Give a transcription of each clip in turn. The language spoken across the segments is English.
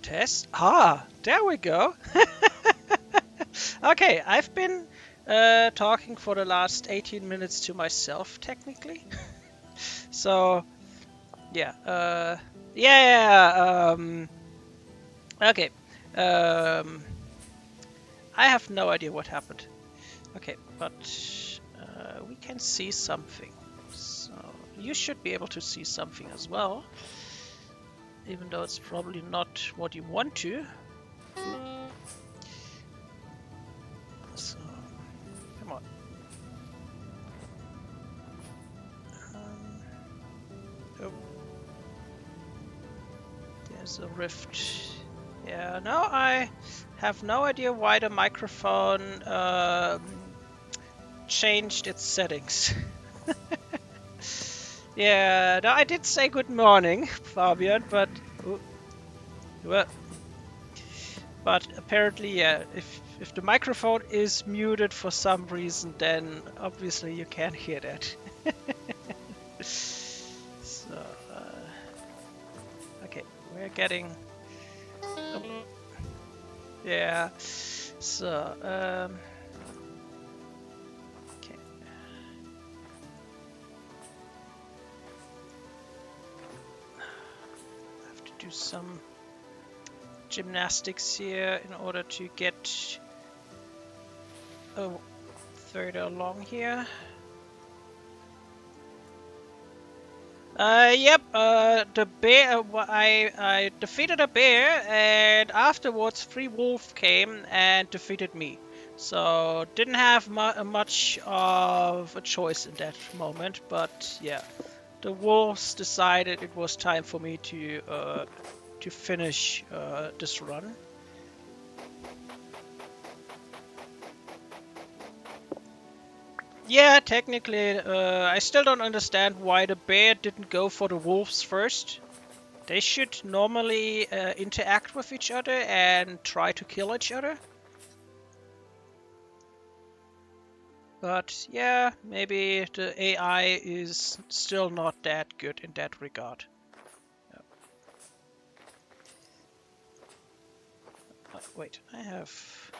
Test. Ah, there we go. Okay, I've been talking for the last 18 minutes to myself, technically. So, yeah. Okay. Um, I have no idea what happened. Okay, but we can see something. So, you should be able to see something as well. Even though it's probably not what you want to. So, come on. Oh, there's a rift. Yeah, no, I have no idea why the microphone changed its settings. Yeah, no, I did say good morning, Fabian, but well, but apparently, yeah, if the microphone is muted for some reason, then obviously you can't hear that. So, okay, we're getting, yeah. So, okay. I have to do some gymnastics here in order to get further along here. Yep, the bear, I defeated a bear, and afterwards 3 wolves came and defeated me. So, didn't have much of a choice in that moment, but yeah. The wolves decided it was time for me to finish this run. Yeah, technically, I still don't understand why the bear didn't go for the wolves first. They should normally interact with each other and try to kill each other. But yeah, maybe the AI is still not that good in that regard. Yeah. Wait, I have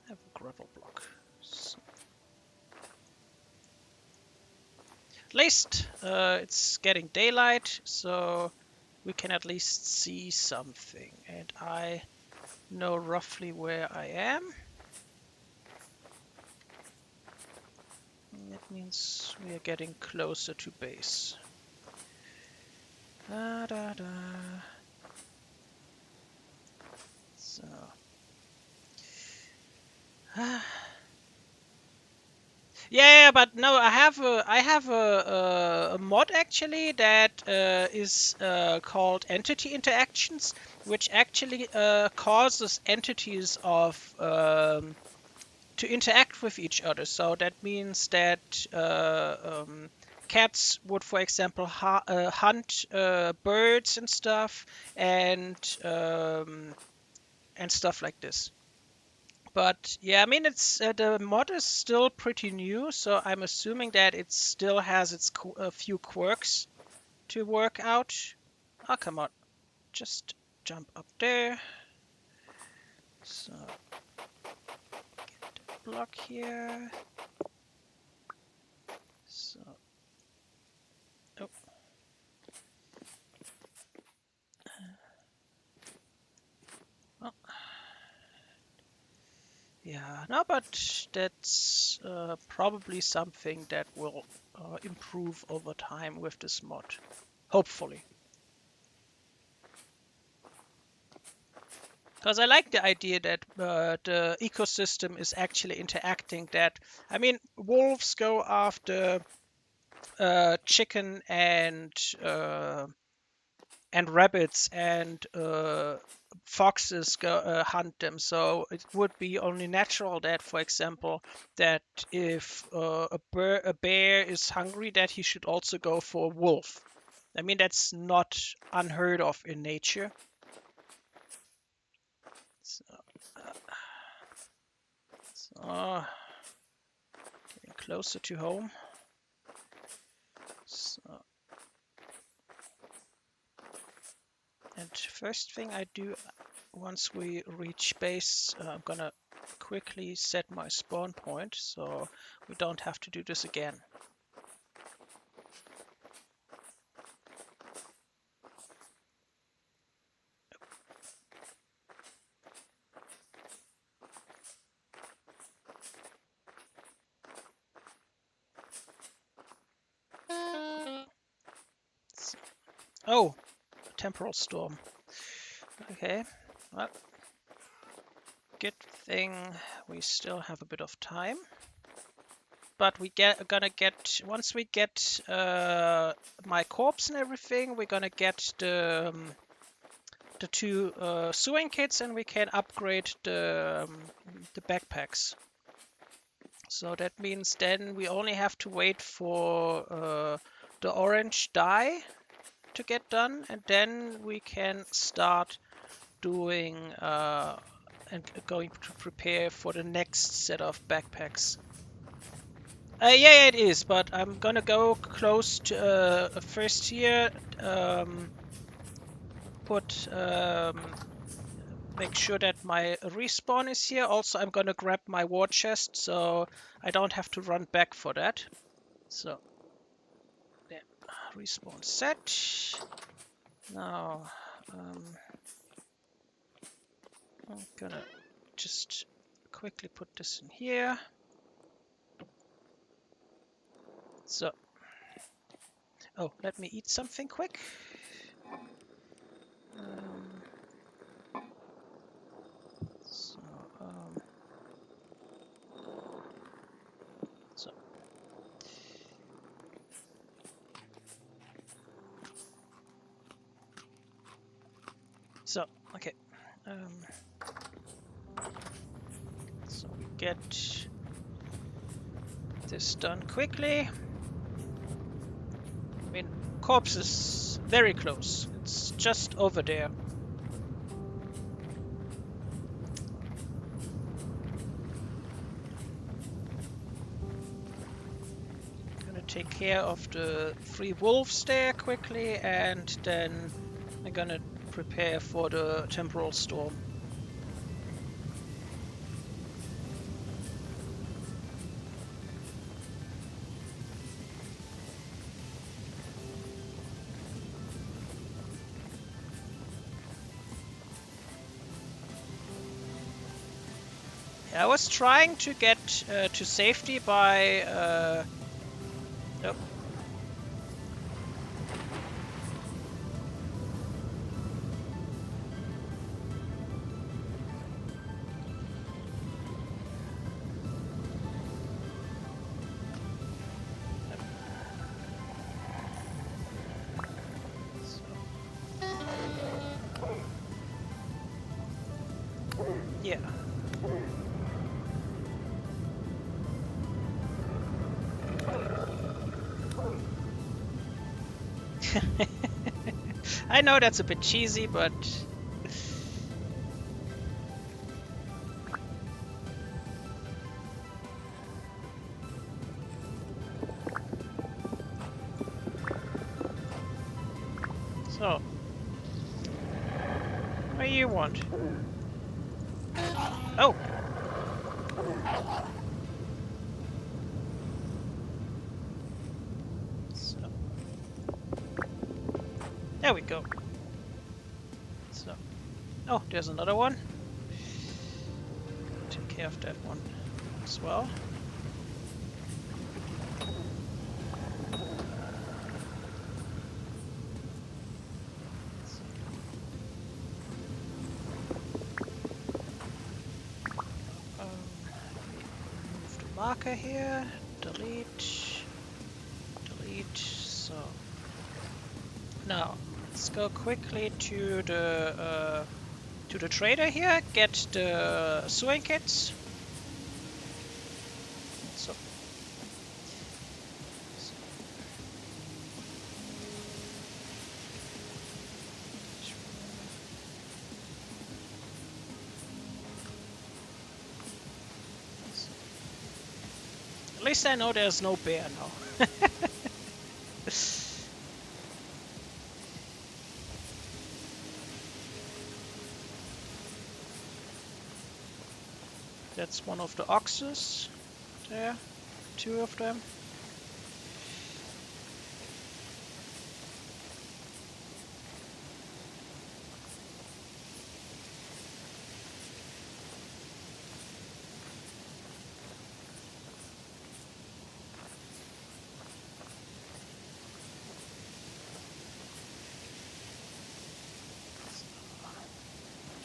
a gravel block. So at least it's getting daylight, so we can at least see something. And I know roughly where I am. And that means we are getting closer to base. Da, da, da. So. Yeah, but no, I have a mod actually that is called Entity Interactions, which actually causes entities of to interact with each other. So that means that cats would, for example, hunt birds and stuff, and stuff like this. But yeah, I mean, it's the mod is still pretty new, so I'm assuming that it still has a few quirks to work out. Oh, come on, just jump up there. So get the block here. So oh. Oh. Yeah, no, but that's probably something that will improve over time with this mod, hopefully. Because I like the idea that the ecosystem is actually interacting. That, I mean, wolves go after chicken and rabbits, and foxes go hunt them. So it would be only natural that, for example, that if a bear is hungry, that he should also go for a wolf. I mean, that's not unheard of in nature. So, getting closer to home. So, And first thing I do once we reach base, I'm gonna quickly set my spawn point so we don't have to do this again. Oh, temporal storm. Okay, well, good thing we still have a bit of time. But we gonna get once we get my corpse and everything, we're gonna get the 2 sewing kits, and we can upgrade the backpacks. So that means then we only have to wait for the orange dye to get done, and then we can start doing and going to prepare for the next set of backpacks. Yeah, it is, but I'm gonna go close to first here. Make sure that my respawn is here. Also, I'm gonna grab my war chest, so I don't have to run back for that. So, yeah, respawn set. Now, I'm gonna just quickly put this in here. So, oh, let me eat something quick. So, okay. So we get this done quickly. I mean, corpse is very close. It's just over there. I'm gonna take care of the 3 wolves there quickly, and then I'm gonna prepare for the temporal storm. I was trying to get to safety by... Nope. Yeah. I know that's a bit cheesy, but... So... What do you want? Oh! So... There we go. So... Oh, there's another one. Take care of that one as well. Move the marker here. Delete. Delete. So... Now, let's go quickly to the trader here, get the sewing kits. So, at least I know there's no bear now. That's one of the oxes there. 2 of them.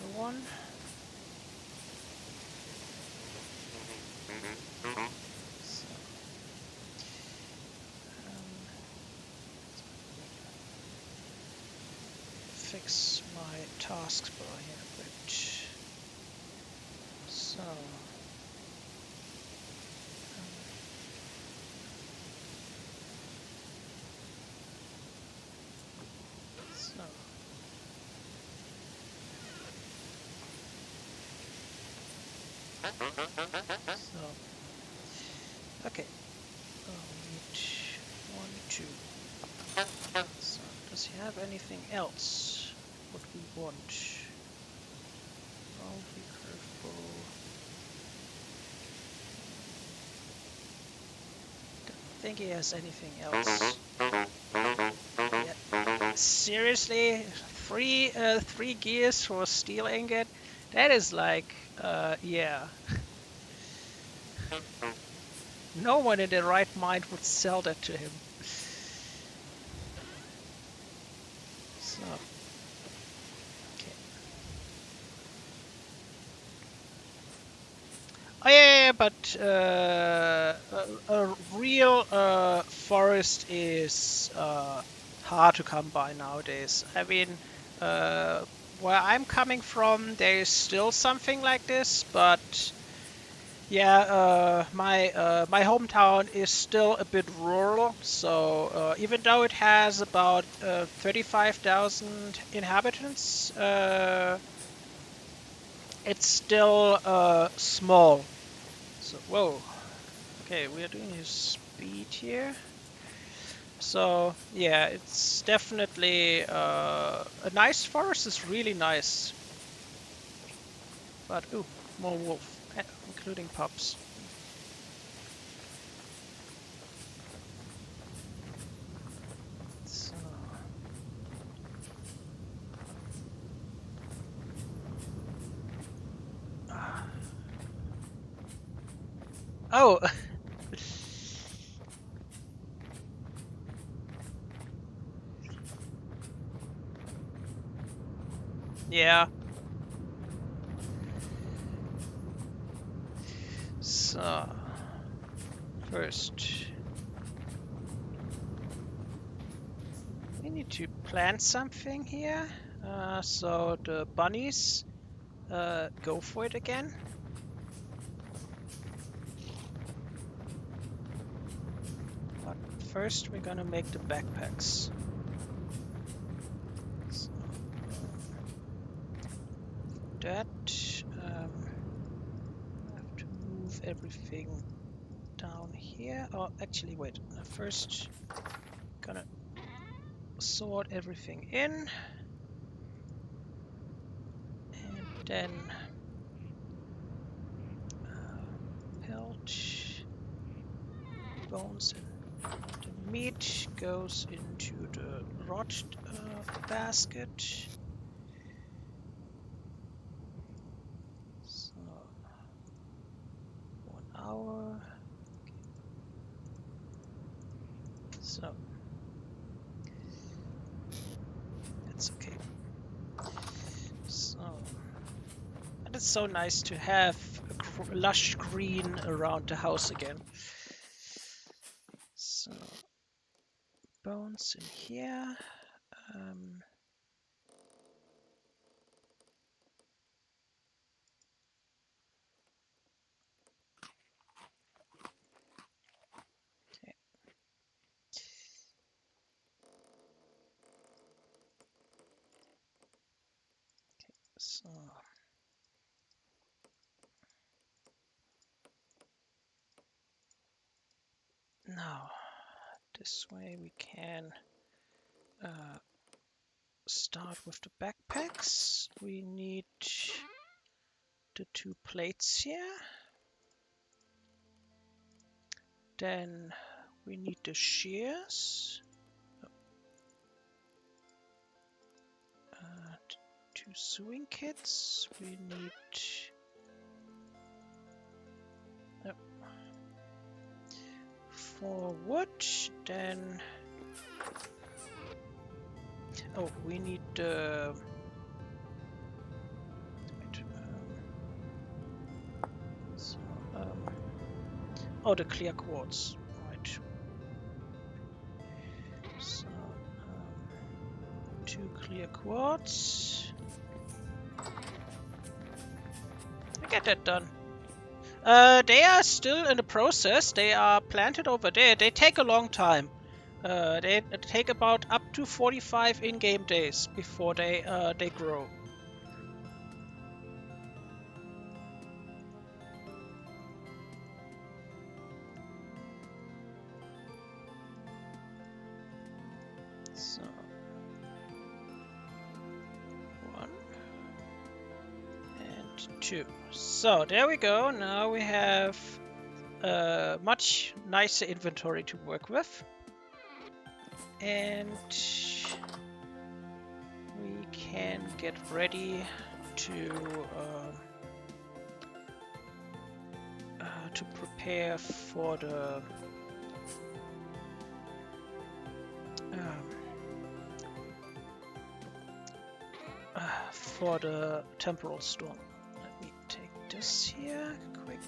The one. So, fix my taskbar here a bit. So. So. So. Okay. We need 1, 2. So, does he have anything else? What we want? Boundary curveball. Don't think he has anything else. Yeah. Seriously, three gears for steel ingot? That is like, yeah. No one in their right mind would sell that to him. So, okay. Oh yeah, but a real forest is hard to come by nowadays. I mean, where I'm coming from, there is still something like this, but yeah, my hometown is still a bit rural. So even though it has about 35,000 inhabitants, it's still small. So, whoa. Okay, we are doing his speed here. So, yeah, it's definitely a nice forest is really nice. But, ooh, more wolf, including pups. So. Oh! Yeah. So, first, we need to plant something here. So the bunnies go for it again. But first, we're gonna make the backpacks. So, for that, I have to move everything down here. Oh, actually, wait. First, gonna sort everything in, and then pelt, bones, and the meat goes into the rod basket. So 1 hour. So that's okay. So, and it's so nice to have a lush green around the house again. So bones in here. Okay. So now this way we can start with the backpacks. We need the 2 plates here. Then we need the shears. Two sewing kits. We need for wood. Then we need the the clear quartz, right? So 2 clear quartz. I get that done. They are still in the process. They are planted over there. They take a long time. They take about up to 45 in-game days before they grow. So 1 and 2. So there we go. Now we have a much nicer inventory to work with. And we can get ready to prepare for the temporal storm. Let me take this here quick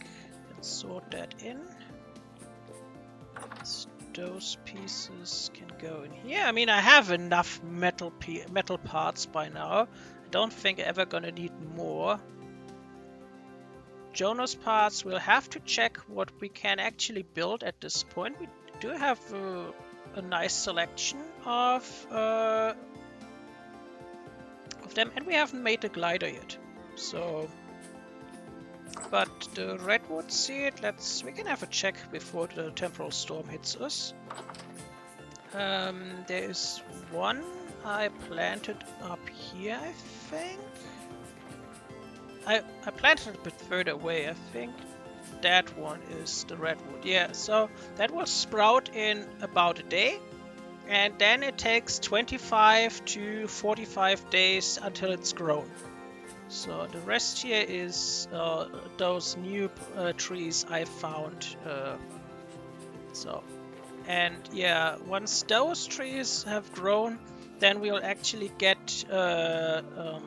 and sort that in. Those pieces can go in here. I mean, I have enough metal parts by now. I don't think I'm ever gonna need more. Jonas parts, we'll have to check what we can actually build at this point. We do have a nice selection of them, and we haven't made the glider yet. So, but the redwood seed, we can have a check before the temporal storm hits us. There is one I planted up here, I think. I planted it a bit further away. I think that one is the redwood. Yeah, so that will sprout in about a day. And then it takes 25 to 45 days until it's grown. So the rest here is those new trees I found. And yeah, once those trees have grown, then we'll actually get to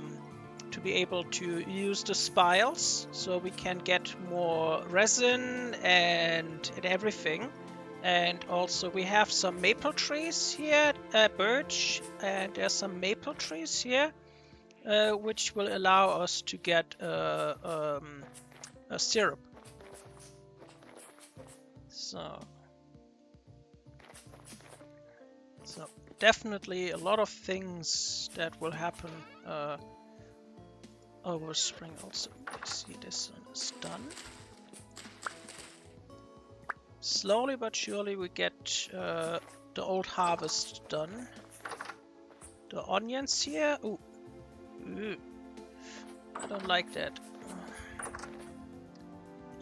be able to use the spiles, so we can get more resin and everything. And also we have some maple trees here, birch, and there's some maple trees here, which will allow us to get a syrup. So definitely a lot of things that will happen over spring. Also, let's see, this one is done. Slowly but surely we get the old harvest done. The onions here, ooh, I don't like that.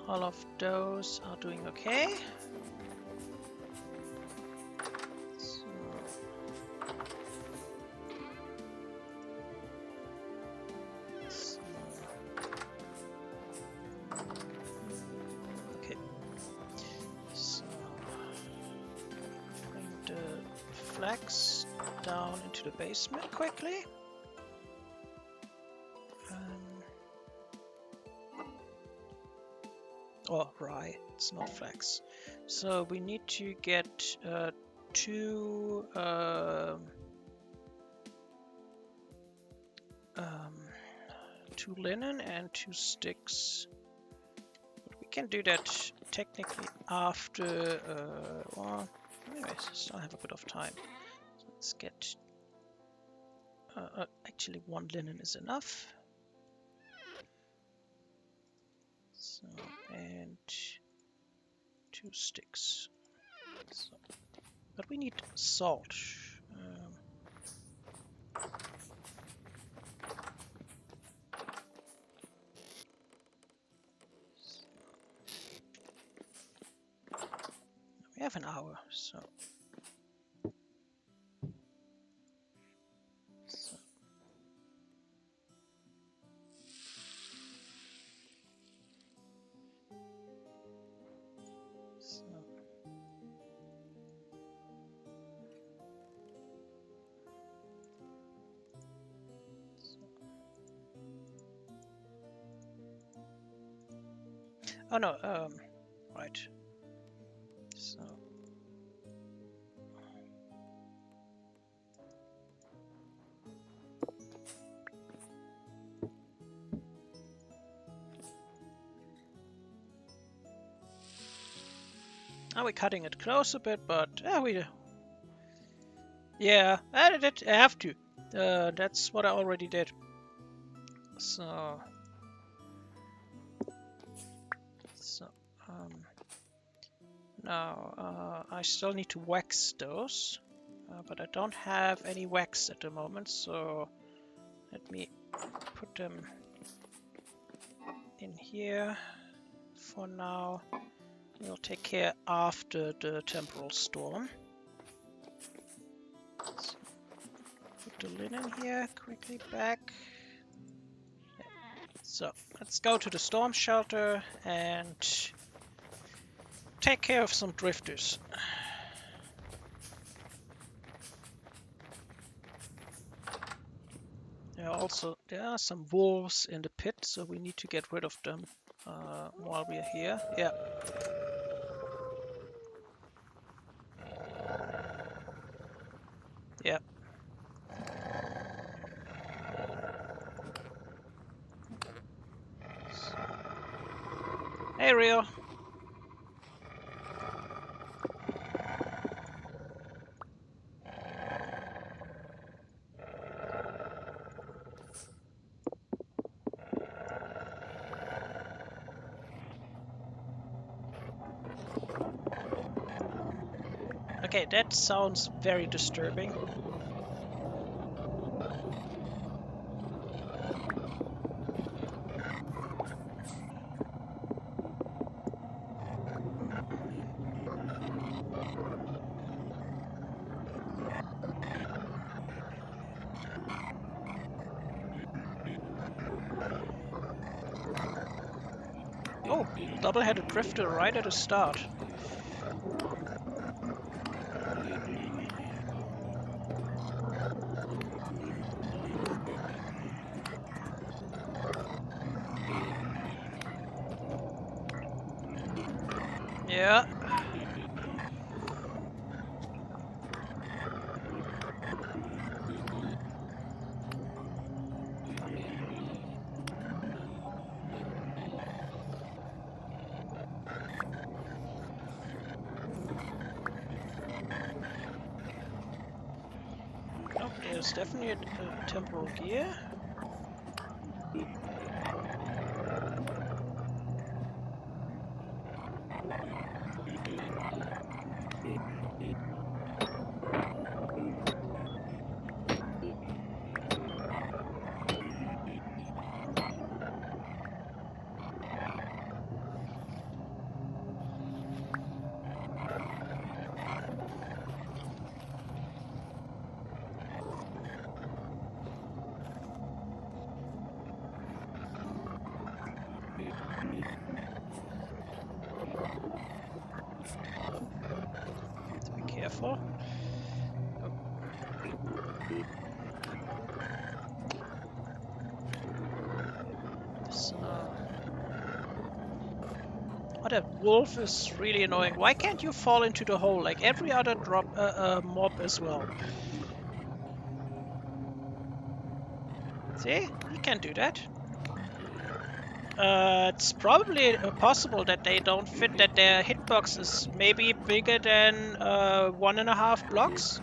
All of those are doing okay. Down into the basement quickly. Oh, rye, it's not flax. So we need to get 2 linen and 2 sticks. But we can do that technically after. Well, anyways, still have a bit of time. Let's get actually 1 linen is enough. So, and 2 sticks. So, but we need salt. have an hour, so. Oh no, right. So. Now we're cutting it close a bit, but yeah, I have to. That's what I already did. So now I still need to wax those, but I don't have any wax at the moment, so let me put them in here for now. We'll take care after the temporal storm. So put the linen here quickly back. So let's go to the storm shelter and take care of some drifters. There are some wolves in the pit, so we need to get rid of them while we are here. Yeah. Yeah. Hey, Rio. Okay, that sounds very disturbing. Oh, double-headed drifter right at the start. Yeah. Oh, there's definitely a temporal gear. Careful. Oh. Oh, that wolf is really annoying. Why can't you fall into the hole like every other mob as well? See? You can do that. It's probably possible that they don't fit, that their hitbox is maybe bigger than 1.5 blocks.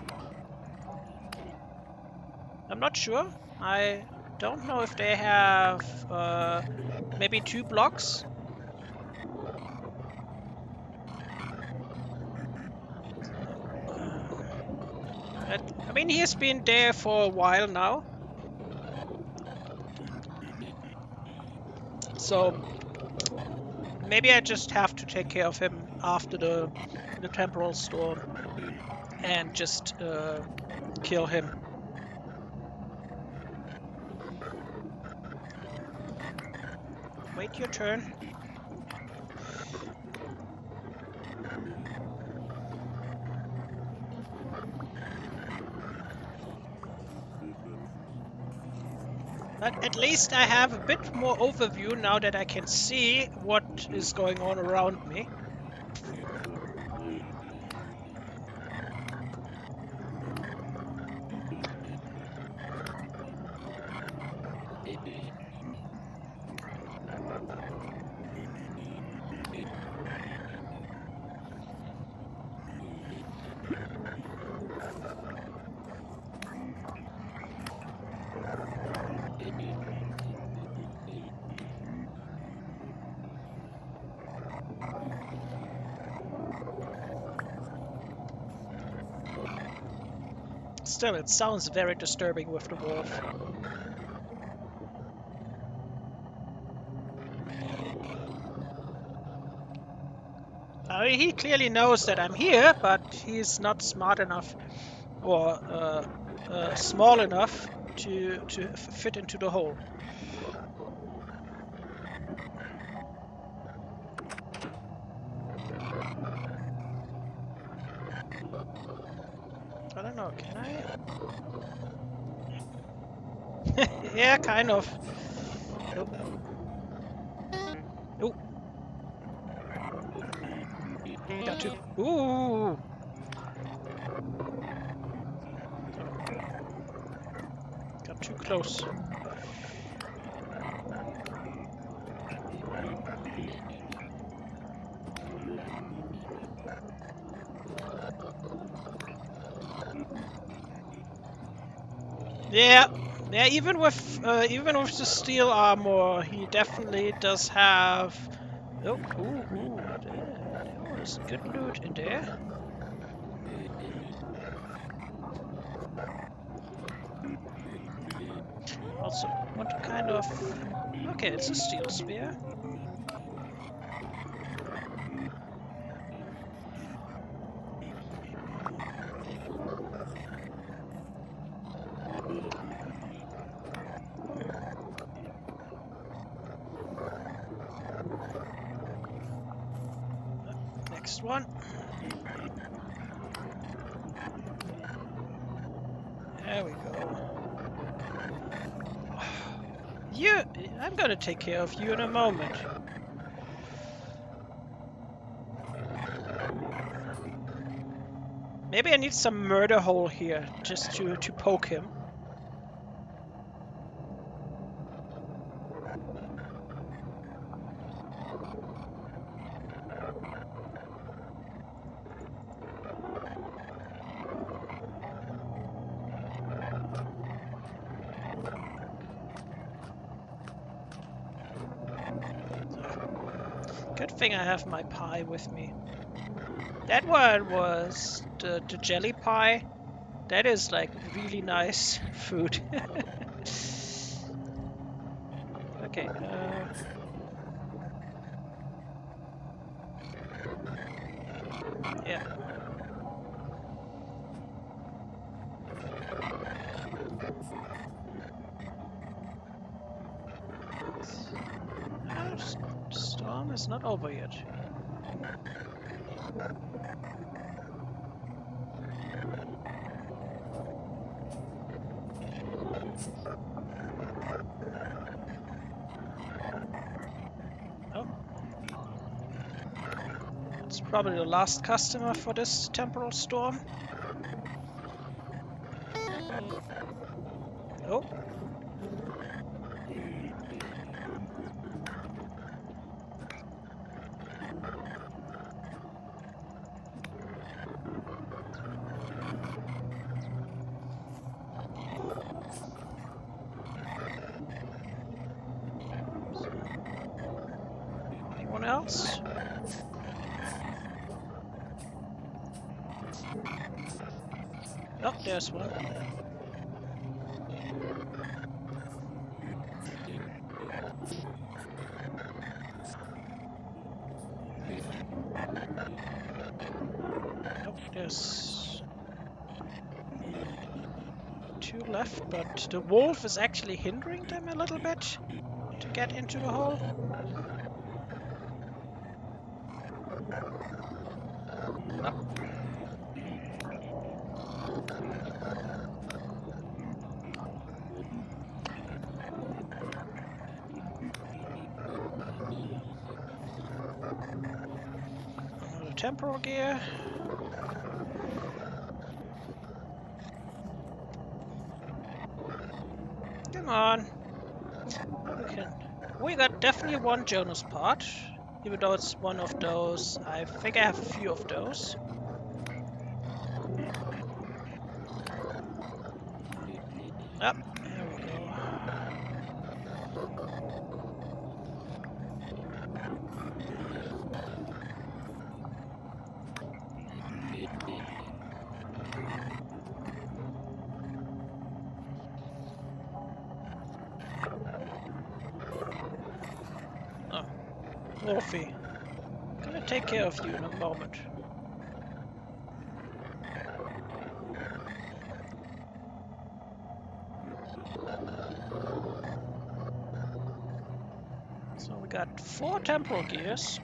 I'm not sure. I don't know if they have maybe 2 blocks. I mean, he has been there for a while now. So Maybe I just have to take care of him after the temporal storm and just kill him. Wait your turn. But at least I have a bit more overview now that I can see what is going on around me. Still, it sounds very disturbing with the wolf. I mean, he clearly knows that I'm here, but he's not smart enough or small enough to fit into the hole. I don't know, can I? Yeah, kind of. Oh. Oh. Got two. Ooh. Got too close. Yeah. Yeah, even with the steel armor, he definitely does have. Oh, ooh, there was good loot in there. Also, what kind of? Okay, it's a steel spear. Next one. There we go. I'm gonna take care of you in a moment. Maybe I need some murder hole here just to poke him. Good thing I have my pie with me. That one was the jelly pie. That is like really nice food. Okay. Yeah. Storm is not over yet. Oh. It's probably the last customer for this temporal storm. Oh. Anyone else? Oh, there's one. there's 2 left, but the wolf is actually hindering them a little bit to get into the hole. No. Another temporal gear. Come on. We got definitely 1 Jonas part, even though it's one of those. I think I have a few of those. Up, there we go. Oh, Wolfie. Gonna take care of you in a moment. So we got 4 temporal gears.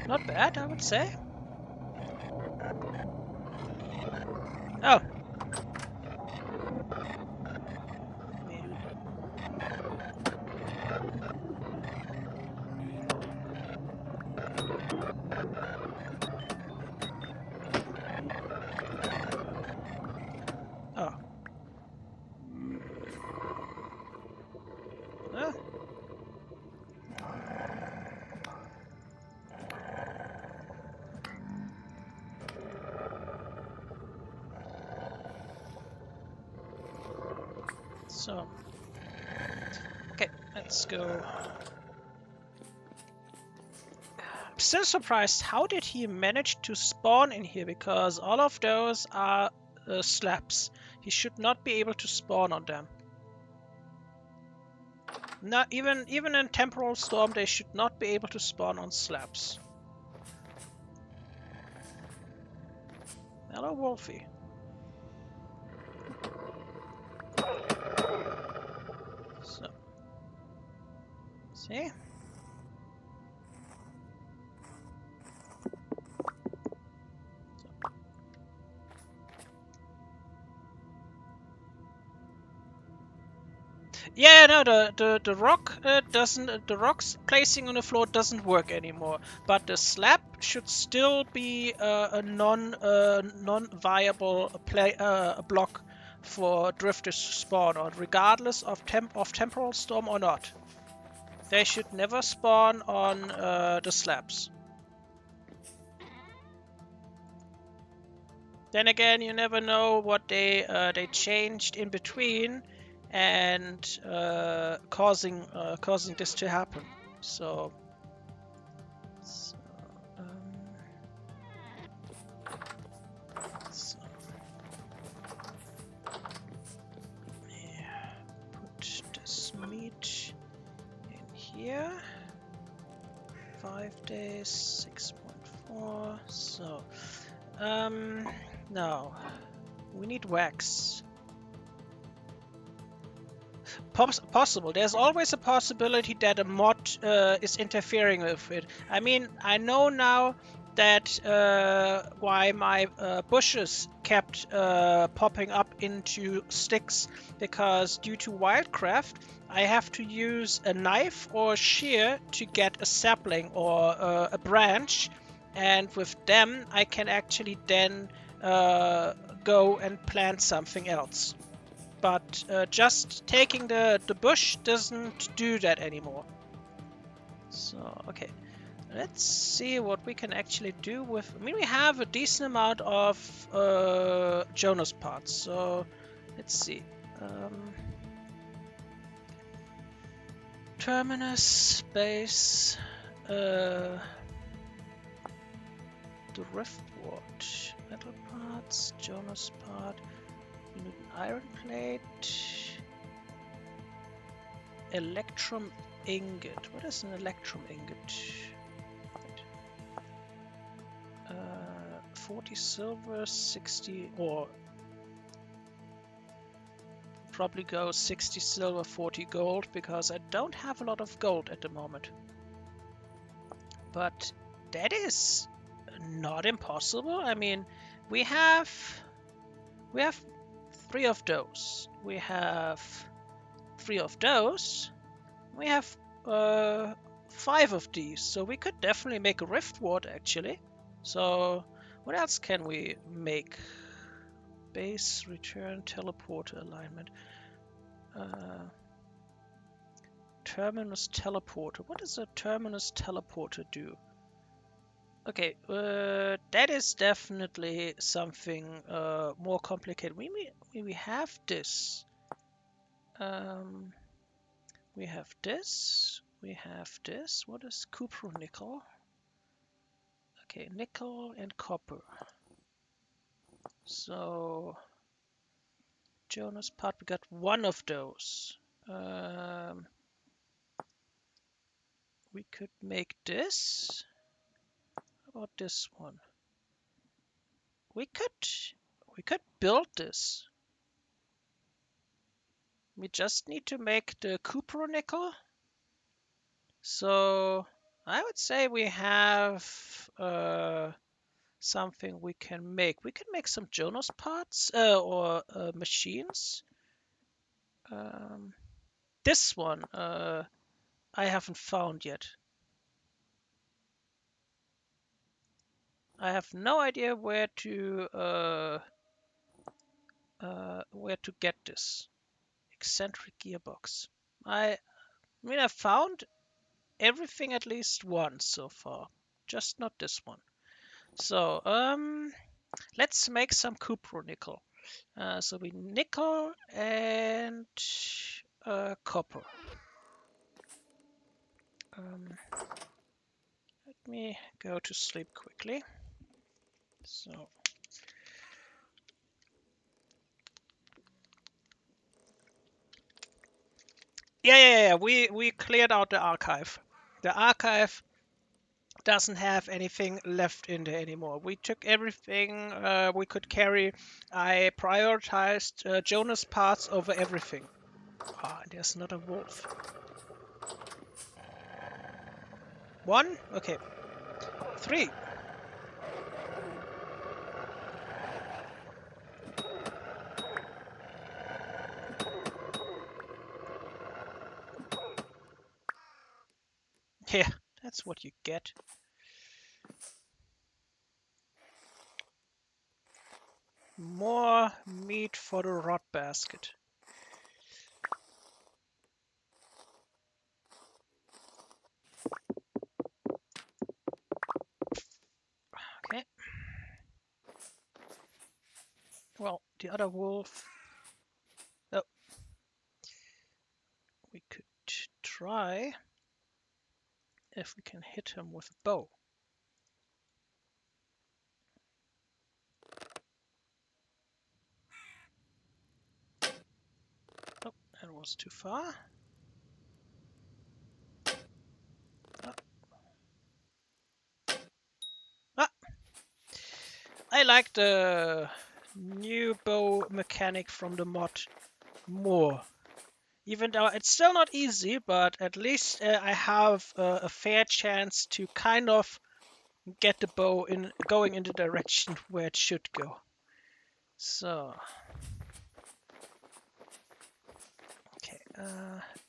Not bad, I would say. Oh. Yeah. Oh. Ah. So, okay, let's go. I'm still surprised, how did he manage to spawn in here? Because all of those are slabs. He should not be able to spawn on them. Not even in Temporal Storm, they should not be able to spawn on slabs. Hello, Wolfie. So, see? Yeah, no, the rock doesn't, the rocks placing on the floor doesn't work anymore. But the slab should still be a non-viable block for drifters to spawn on, regardless of temporal storm or not. They should never spawn on the slabs. Then again, you never know what they changed in between, and causing this to happen. So yeah, put this meat in here. 5 days, 6.4. So now we need wax. Possible. There's always a possibility that a mod is interfering with it. I mean, I know now that why my bushes kept popping up into sticks, because due to wildcraft, I have to use a knife or a shear to get a sapling or a branch, and with them I can actually then go and plant something else. But just taking the bush doesn't do that anymore. So, okay. Let's see what we can actually do with... I mean, we have a decent amount of Jonas parts. So, let's see. Terminus, base, the Riftward, metal parts, Jonas part. We need an iron plate. Electrum ingot. What is an electrum ingot? 40 silver, 60, or probably go 60 silver, 40 gold, because I don't have a lot of gold at the moment. But that is not impossible. I mean, we have 3 of those. We have 3 of those. We have 5 of these, so we could definitely make a rift ward actually. So what else can we make? Base, return, teleporter alignment. Terminus teleporter. What does a terminus teleporter do? Okay, that is definitely something more complicated. We have this. We have this. We have this. What is cupronickel? Okay, nickel and copper. So Jonas part, we got 1 of those. We could make this. How about this one? We could build this. We just need to make the cupronickel. So I would say we have something we can make. We can make some Jonas parts or machines. This one I haven't found yet. I have no idea where to get this eccentric gearbox. I mean, I found everything at least once so far, just not this one. So let's make some cupronickel. So we nickel and copper. Let me go to sleep quickly. So yeah. We cleared out the archive. The archive doesn't have anything left in there anymore. We took everything we could carry. I prioritized Jonas parts over everything. Ah, there's not a wolf. 1? Okay. 3. Yeah, that's what you get. More meat for the rot basket. Okay. Well, the other wolf. Oh. We could try if we can hit him with a bow. Oh, that was too far. I like the new bow mechanic from the mod more. Even though it's still not easy, but at least I have a fair chance to kind of get the bow going in the direction where it should go. So, okay,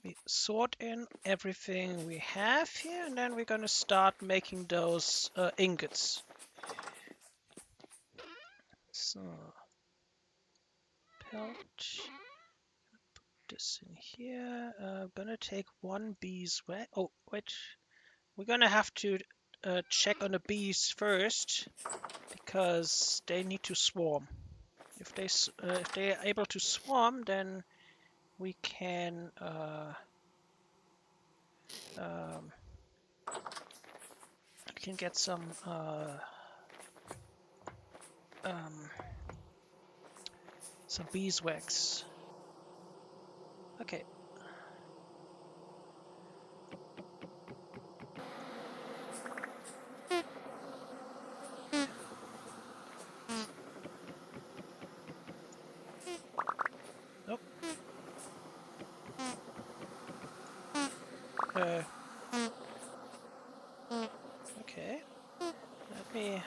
we sort in everything we have here, and then we're gonna start making those ingots. So, pelt. This in here. Gonna take 1 beeswax. Oh, wait. We're gonna have to check on the bees first because they need to swarm. If they are able to swarm, then we can get some beeswax. Okay. Okay. Let me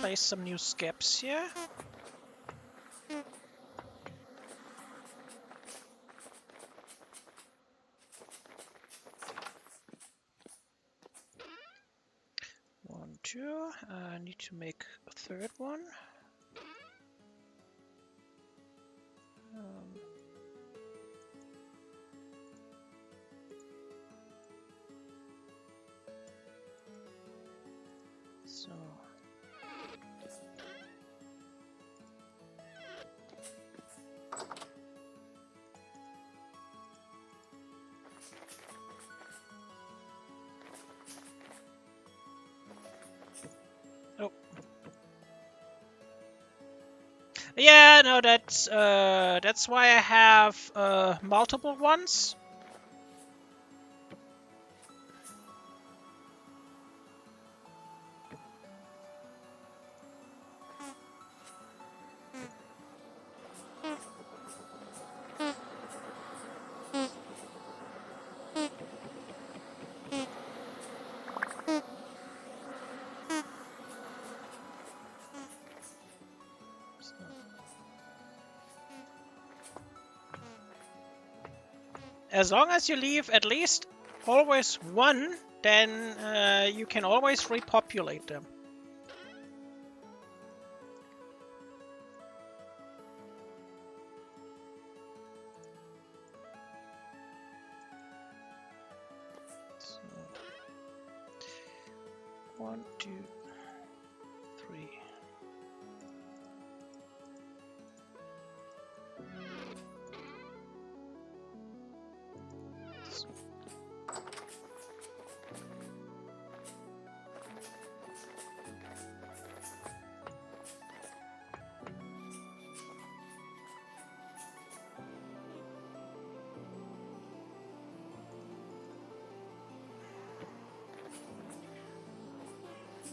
place some new skips here. One, two. I need to make a third one. So. Oh. Yeah, no, that's why I have multiple ones. As long as you leave at least always one, then you can always repopulate them. So, 1, 2, 3.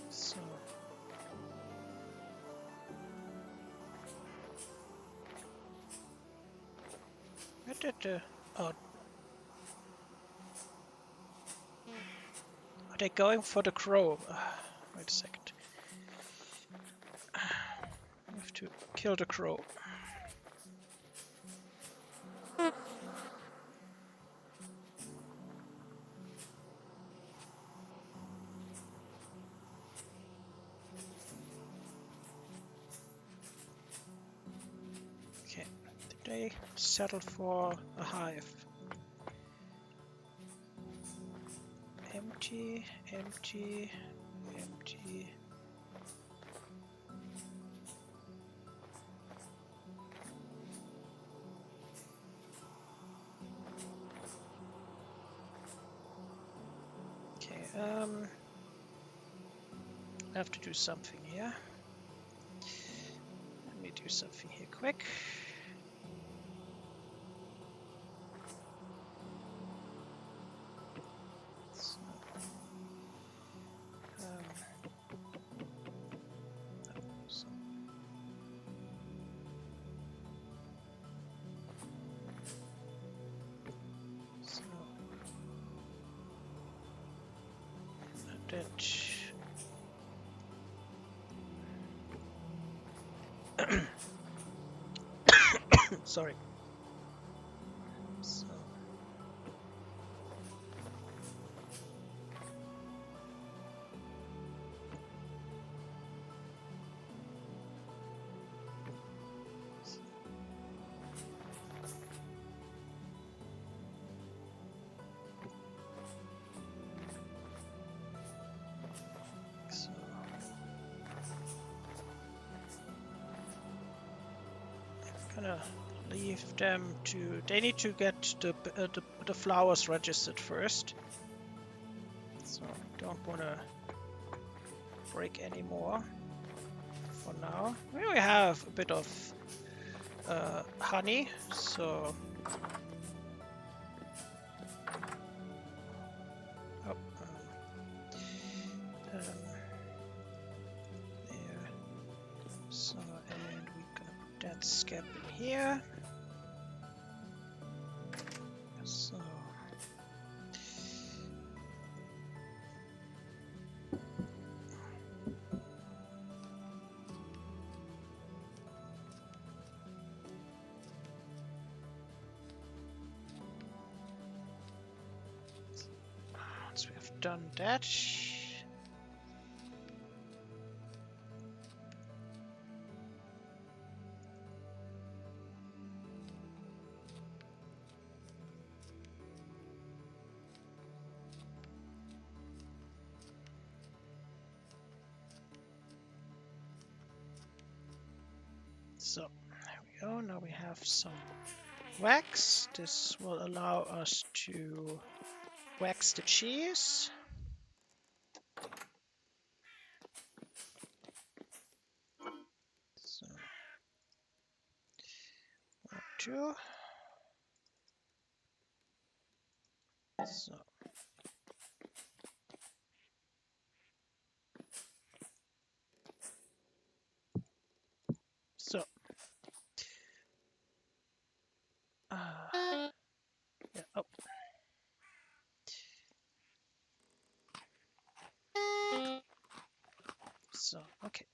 So. Where did the... Oh. Are they going for the crow? Wait a second. I have to kill the crow. Okay, did they settle for a hive? Empty, empty, empty. Okay, I have to do something here. Let me do something here quick. Sorry. So. I'm gonna leave them to... They need to get the flowers registered first. So don't wanna break any more for now. We only have a bit of honey, so... Oh, there. So, and we're gonna put that scab in here. So, done that. So there we go. Now we have some wax. This will allow us to wax the cheese. So 1, 2. So so yeah. Oh. So okay.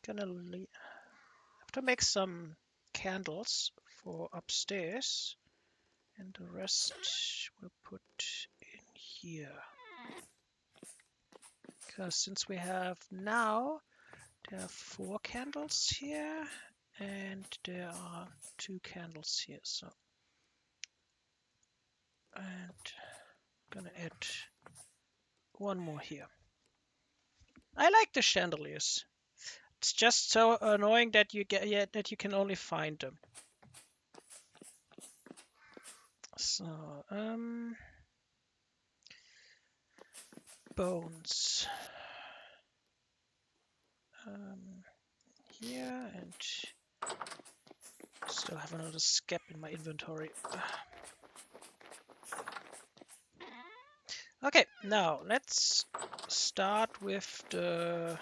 Gonna have to make some candles for upstairs, and the rest we'll put in here. Because since we have now, there are 4 candles here, and there are 2 candles here. So, and gonna add 1 more here. I like the chandeliers. It's just so annoying that you that you can only find them. So, bones. Here, and still have another scab in my inventory. Okay, now let's start with the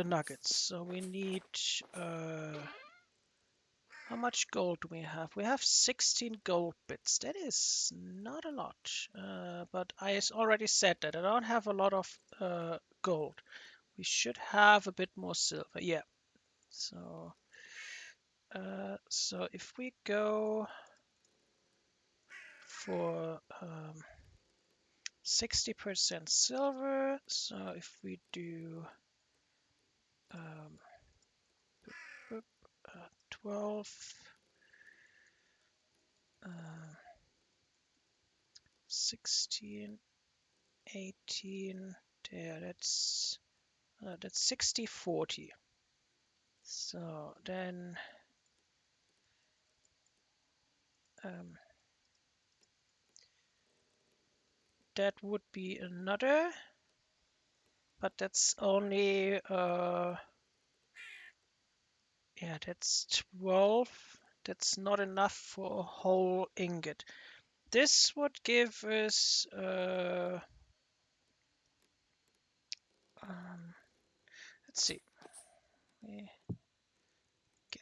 nuggets. So we need how much gold do we have? We have 16 gold bits. That is not a lot, but I already said that I don't have a lot of gold. We should have a bit more silver. Yeah. So so if we go for 60% silver, so if we do 12, 16, 18, there, that's 60, 40. So then that would be another, but that's only yeah, that's 12. That's not enough for a whole ingot. This would give us let's see. We get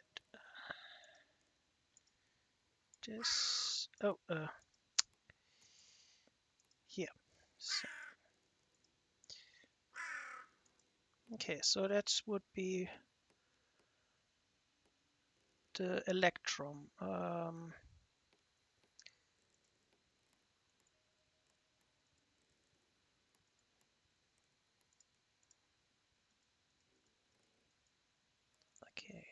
this. Oh, here. So, okay, so that would be the electrum. Okay.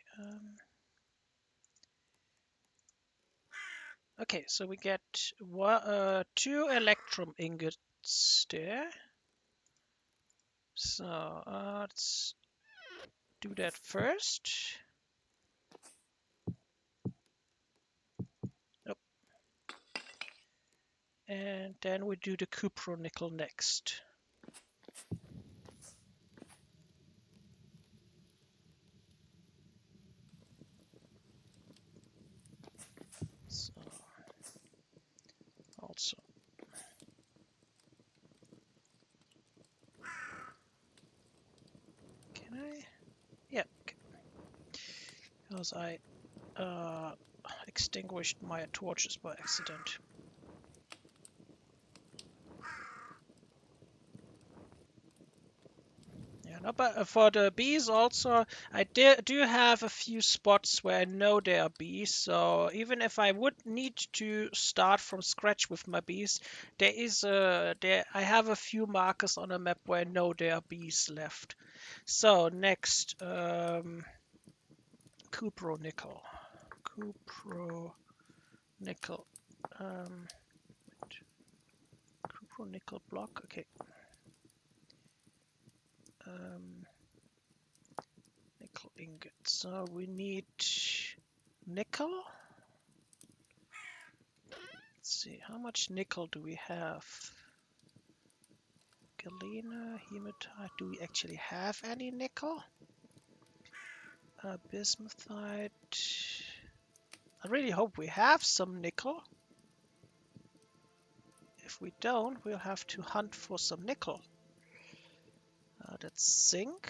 Okay, so we get 2 electrum ingots there. So let's do that first. Oh. And then we do the cupronickel next. So also. Can I? Yeah. Okay. Because I extinguished my torches by accident. Yeah, No, but for the bees also, I do have a few spots where I know there are bees. So even if I would need to start from scratch with my bees, I have a few markers on a map where I know there are bees left. So next, Cupro nickel, um, Cupro nickel block. Okay. Nickel ingot. So we need nickel. Let's see, how much nickel do we have? Galena, hematite. Do we actually have any nickel? Bismuthite. I really hope we have some nickel. If we don't, we'll have to hunt for some nickel. That's zinc.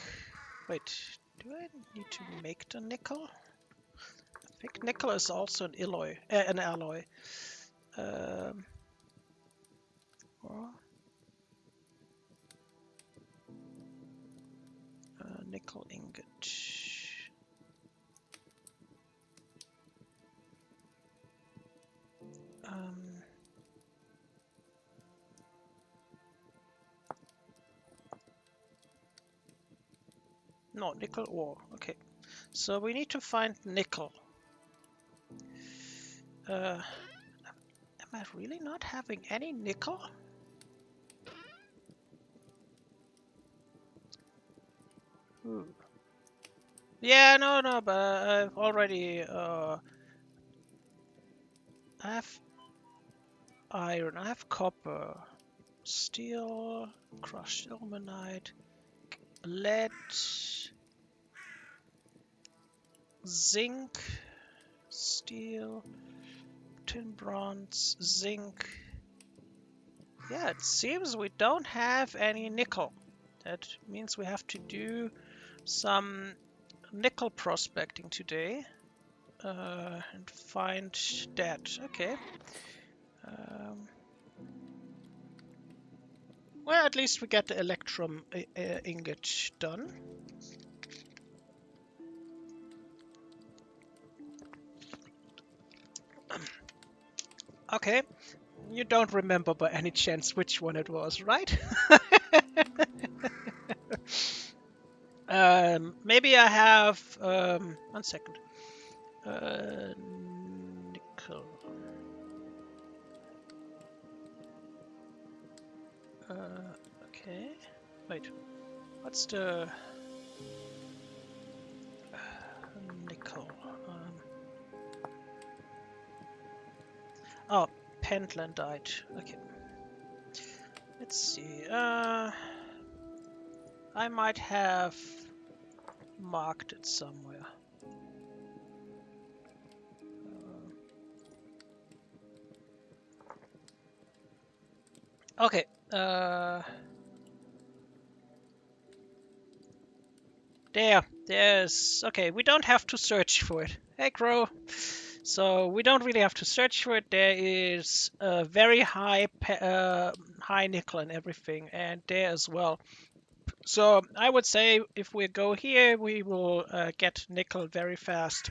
Wait, do I need to make the nickel? I think nickel is also an alloy. Or, nickel ingot. No, nickel ore. Okay. So we need to find nickel. Am I really not having any nickel? Ooh. Yeah, no, but I've already I have iron, I have copper, steel, crushed ilmenite, lead, zinc, steel, tin bronze, zinc. Yeah, it seems we don't have any nickel. That means we have to do some nickel prospecting today and find that. Okay. Well, at least we get the electrum ingot done. Okay. You don't remember by any chance which one it was, right? Maybe I have... 1 second. Nickel. Okay. Wait. What's the... nickel? Oh, pentlandite. Okay. Let's see. I might have marked it somewhere. Okay. There's... Okay, we don't have to search for it. Hey, Crow. So we don't really have to search for it. There is a very high nickel and everything, and there as well. So I would say if we go here, we will get nickel very fast.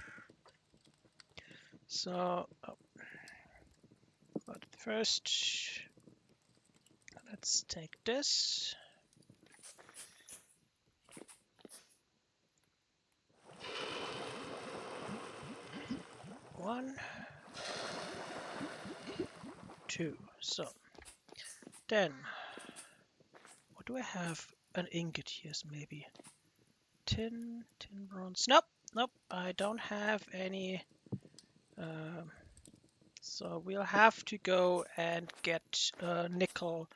So, but first, let's take this. One, two. So then, what do I have? An ingot here, maybe. Tin bronze. Nope. I don't have any. So we'll have to go and get nickel.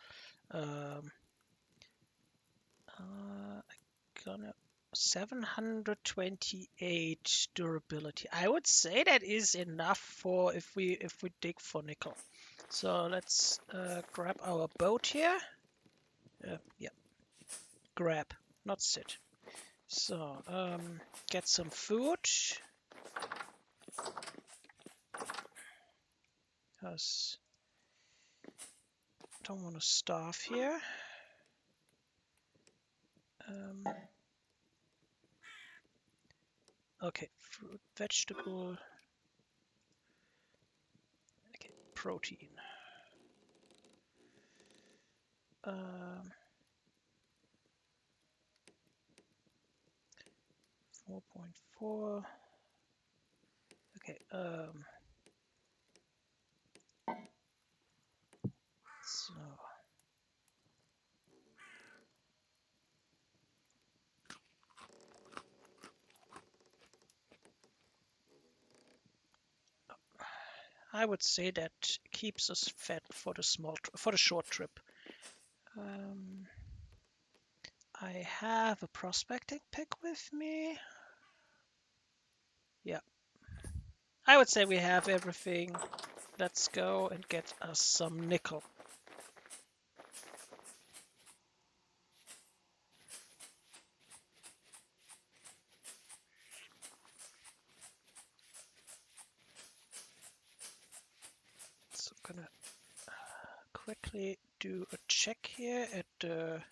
Gonna 728 durability. I would say that is enough for if we dig for nickel. So let's grab our boat here. Yeah, grab, not sit. So get some food. Because don't want to starve here. Okay, fruit, vegetable. Okay, protein. 4.4. Okay, so I would say that keeps us fed for the for the short trip. I have a prospecting pick with me. Yeah, I would say we have everything. Let's go and get us some nickel. So I'm gonna quickly do a check here at the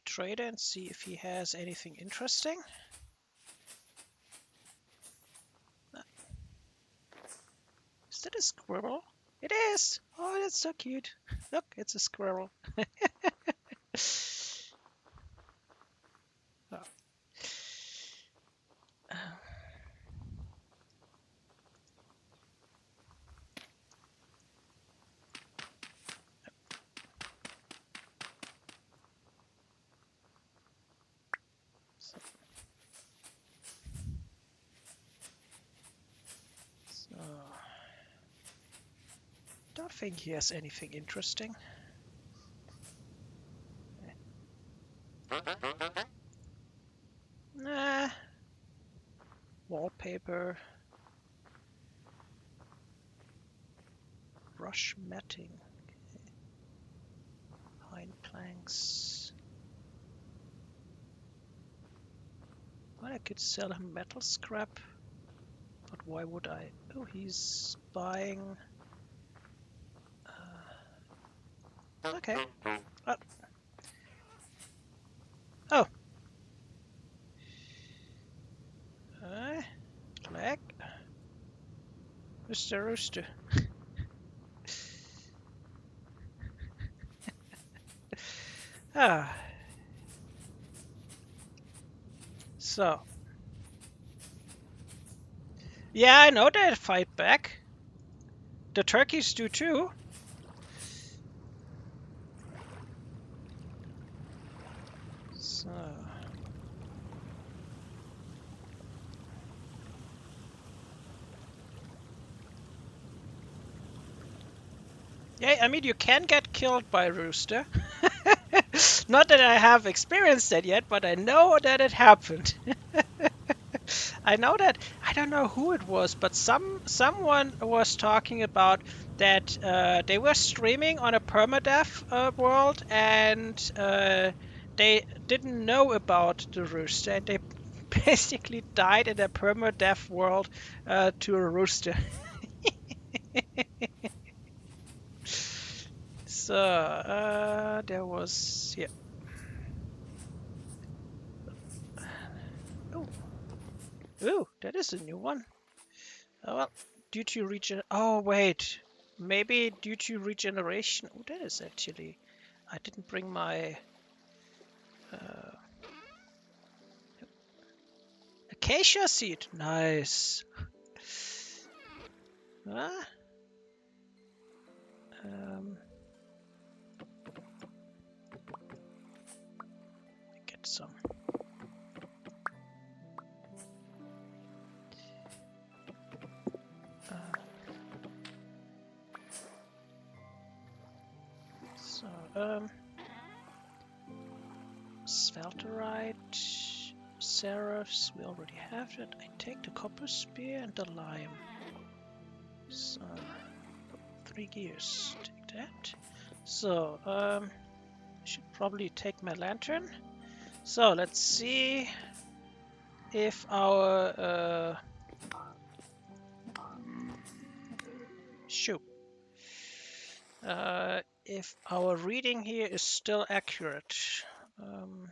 trader and see if he has anything interesting. Is that a squirrel? It is! Oh, that's so cute. Look, it's a squirrel. Oh. So, don't think he has anything interesting. Nah. Wallpaper. Brush matting. Okay. Pine planks. Well, I could sell him metal scrap. But why would I? Oh, he's buying... okay. Oh. Lag. Mr. Rooster. Ah. So. Yeah, I know they fight back. The turkeys do too. So. Yeah, I mean, you can get killed by a rooster. Not that I have experienced that yet, but I know that it happened. I know that I don't know who it was, but someone was talking about that they were streaming on a permadeath world and they didn't know about the rooster and they basically died in a permadeath world to a rooster. So there was yeah. Oh, ooh, that is a new one. Oh, well, due to regen. Oh wait, maybe due to regeneration. Oh, that is actually. I didn't bring my uh, acacia seed. Nice. Ah, um, get some. So, Sphalterite, Seraphs, we already have it. I take the copper spear and the lime. So, 3 gears. Take that. So, should probably take my lantern. So let's see if our shoot, if our reading here is still accurate. Um,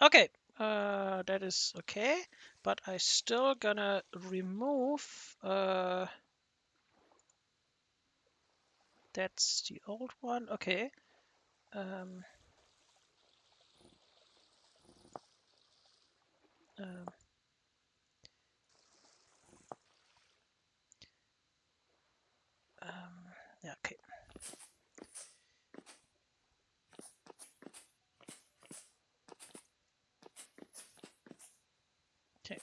Okay, that is okay, but I still gonna remove. That's the old one. Okay. Um, um, yeah. Okay. Okay.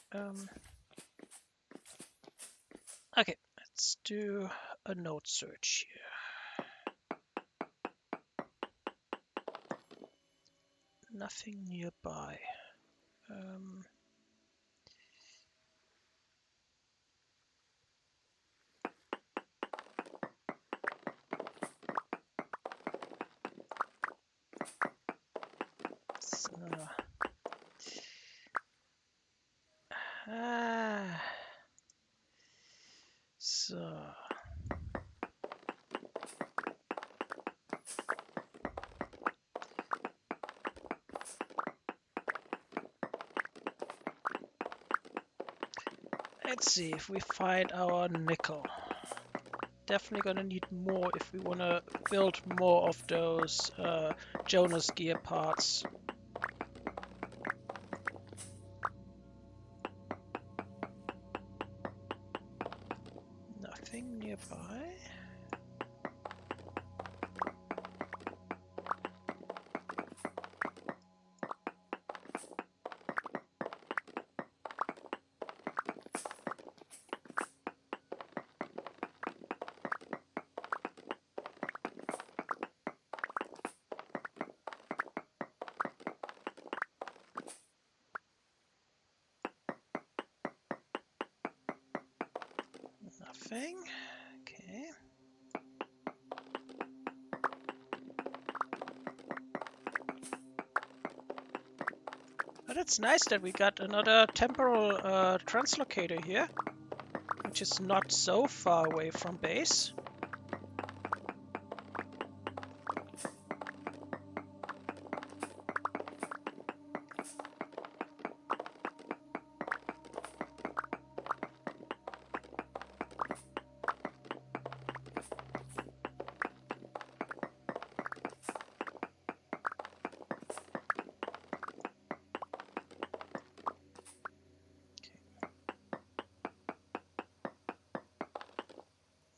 Okay. Let's do a node search here. Nothing nearby. So, so let's see if we find our nickel. Definitely gonna need more if we wanna build more of those Jonas gear parts. Nothing nearby. Nothing. Okay. But it's nice that we got another temporal translocator here, which is not so far away from base.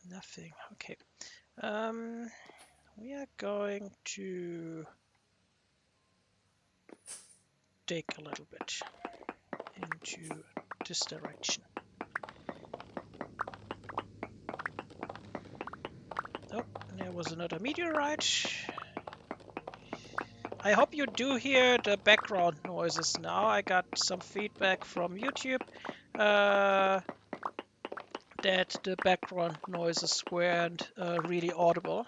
Nothing. Okay. We are going to dig a little bit into this direction. Oh, there was another meteorite. I hope you do hear the background noises now. I got some feedback from YouTube that the background noises weren't really audible.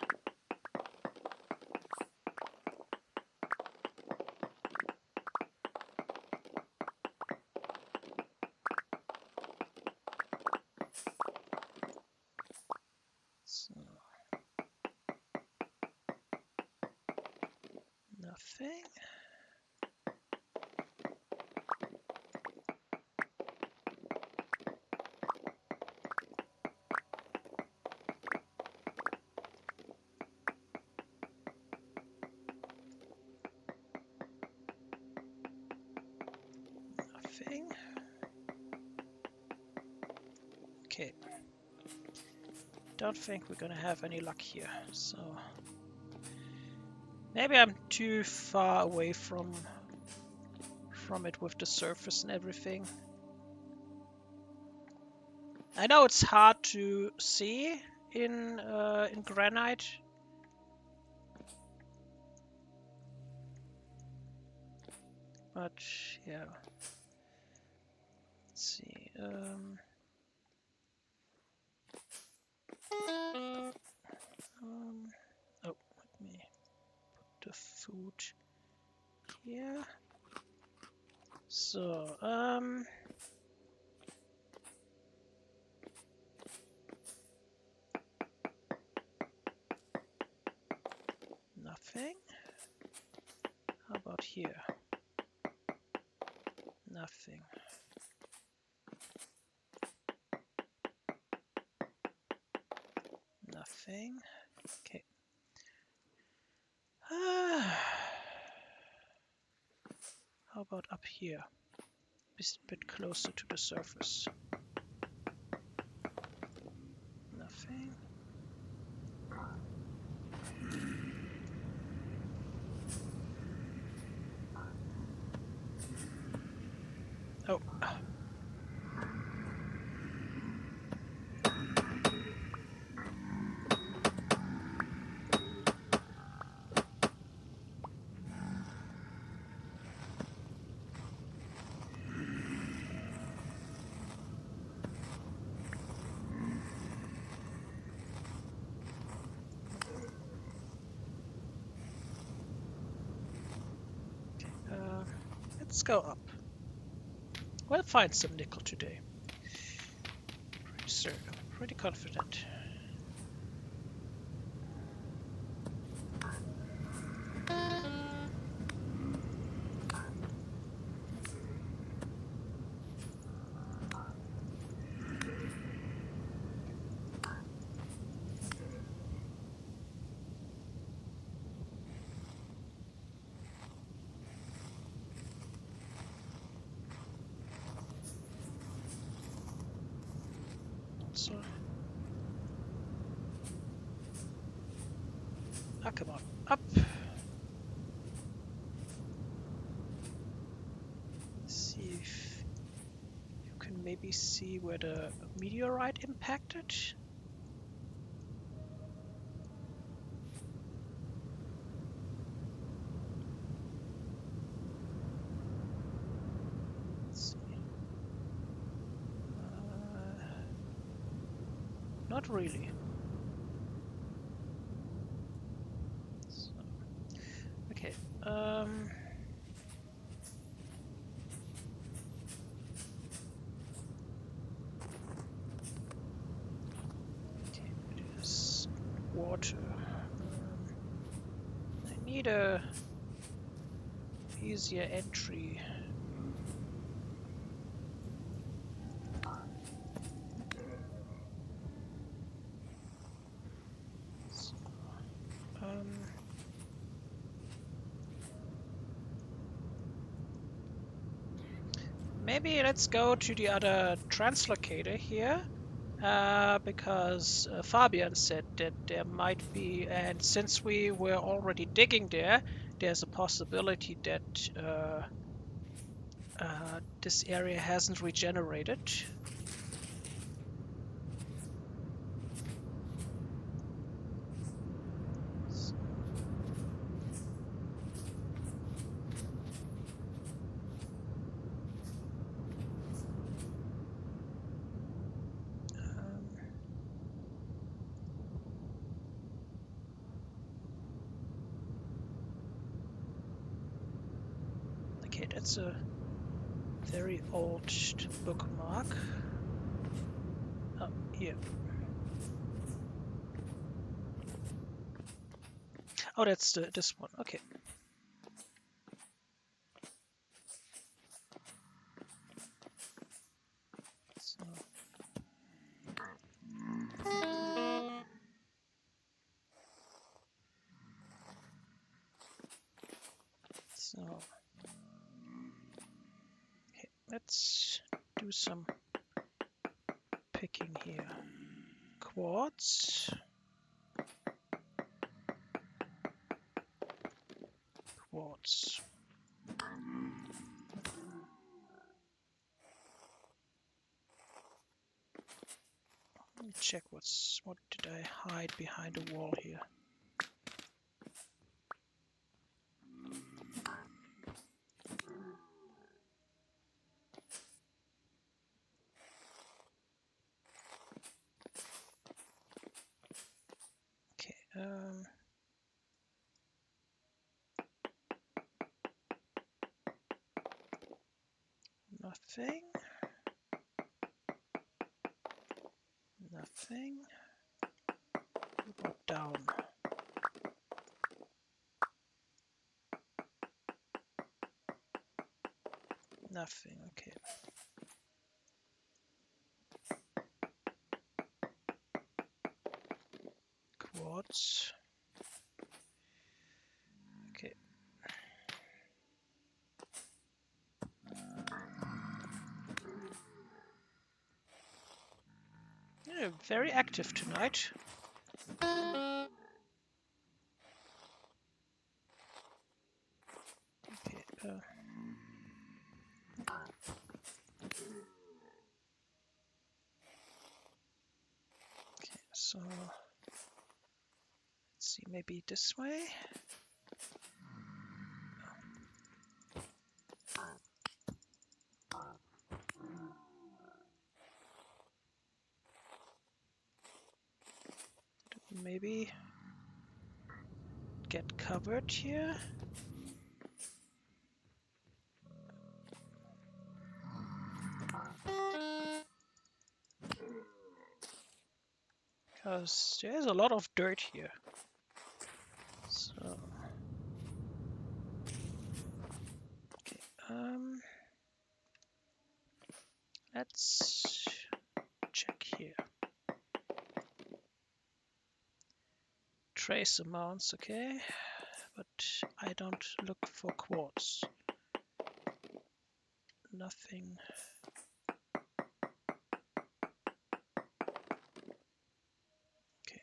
So, nothing. Nothing. Okay. Don't think we're gonna have any luck here, so maybe I'm too far away from it with the surface and everything. I know it's hard to see in granite. But yeah. Let's see. Oh, let me put the food here. So, nothing. How about here? Nothing. Nothing. Okay. How about up here? Just a bit closer to the surface. Nothing. Oh. Let's go up. We'll find some nickel today. Pretty certain. Pretty confident. So, come on, up. See if you can maybe see where the meteorite impacted. Let's see. Not really. So, okay. Okay, it is water. I need a easier entry. So, maybe let's go to the other translocator here, because Fabian said that there might be, and since we were already digging there, there's a possibility that this area hasn't regenerated. Okay, that's a very old bookmark. Oh, here. Oh, that's this one. Okay. So, okay, let's do some picking here. Quartz. Quartz. Let me check what did I hide behind the wall here. Okay, nothing. Nothing. What about down? Nothing. Okay. Quartz. Okay. Yeah, very active tonight. Okay. Okay. So let's see. Maybe this way. Maybe get covered here. Because there's a lot of dirt here. So okay, let's check here. Trace amounts, okay, but I don't look for quartz. Nothing. Okay.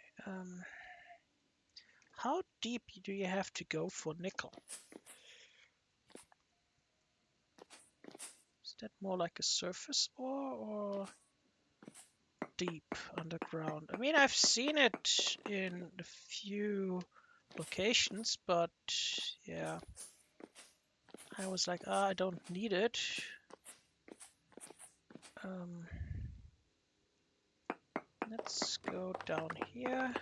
How deep do you have to go for nickel? Is that more like a surface ore or deep underground? I mean, I've seen it in a few locations, but yeah, I was like, I don't need it. Let's go down here.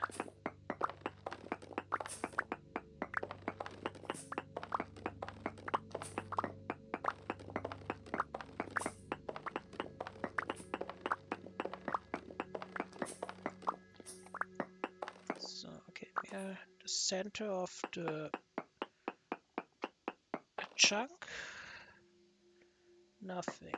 So, okay, we are the center of the chunk. Nothing.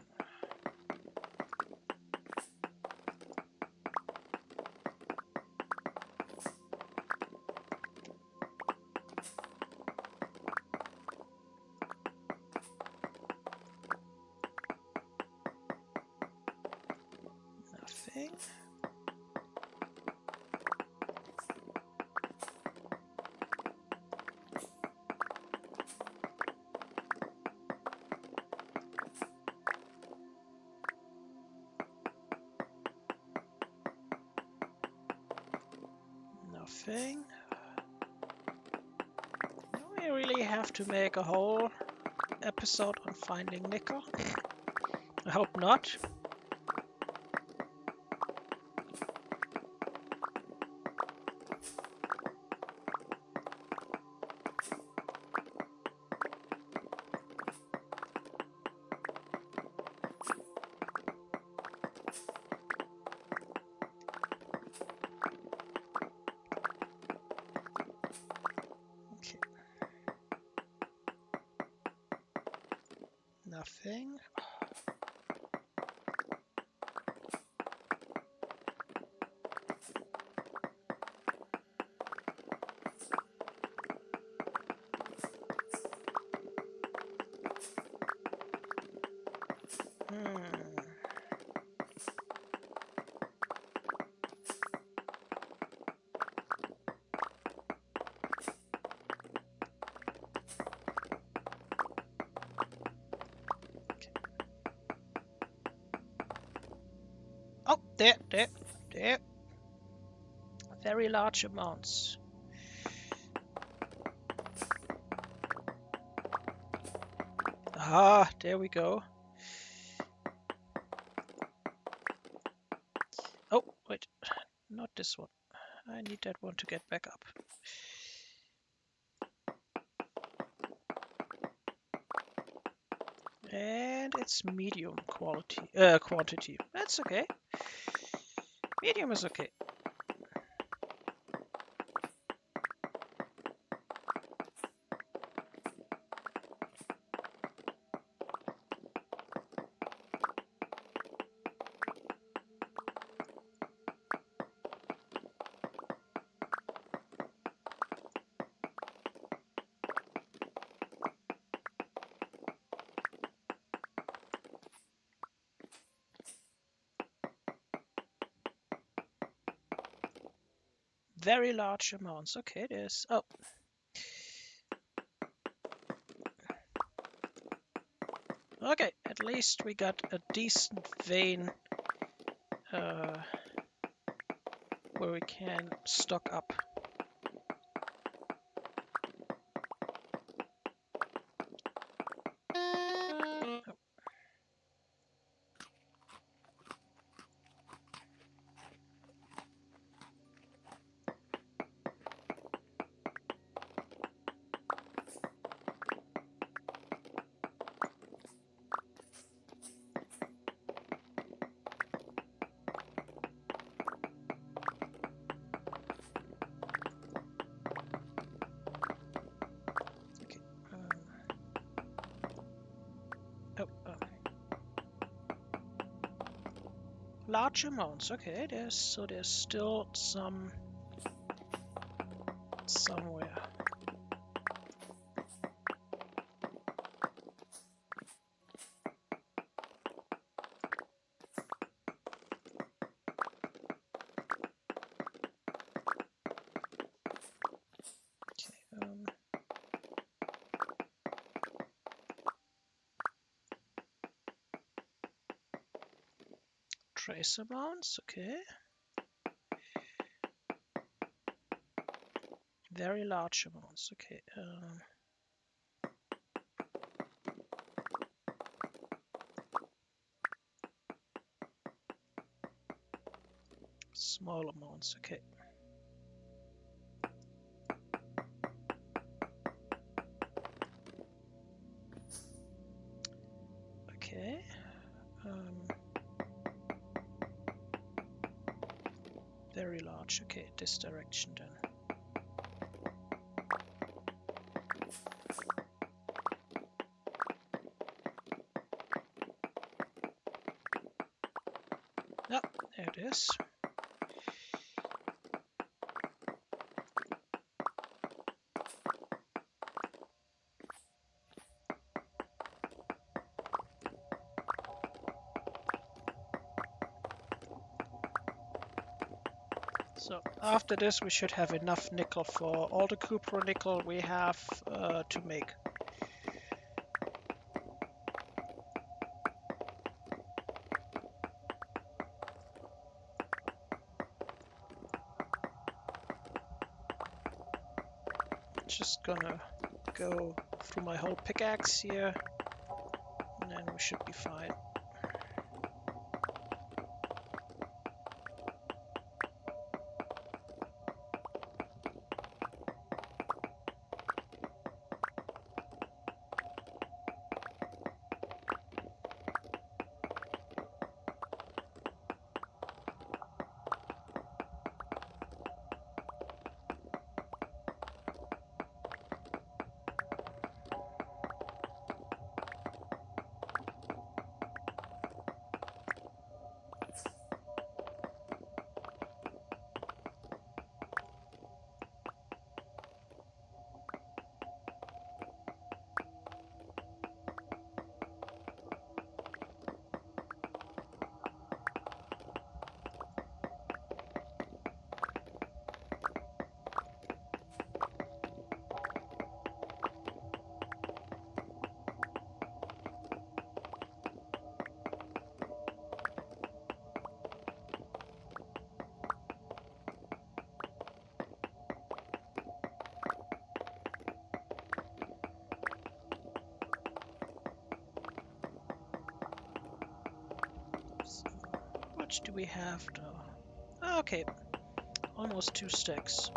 Nothing. Nothing. Do we really have to make a whole episode on finding nickel? I hope not. Okay. Nothing. Oh, there. Very large amounts. Ah, there we go. Oh, wait, not this one. I need that one to get back up. And it's medium quantity. That's okay. Medium is okay. Very large amounts. Okay, there's... Oh. Okay, at least we got a decent vein where we can stock up. Oh. Large amounts. Okay, there's still some somewhere. Okay, trace amounts. Okay. Very large amounts. Okay. Small amounts. Okay. Okay. Very large. Okay, this direction then. Oh, there it is. So after this we should have enough nickel for all the cupro nickel we have to make. Just gonna go through my whole pickaxe here and then we should be fine. What do we have though? Okay, almost 2 stacks.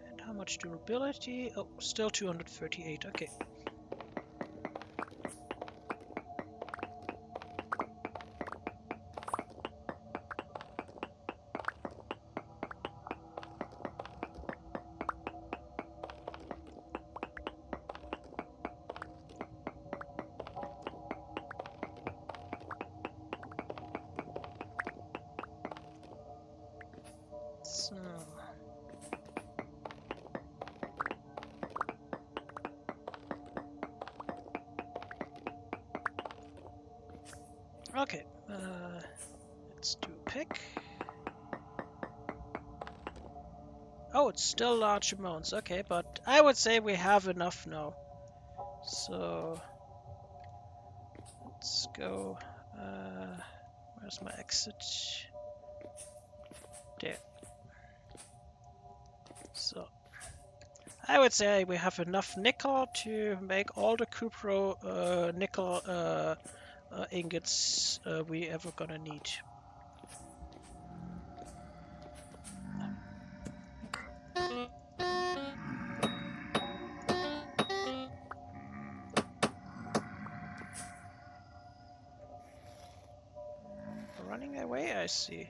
And how much durability? Oh, still 238. Okay. So Okay, let's do pick. Oh, it's still large amounts. Okay, but I would say we have enough now. So let's go. Where's my exit? There. So I would say we have enough nickel to make all the Cupro nickel ingots we ever gonna need. Running away, I see.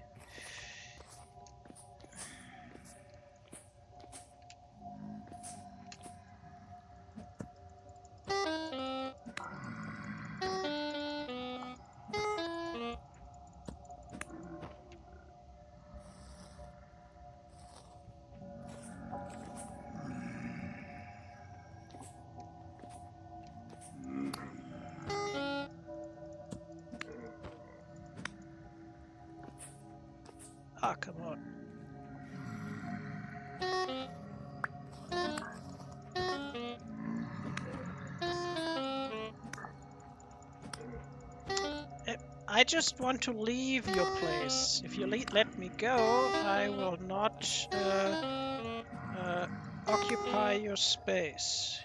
Ah, come on. I just want to leave your place. If you let me go, I will not occupy your space.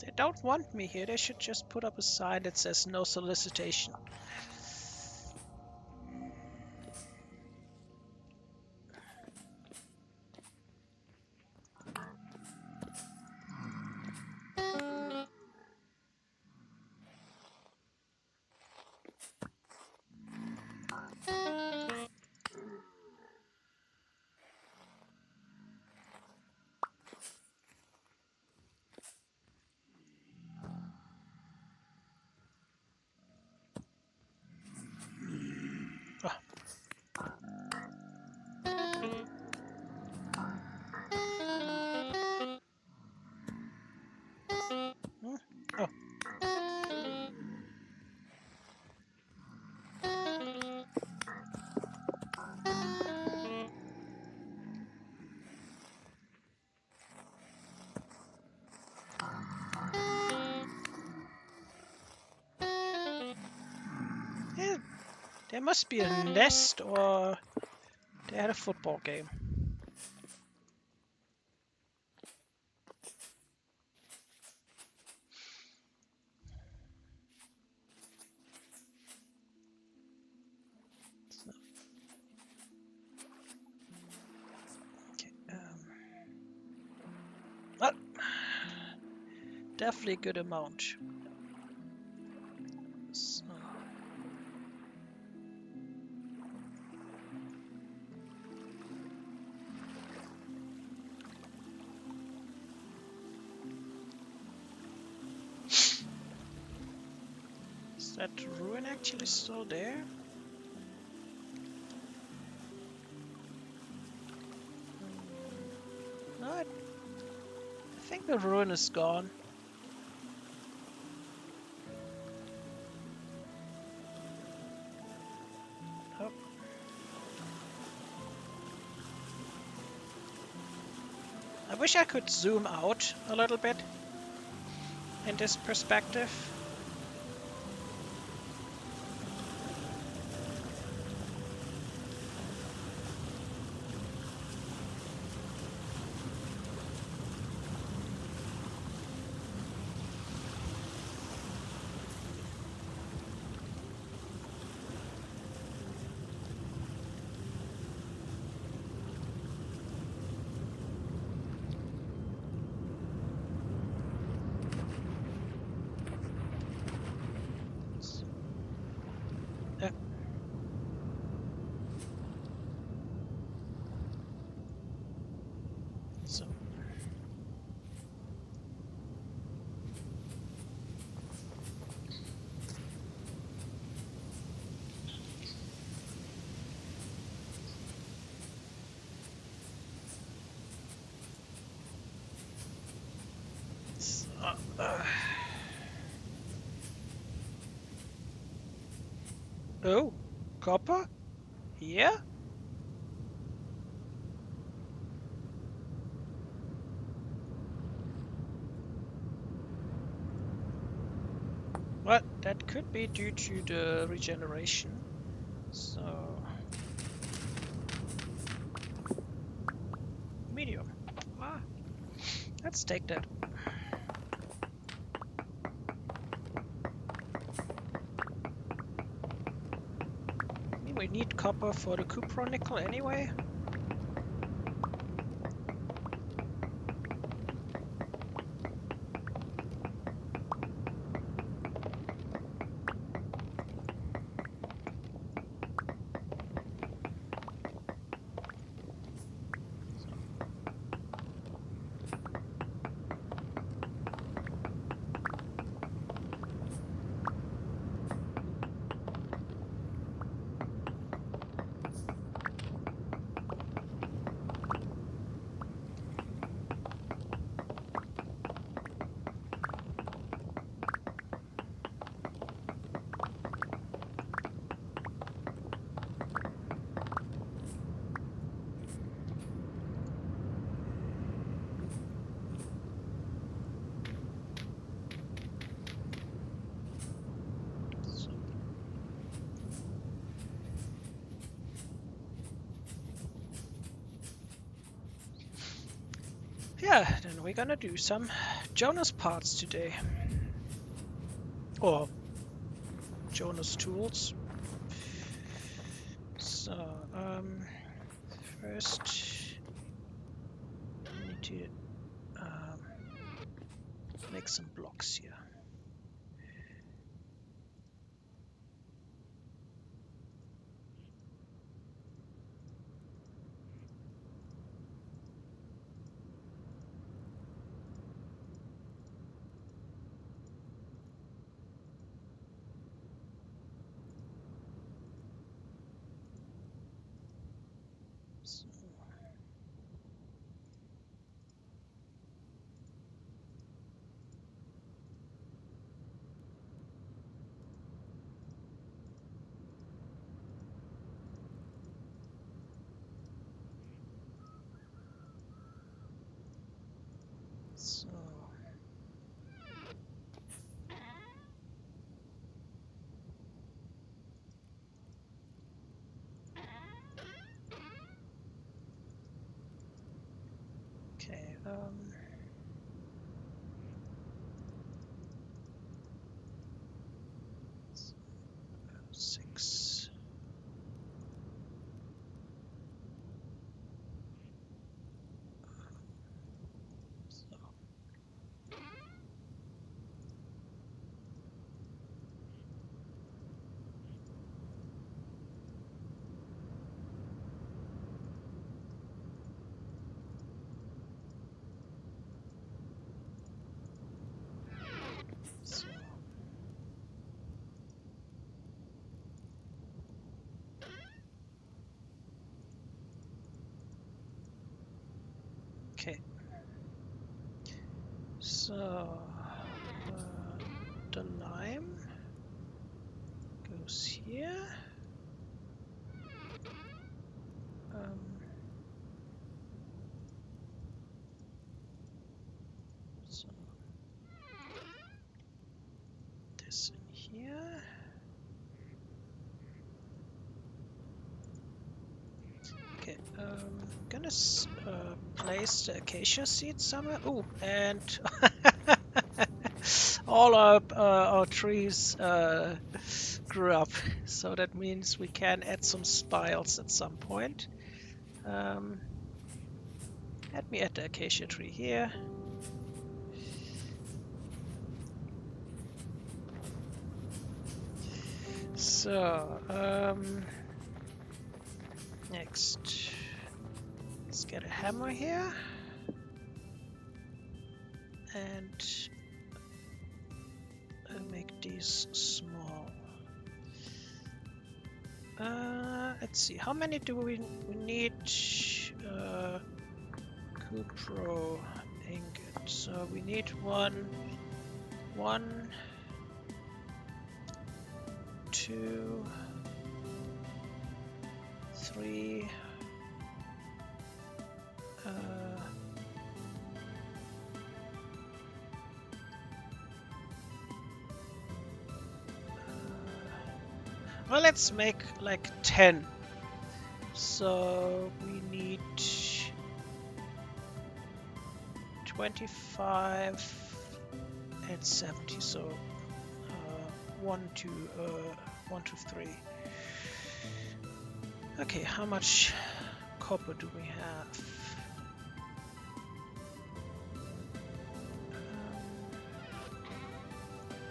They don't want me here. They should just put up a sign that says no solicitation. Oh. Yeah, there must be a nest or they had a football game. Okay, definitely a good amount. So. Is that ruin actually still there? No, I think the ruin is gone. Oh. I wish I could zoom out a little bit in this perspective. Oh, copper? Yeah? Well, that could be due to the regeneration. So, medium. Ah, let's take that. We need copper for the cupro nickel anyway. Yeah, then we're gonna do some Jonas parts today. Or Jonas tools. So, first we need to make some blocks here. So, okay, 6. So, so. Okay. So, the lime goes here. So, this in here. Okay, gonna place the acacia seed somewhere. Oh, and all our trees grew up, so that means we can add some spiles at some point. Let me add the acacia tree here. So, next, let's get a hammer here. And make these small. Let's see, how many do we need? Cupro ingot. So we need one, 2, 3. Well, let's make like 10. So we need 25 and 70. So 1, 2, 1, 2, 3. Okay, how much copper do we have?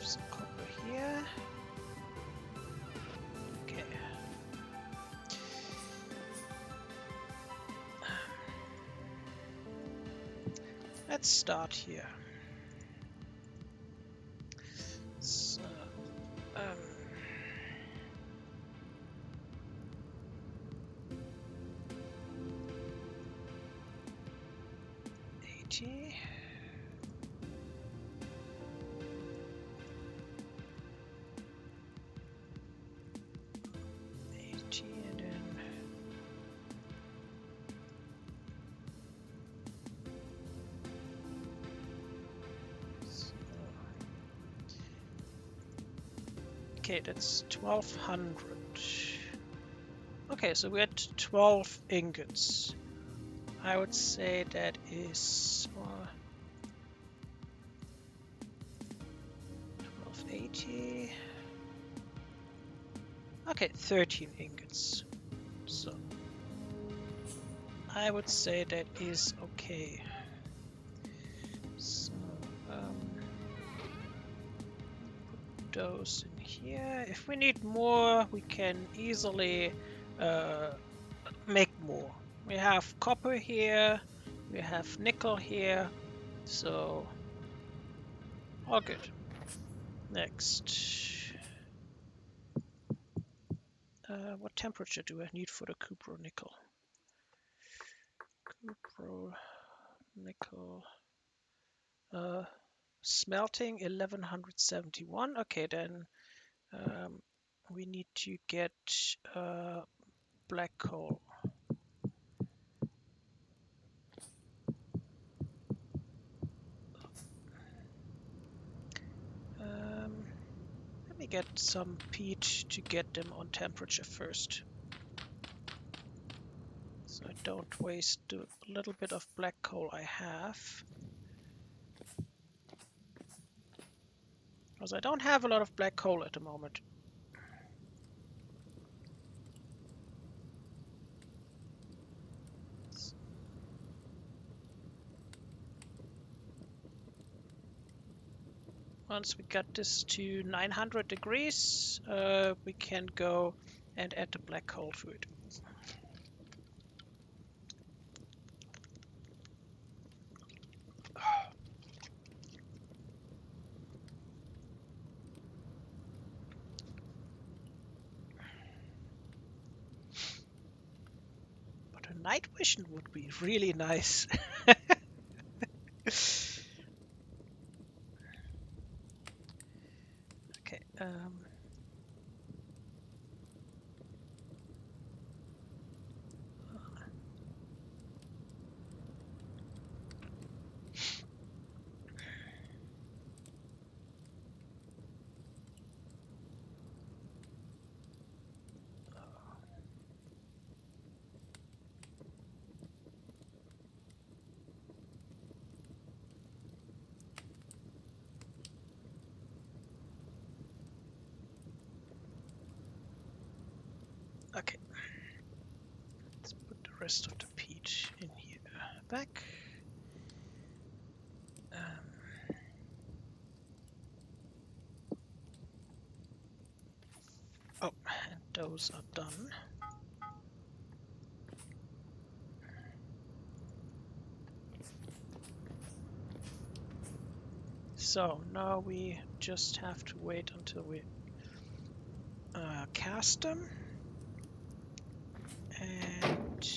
Some copper here. Okay. Let's start here. So, 80. And then okay, that's 1200. Okay, so we had 12 ingots. I would say that is 1280. Okay, 13 ingots. So I would say that is okay. So put those in here. If we need more, we can easily make more. We have copper here, we have nickel here, so all good. Next, what temperature do I need for the cupro nickel? Cupro nickel, smelting 1171. Okay, then we need to get black coal. Let me get some peat to get them on temperature first, so I don't waste the little bit of black coal I have. Because I don't have a lot of black coal at the moment. Once we got this to 900 degrees, we can go and add the black coal to it. But a night vision would be really nice. Okay. Okay. Let's put the rest of the peat in here. Back. Oh, and those are done. So now we just have to wait until we cast them. And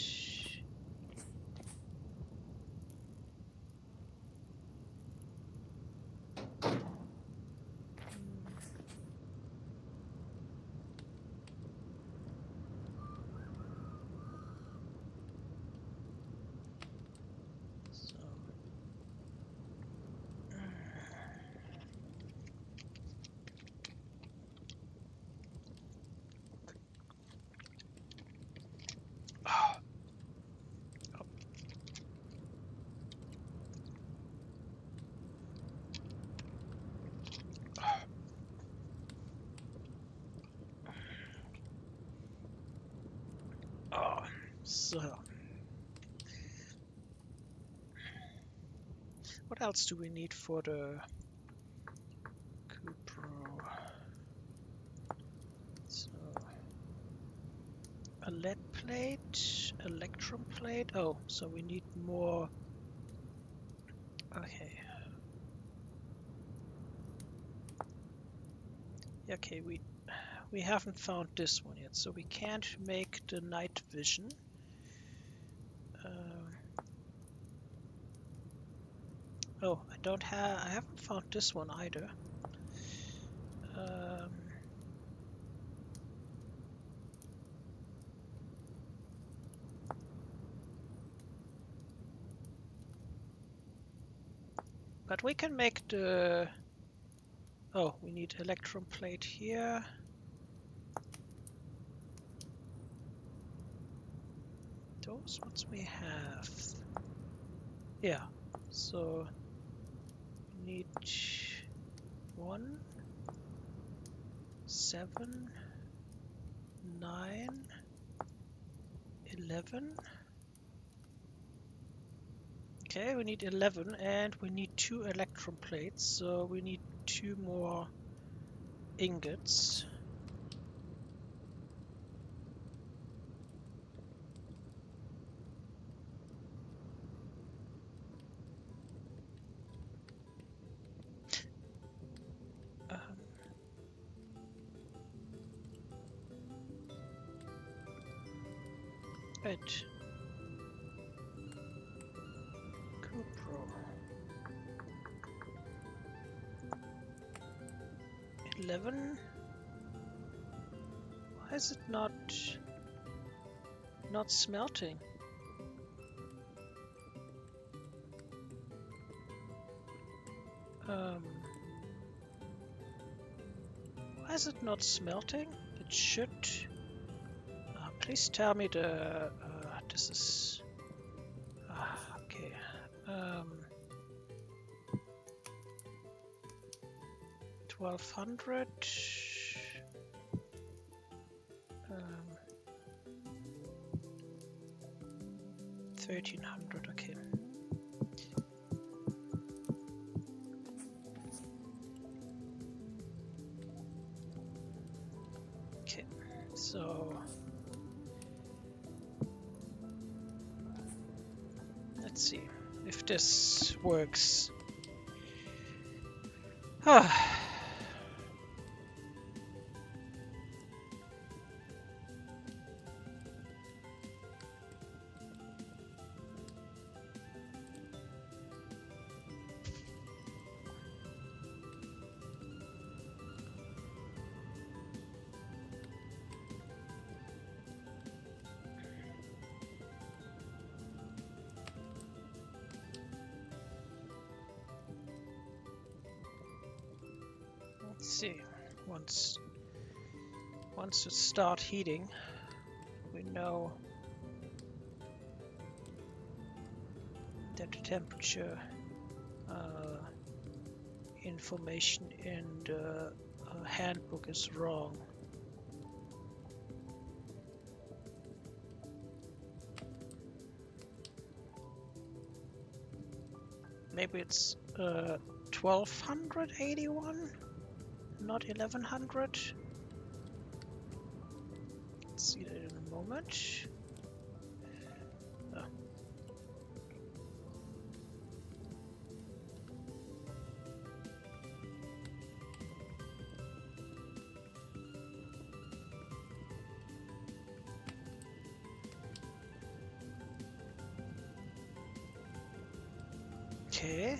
So, what else do we need for the Cupro? So, a lead plate, electrum plate. Oh, so we need more. Okay. Okay, we haven't found this one yet, so we can't make the night vision. Oh, I haven't found this one either. But we can make the... Oh, we need electrum plate here. Those ones we have. Yeah, so we need 1, 7, 9, 11. Okay, we need 11 and we need 2 electrum plates, so we need 2 more ingots. Right. Cupro. 11. Why is it not smelting? Why is it not smelting? It should. Please tell me the. This is. Okay. 1200. 1300. Okay. Okay. So. Let's see if this works. Let's see. Once it starts heating, we know that the temperature information in the handbook is wrong. Maybe it's 1281, not 1100. Let's see that in a moment. Okay.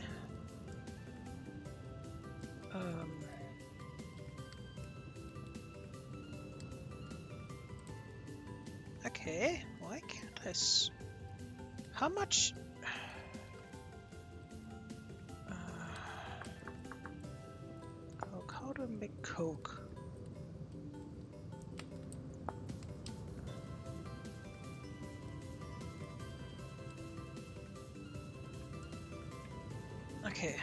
Okay, why can't I how much? Coke, how do I make Coke? Okay.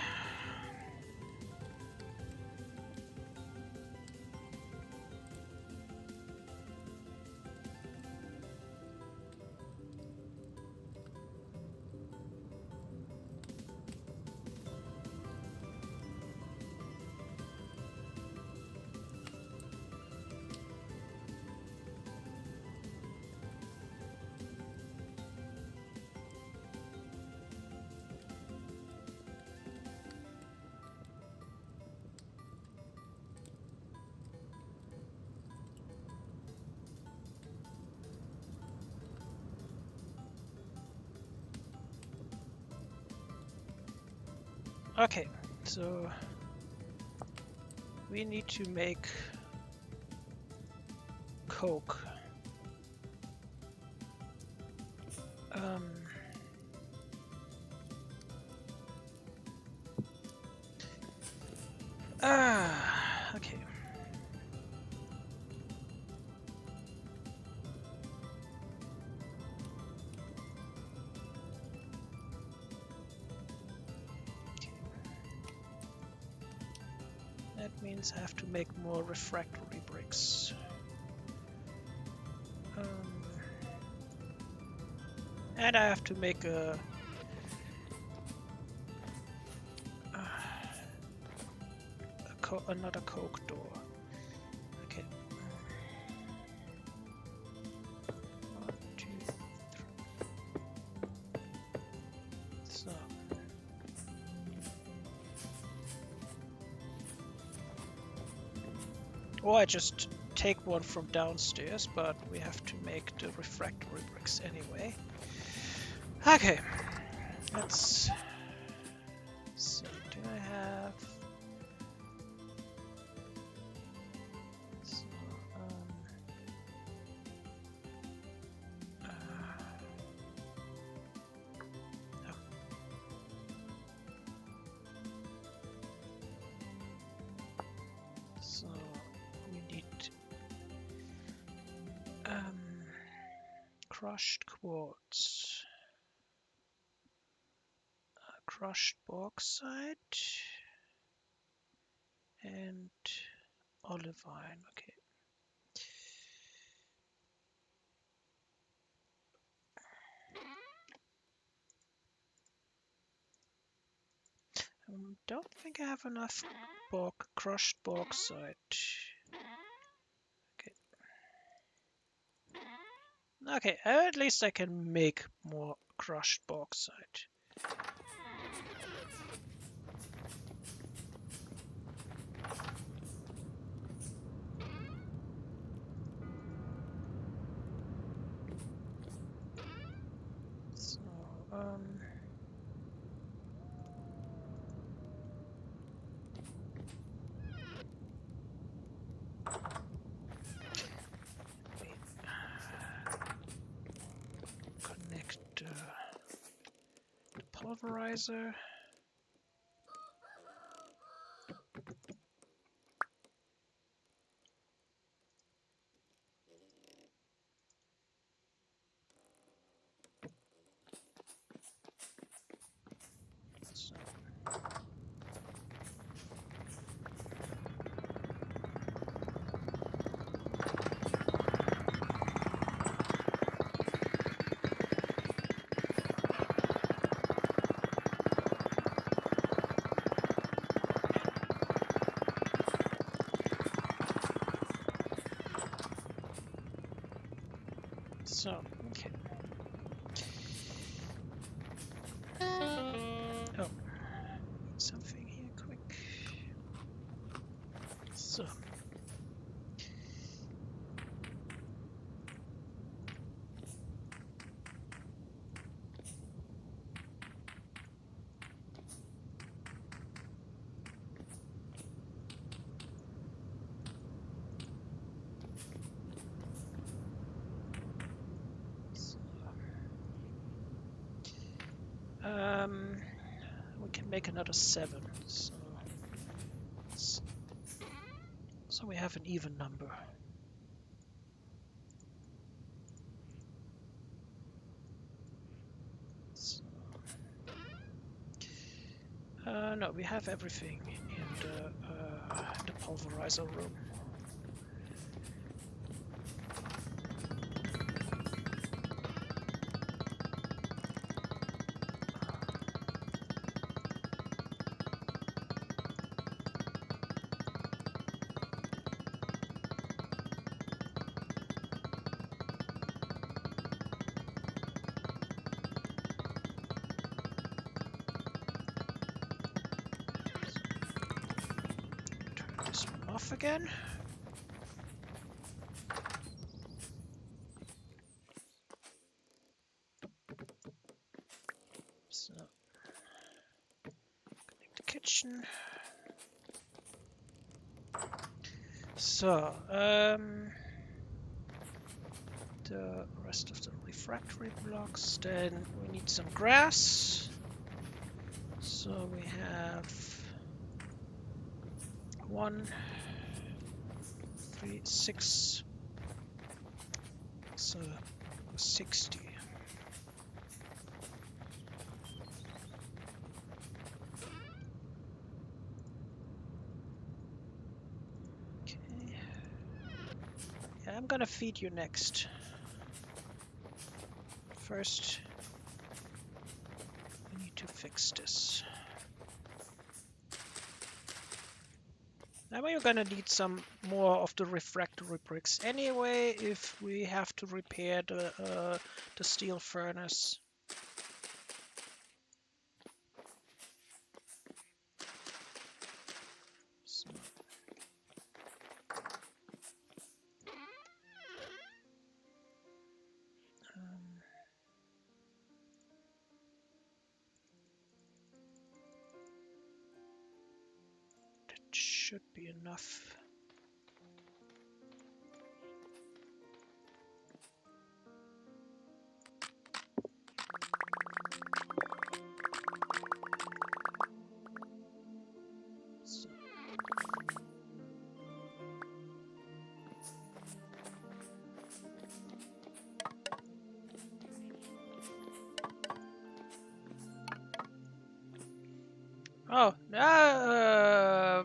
Okay, so we need to make coke. Okay. That means I have to make more refractory bricks. And I have to make another coke door. Okay. 1, 2, 3. So. Or I just take one from downstairs, but we have to make the refractory bricks anyway. Okay. Let's see. Do I have... So, So we need crushed quartz, crushed bauxite, and olivine. Okay. Don't think I have enough crushed bauxite. Okay. Okay, at least I can make more crushed bauxite. So, connect the pulverizer. So, okay. Oh, something here quick. So. We can make another 7. So we have an even number. So, no, we have everything in the pulverizer room. Off again. So connect the rotation. So, the rest of the refractory blocks. Then we need some grass. So we have 1, 3, 6. So 60. Okay. Yeah, I'm gonna feed you next. First, we need to fix this. Now we're gonna need some more of the refractory bricks anyway if we have to repair the steel furnace. So. That should be enough. Oh, no.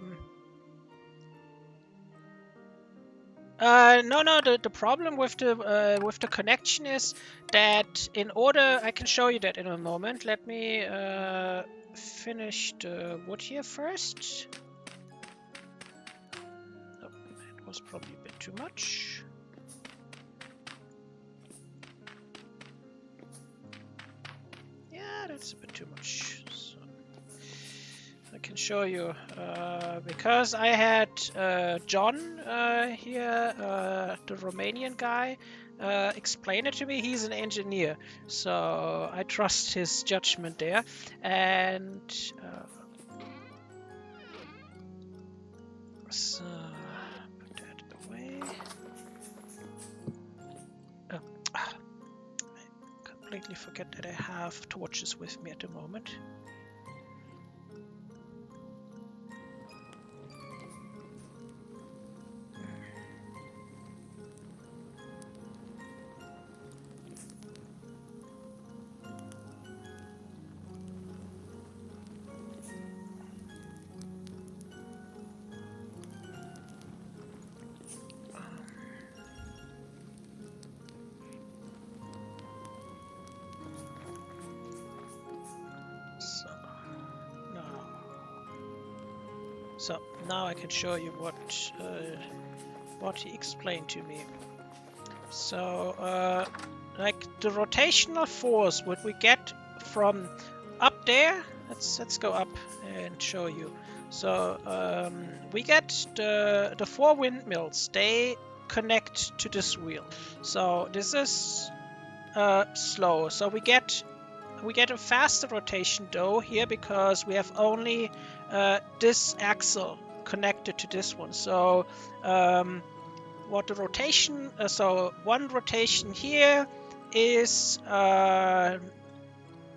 The problem with the connection is that in order, I can show you that in a moment. Let me finish the wood here first. Oh, that was probably a bit too much. Yeah, that's a bit too much. So I can show you because I had John here, the Romanian guy, explain it to me. He's an engineer, so I trust his judgment there. And so put that away. Oh, I completely forget that I have torches with me at the moment. So now I can show you what he explained to me. So like the rotational force, what we get from up there. Let's go up and show you. So we get the 4 windmills. They connect to this wheel. So this is slow. So we get a faster rotation though here because we have only this axle connected to this one. So what the rotation, so one rotation here is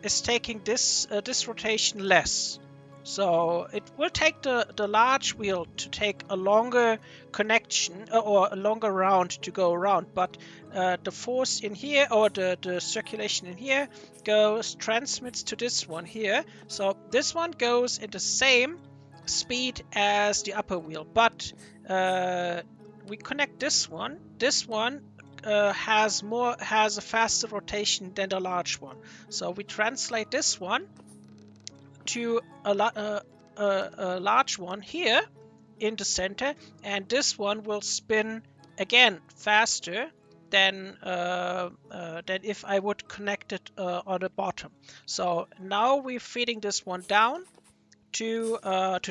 taking this rotation less. So it will take the large wheel to take a longer connection or a longer round to go around, but the force in here or the circulation in here transmits to this one here. So this one goes in the same speed as the upper wheel, but we connect this one. This one has a faster rotation than the large one. So we translate this one to a large one here in the center, and this one will spin again faster than if I would connect it on the bottom. So now we're feeding this one down to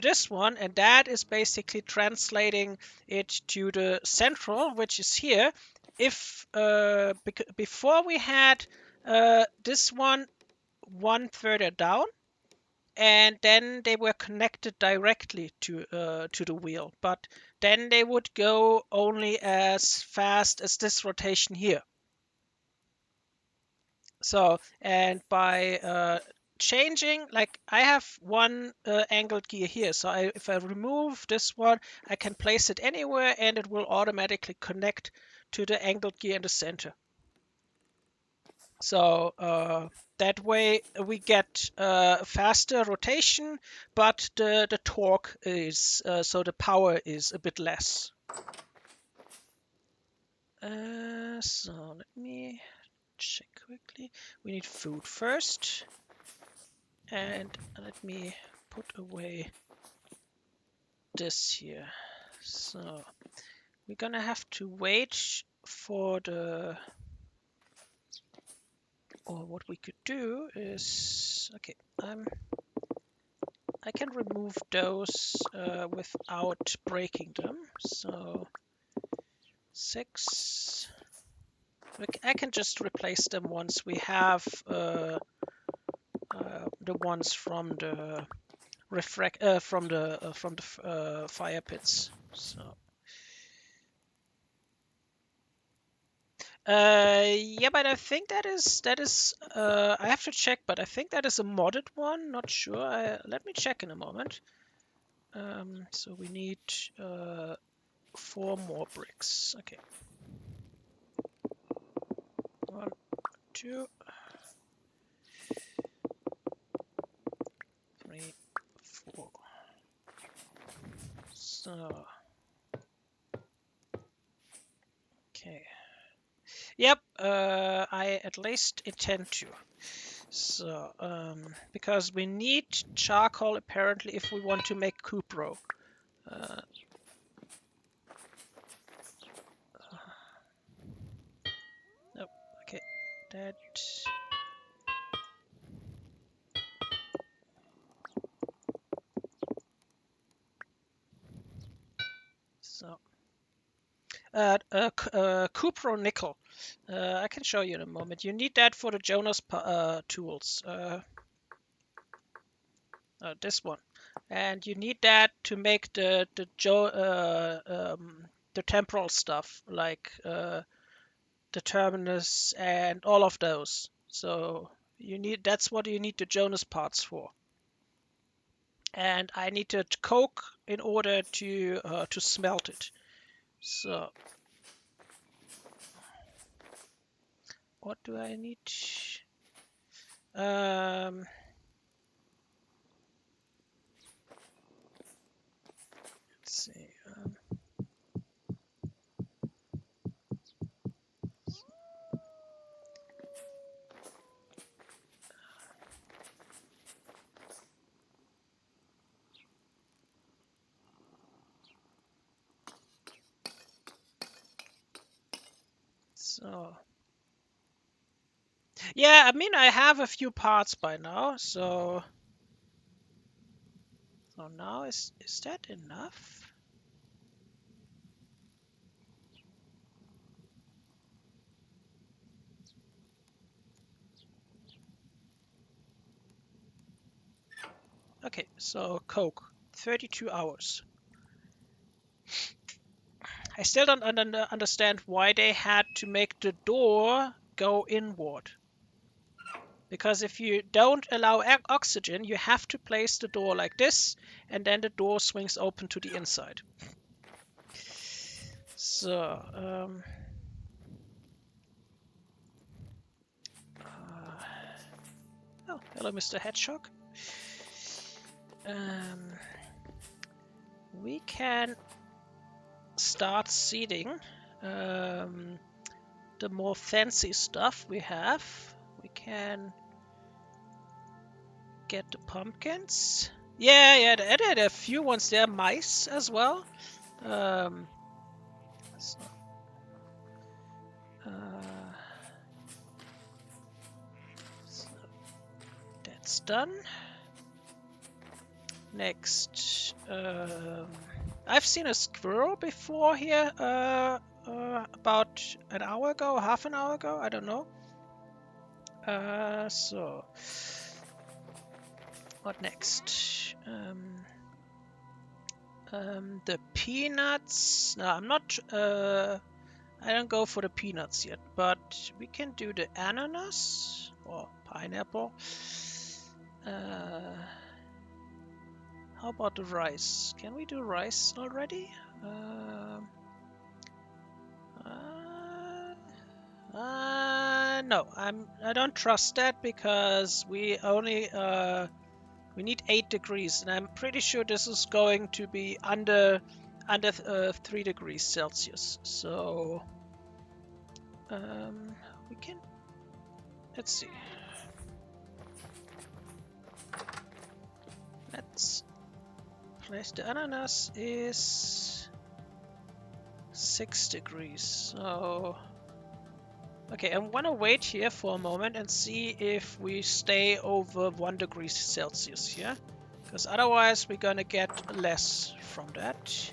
this one, and that is basically translating it to the central, which is here. If before we had this one further down, and then they were connected directly to the wheel. But then they would go only as fast as this rotation here. So, and by changing, like I have one angled gear here, so if I remove this one, I can place it anywhere and it will automatically connect to the angled gear in the center. So that way we get faster rotation, but the torque is, so the power is a bit less. So let me check quickly. We need food first. And let me put away this here. So we're gonna have to wait for the, or what we could do is, okay, I can remove those without breaking them. So 6. I can just replace them once we have the ones from the fire pits. So yeah, but I think that is I have to check, but I think that is a modded one. Not sure. Let me check in a moment. So we need 4 more bricks. Okay. 1, 2, 3, 4. So okay. Yep. I at least intend to. So because we need charcoal apparently if we want to make cupro. Nope. Okay. That. So. Cupro nickel. I can show you in a moment. You need that for the Jonas tools. This one, and you need that to make the temporal stuff like the terminus and all of those. So that's what you need the Jonas parts for. And I need to coke in order to smelt it. So what do I need? Let's see. So yeah, I mean I have a few parts by now, so now is that enough? Okay, so coke, 32 hours. I still don't understand why they had to make the door go inward. Because if you don't allow oxygen, you have to place the door like this, and then the door swings open to the inside. So, oh, hello, Mr. Hedgehog. We can start seeding the more fancy stuff we have. We can get the pumpkins. Yeah, there are a few ones there. Mice as well. So, so that's done. Next, I've seen a squirrel before here about an hour ago, half an hour ago, I don't know. So What next? The peanuts. No, I'm not. I don't go for the peanuts yet, but we can do the ananas or pineapple. How about the rice? Can we do rice already? No, I don't trust that because we only we need 8 degrees, and I'm pretty sure this is going to be under 3 degrees Celsius. So we can, let's see. Let's place the ananas is 6 degrees. So okay, I want to wait here for a moment and see if we stay over 1 degree Celsius here, because otherwise we're gonna get less from that.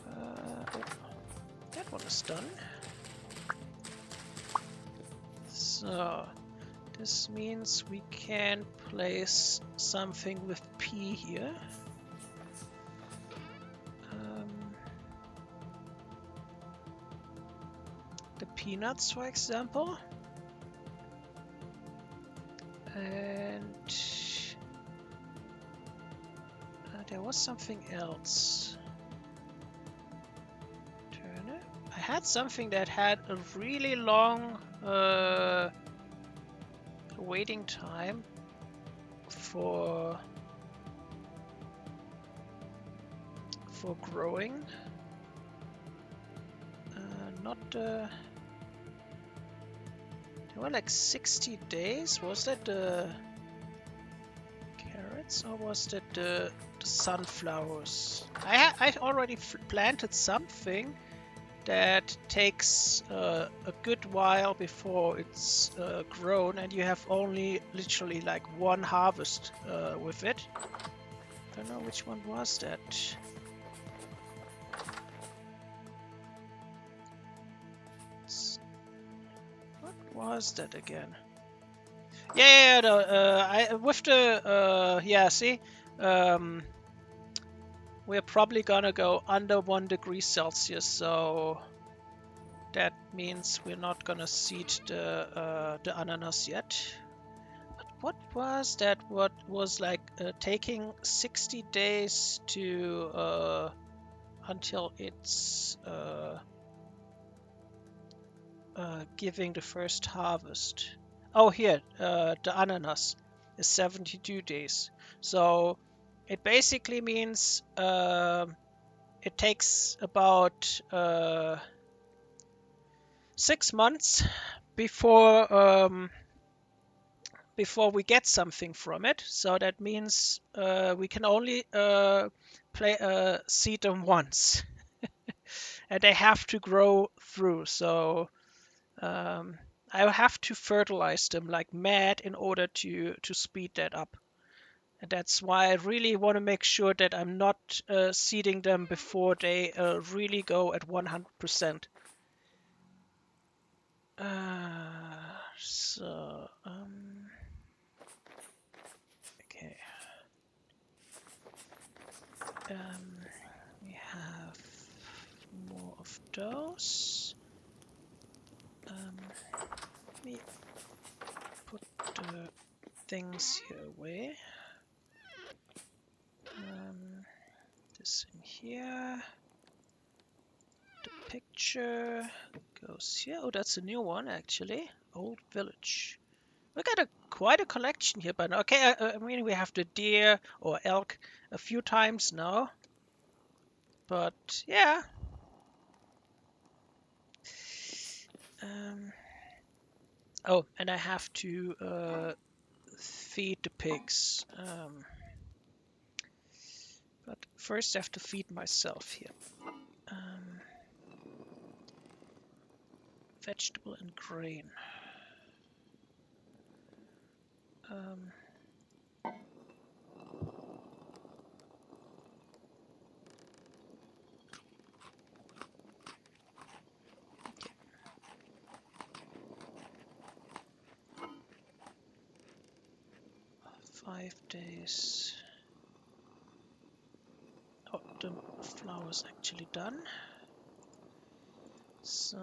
Oh, that one is done. So this means we can place something with P here. The peanuts, for example. And there was something else. Turner. I had something that had a really long waiting time for growing. Not there were like 60 days. Was that the carrots or was that the sunflowers? I already planted something that takes a good while before it's grown, and you have only literally like one harvest with it. I don't know which one was that. What was that again? Yeah, no, I with the yeah, see, we're probably gonna go under 1 degree Celsius, so that means we're not gonna seed the ananas yet. But what was that? What was like taking 60 days to until it's giving the first harvest? Oh, here, the ananas is 72 days. So it basically means it takes about 6 months before we get something from it. So that means we can only seed them once, and they have to grow through. So I have to fertilize them like mad in order to speed that up. And that's why I really want to make sure that I'm not seeding them before they really go at 100%. So, okay. We have more of those. Let me put the things here away. This in here. The picture goes here. Oh, that's a new one actually. Old Village. We got quite a collection here, but okay. I mean, we have the deer or elk a few times now, but yeah. Oh, and I have to feed the pigs. But first I have to feed myself here. Vegetable and grain. 5 days. Oh, the flower's actually done. So,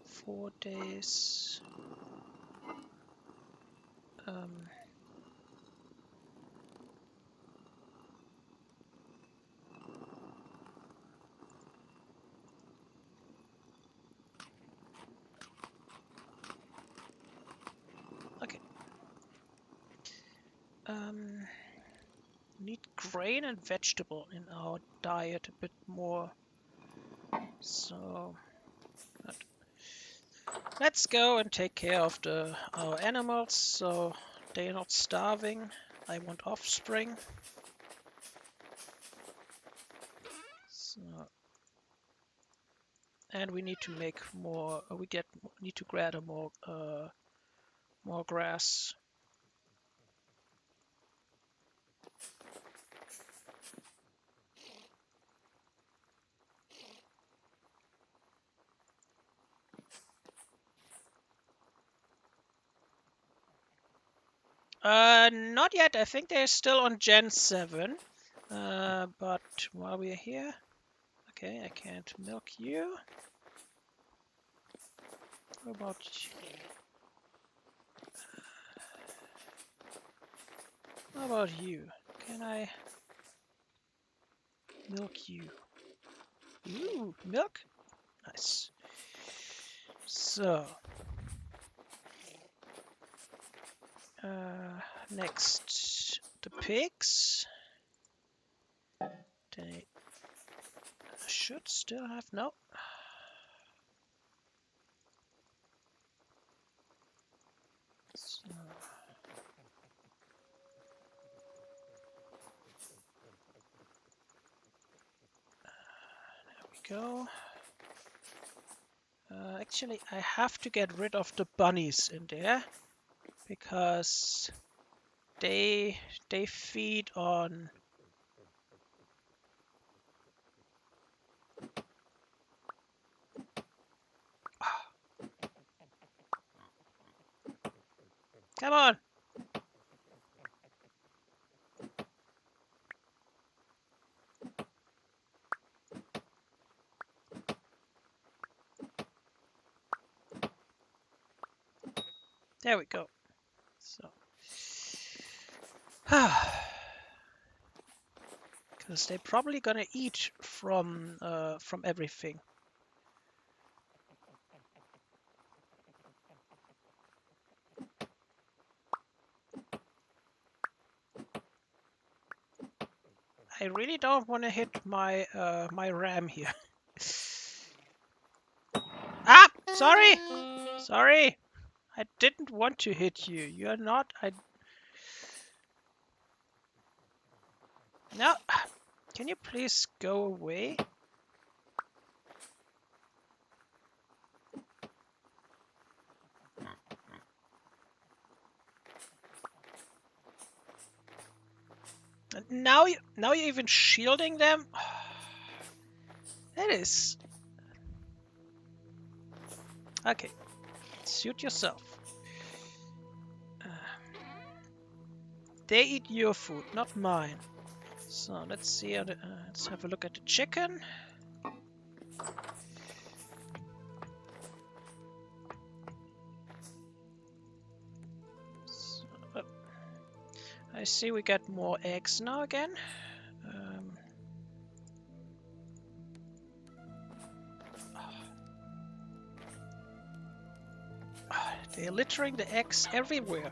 4 days. Okay. Need grain and vegetable in our diet a bit more. So, let's go and take care of our animals so they're not starving. I want offspring. So, and we need to make more. Need to gather more grass. Not yet. I think they're still on Gen 7. But while we're here, okay, I can't milk you. How about you? Can I milk you? Ooh, milk? Nice. So, next, the pigs. They should still have no. So, there we go. Actually, I have to get rid of the bunnies in there because they feed on. Come on. There we go. So, because they're probably gonna eat from everything. I really don't want to hit my my ram here. Ah, sorry. I didn't want to hit you. You're not. No. Can you please go away? Now you're even shielding them. That is. Okay. Suit yourself. They eat your food, not mine. So let's see. Let's have a look at the chicken. So, I see we get more eggs now again. They're littering the eggs everywhere.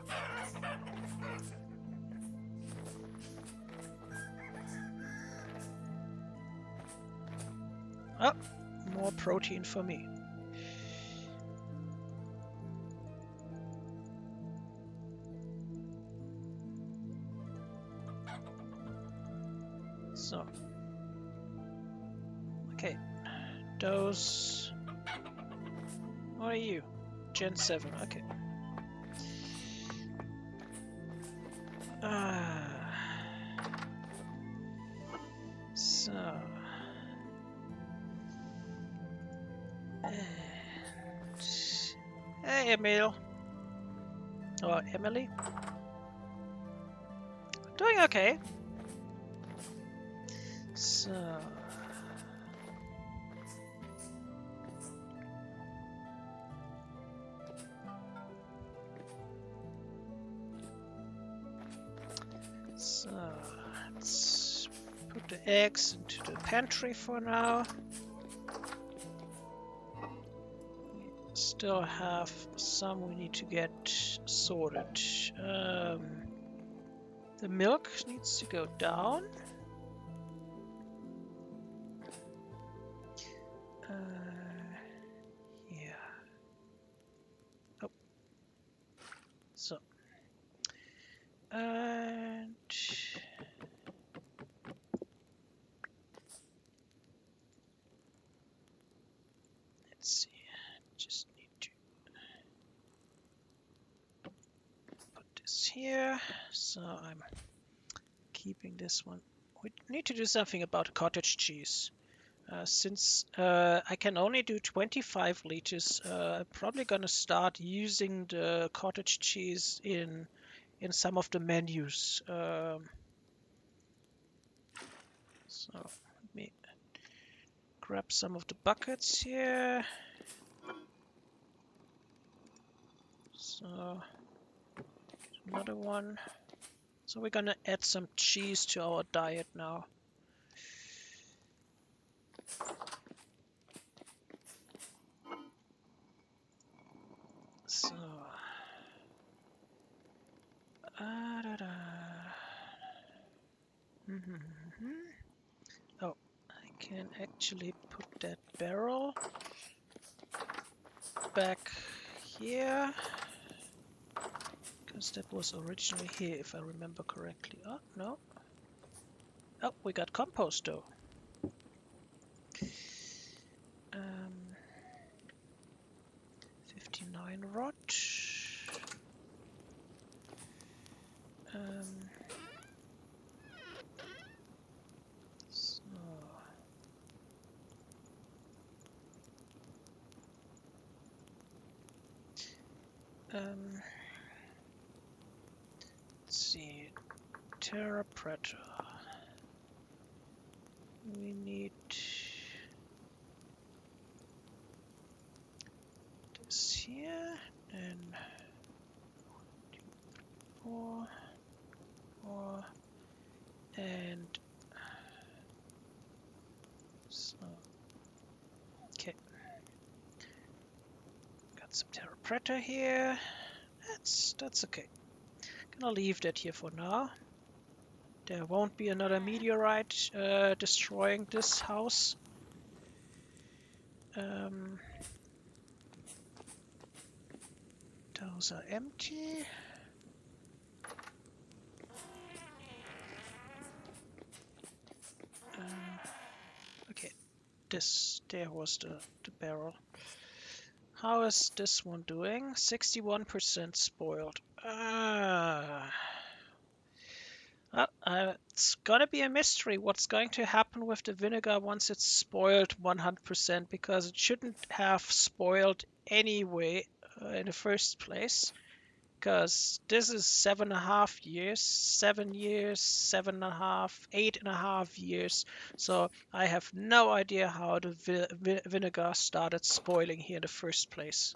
Oh, more protein for me. So, okay, those. What are you? Gen 7, okay. So. And, hey, Emil. Or Emily. Doing okay. So... So, let's put the eggs into the pantry for now. We still have some we need to get sorted. The milk needs to go down. Yeah. Oh. So. And... let's see. Just need to put this here. So I'm keeping this one. We need to do something about cottage cheese. Since I can only do 25 liters, I'm probably gonna start using the cottage cheese in some of the menus. So let me grab some of the buckets here. So another one. So we're gonna add some cheese to our diet now. So, oh, I can actually put that barrel back here, because that was originally here, if I remember correctly. Oh, no. Oh, we got compost though. 59 rot. So. Let's see. Terra Preta. We need this here, and 4, and so. Okay. Got some Terra Preta here. That's okay. Gonna leave that here for now. There won't be another meteorite destroying this house. Those are empty. Okay, there was the barrel. How is this one doing? 61% spoiled. It's gonna be a mystery what's going to happen with the vinegar once it's spoiled 100%, because it shouldn't have spoiled anyway in the first place. Because this is 7.5 years, 7 years, 7.5, 8.5 years. So I have no idea how the vinegar started spoiling here in the first place.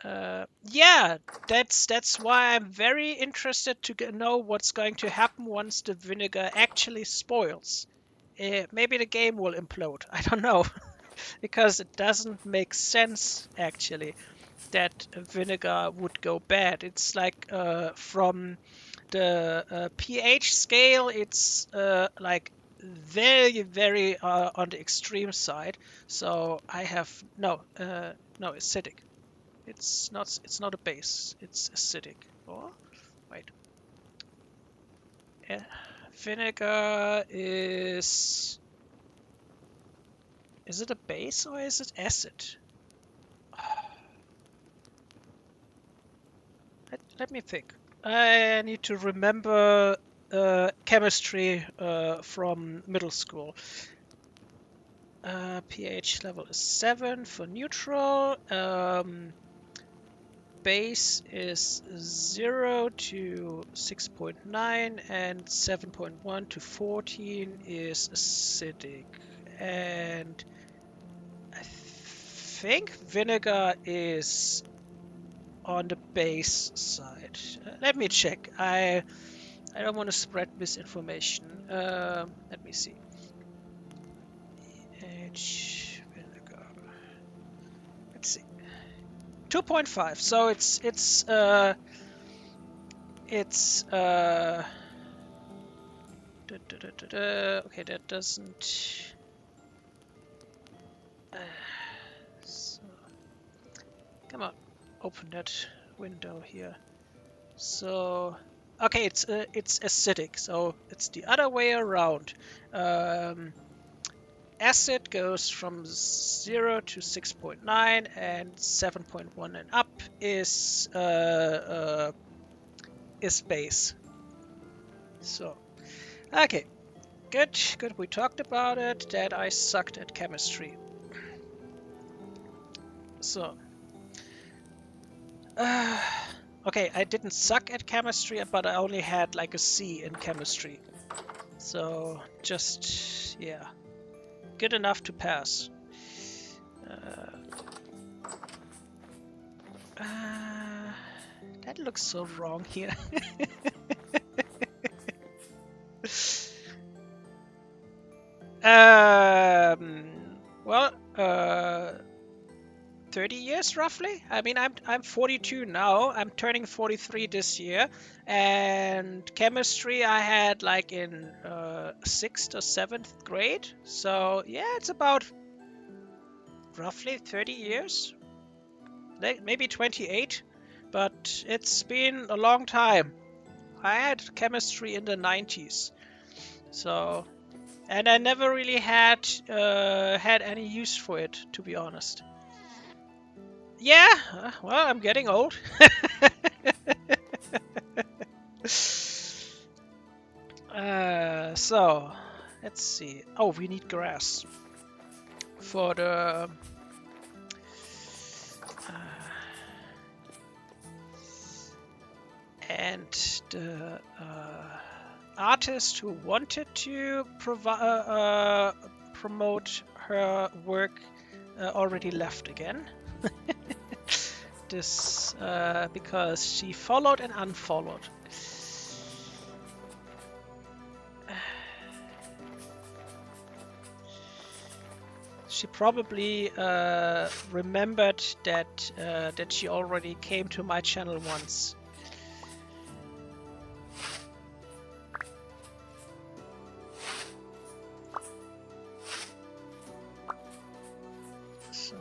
Yeah, that's why I'm very interested to know what's going to happen once the vinegar actually spoils. Maybe the game will implode. I don't know, because it doesn't make sense actually that vinegar would go bad. It's like from the pH scale, it's like very on the extreme side. So I have no acidic. It's not a base. It's acidic. Oh, wait. Vinegar is it a base or is it acid? Let me think. I need to remember chemistry from middle school. pH level is 7 for neutral. base is 0 to 6.9 and 7.1 to 14 is acidic. And I think vinegar is on the base side. Let me check. I don't want to spread misinformation. Let me see. H vinegar. Let's see. 2.5. So okay, that doesn't. So, come on, open that window here. So, okay, it's acidic, so it's the other way around. Acid goes from 0 to 6.9, and 7.1 and up is base. So, okay, good. We talked about it. That I sucked at chemistry. So, okay, I didn't suck at chemistry, but I only had like a C in chemistry. So, just, yeah, good enough to pass. That looks so wrong here. Well, 30 years roughly. I mean, I'm 42 now. I'm turning 43 this year. And chemistry I had like in 6th or 7th grade. So yeah, it's about roughly 30 years. Maybe 28, but it's been a long time. I had chemistry in the 90s. So, and I never really had any use for it, to be honest. Yeah, well, I'm getting old. So, let's see. Oh, we need grass for the... and the artist who wanted to promote her work already left again. This because she followed and unfollowed. She probably remembered that she already came to my channel once. So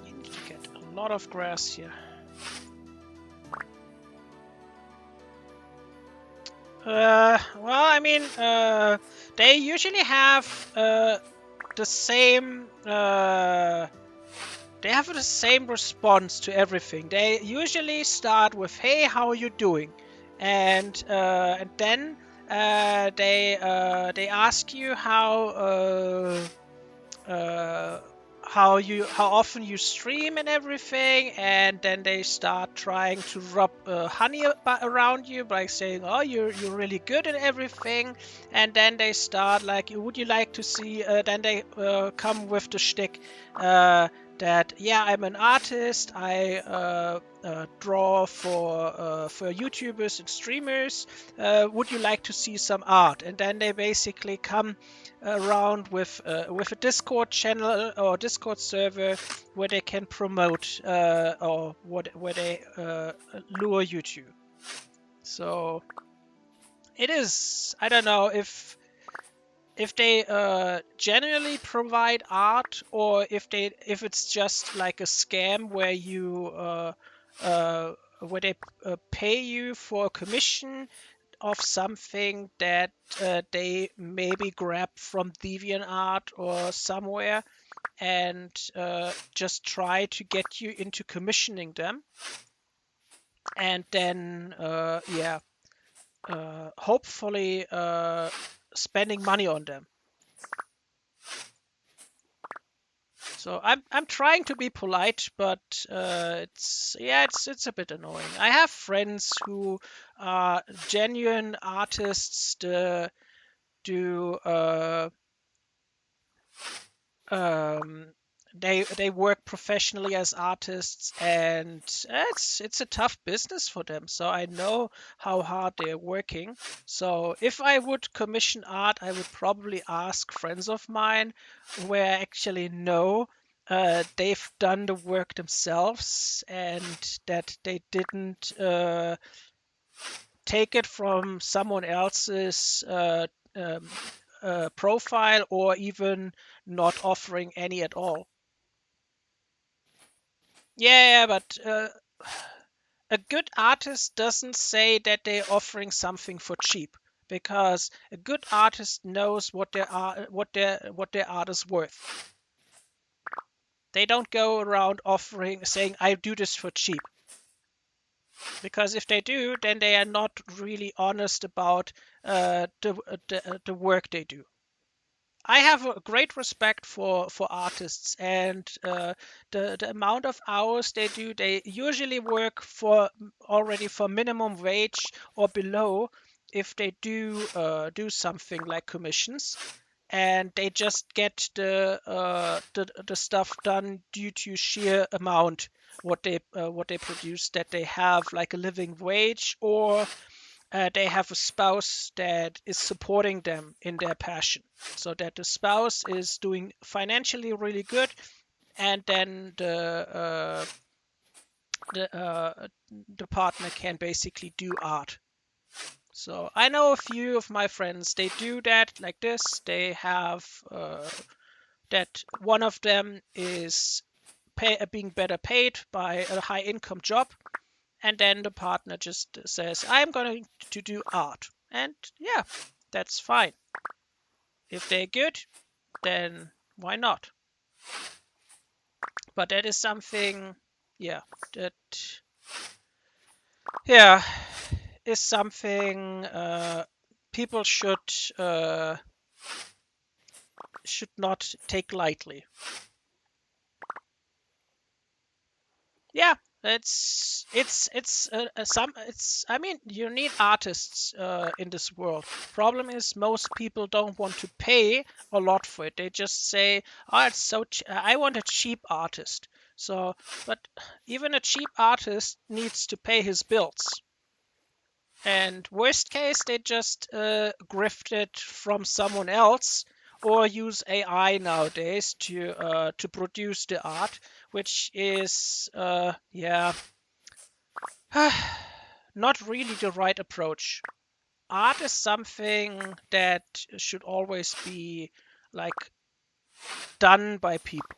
you need to get a lot of grass here. Well, I mean, they usually have the same. They have the same response to everything. They usually start with, "Hey, how are you doing?" And then they ask you how often you stream and everything, and then they start trying to rub honey around you by saying, "Oh, you're really good at everything," and then they start like, "Would you like to see?" Then they come with the shtick that, "Yeah, I'm an artist. I draw for YouTubers and streamers. Would you like to see some art?" And then they basically come around with a Discord channel or Discord server where they can promote or where they lure you to. So it is, I don't know if they generally provide art, or if it's just like a scam where you where they pay you for a commission of something that they maybe grab from DeviantArt or somewhere, and just try to get you into commissioning them, and then hopefully spending money on them. So I'm trying to be polite, but it's a bit annoying. I have friends who are genuine artists to do um, they work professionally as artists, and it's a tough business for them. So I know how hard they're working. So if I would commission art, I would probably ask friends of mine where I actually know they've done the work themselves and that they didn't take it from someone else's um, profile, or even not offering any at all. Yeah, but a good artist doesn't say that they're offering something for cheap, because a good artist knows what their art is worth. They don't go around saying I do this for cheap, because if they do, then they are not really honest about the work they do. I have a great respect for artists, and the amount of hours they do. They usually work for already for minimum wage or below if they do something like commissions, and they just get the stuff done due to sheer amount what they produce, that they have like a living wage, or they have a spouse that is supporting them in their passion, so that the spouse is doing financially really good, and then the, uh, the partner can basically do art. So I know a few of my friends, they do that like this. They have that one of them is being better paid by a high income job, and then the partner just says, I'm going to do art. And yeah, that's fine. If they're good, then why not? But that is something, yeah, that, yeah, is something people should not take lightly. Yeah, it's I mean, you need artists in this world. Problem is, most people don't want to pay a lot for it. They just say, oh, it's so I want a cheap artist. So, but even a cheap artist needs to pay his bills. And worst case, they just grift it from someone else, or use AI nowadays to produce the art, which is yeah, not really the right approach. Art is something that should always be like done by people.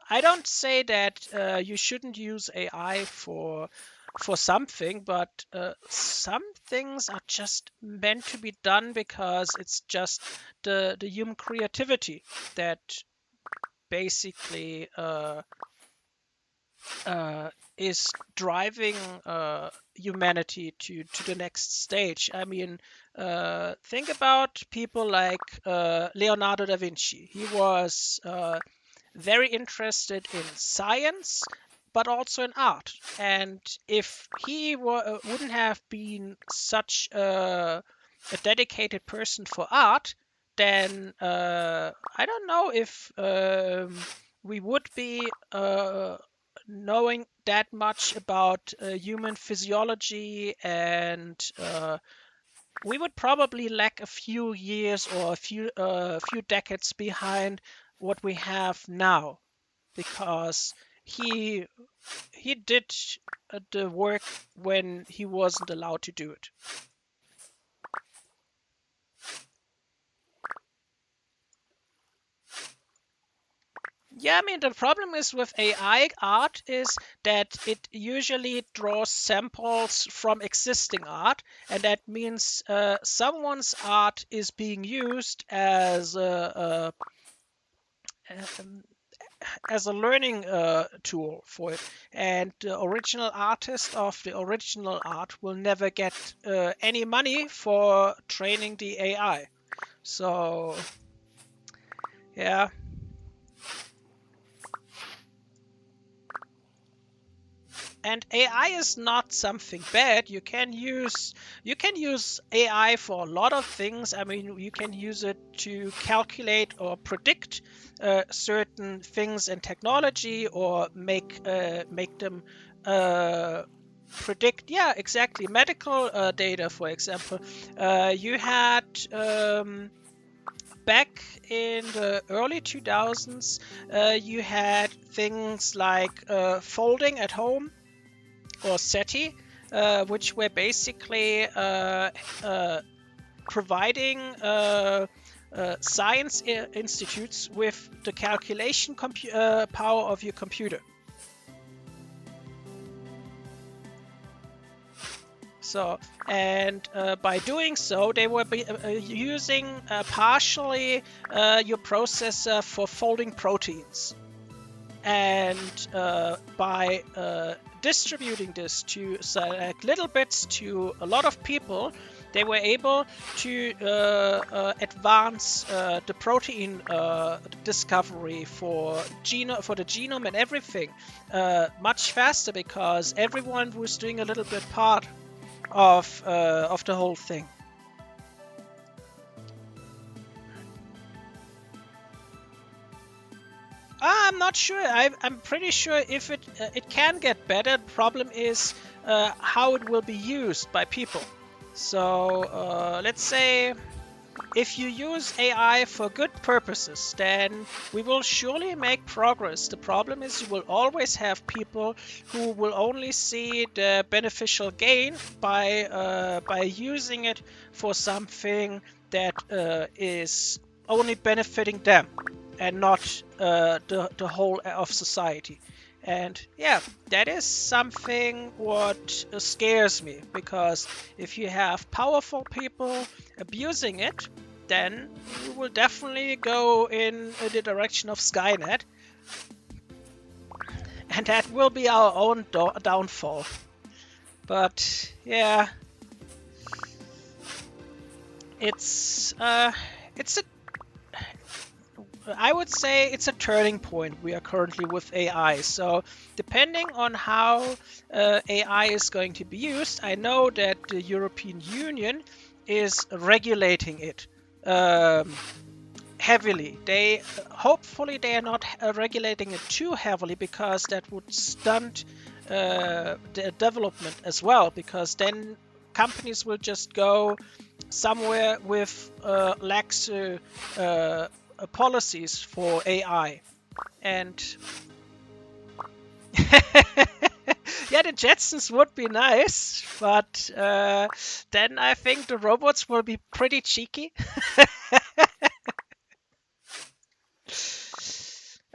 I don't say that you shouldn't use AI for something, but some things are just meant to be done because it's just the human creativity that basically is driving humanity to the next stage. I mean, think about people like Leonardo da Vinci. He was very interested in science, but also in art. And if he wouldn't have been such a dedicated person for art, then I don't know if we would be knowing that much about human physiology, and we would probably lack a few years or a few decades behind what we have now, because he he did the work when he wasn't allowed to do it. Yeah, I mean, the problem is with AI art is that it usually draws samples from existing art, and that means someone's art is being used um, as a learning tool for it, and the original artist of the original art will never get any money for training the AI. So, yeah. AI is not something bad. You can use AI for a lot of things. I mean, you can use it to calculate or predict certain things in technology, or make them predict, yeah, exactly, medical data, for example. You had back in the early 2000s, you had things like folding at home, or SETI, which were basically providing science institutes with the calculation power of your computer. So, and by doing so, they were using partially your processor for folding proteins. And by distributing this to select little bits to a lot of people, they were able to advance the protein discovery for the genome and everything much faster, because everyone was doing a little bit part of the whole thing. I'm not sure. I'm pretty sure if it can get better. The problem is how it will be used by people. So let's say if you use AI for good purposes, then we will surely make progress. The problem is you will always have people who will only see the beneficial gain by using it for something that is only benefiting them, and not the whole of society. And yeah, that is something what scares me, because if you have powerful people abusing it, then we will definitely go in the direction of Skynet, and that will be our own downfall. But yeah, it's a I would say it's a turning point we are currently with AI. So depending on how AI is going to be used, I know that the European Union is regulating it heavily. Hopefully they are not regulating it too heavily, because that would stunt the development as well, because then companies will just go somewhere with lax policies for AI. And yeah, the Jetsons would be nice, but then I think the robots will be pretty cheeky.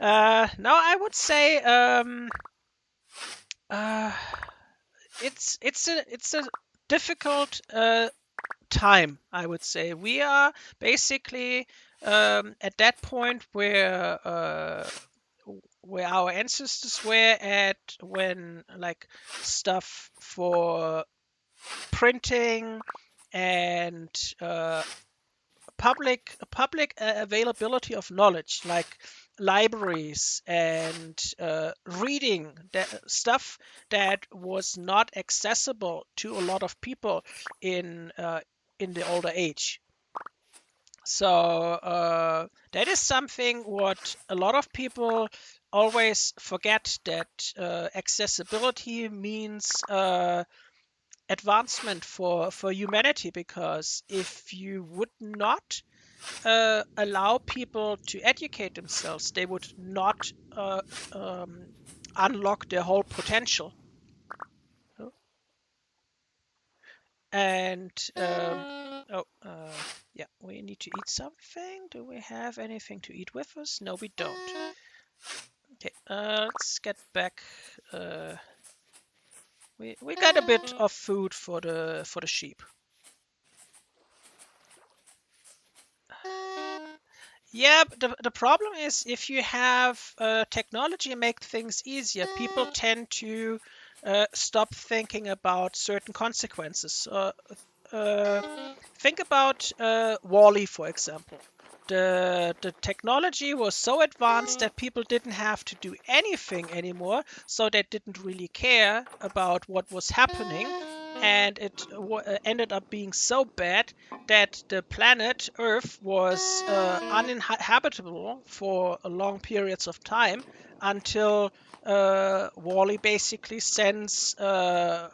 No, I would say it's a difficult time. I would say we are basically at that point where our ancestors were at, when like stuff for printing and public availability of knowledge, like libraries and reading, stuff that was not accessible to a lot of people in the older age. So that is something what a lot of people always forget, that accessibility means advancement for humanity, because if you would not allow people to educate themselves, they would not unlock their whole potential. And yeah, we need to eat something. Do we have anything to eat with us? No, we don't. Okay, let's get back. We got a bit of food for the sheep. Yeah, but the problem is, if you have technology make things easier, people tend to stop thinking about certain consequences. Think about Wall-E, for example. the technology was so advanced that people didn't have to do anything anymore, so they didn't really care about what was happening, and it ended up being so bad that the planet Earth was uninhabitable for long periods of time until Wally basically sends a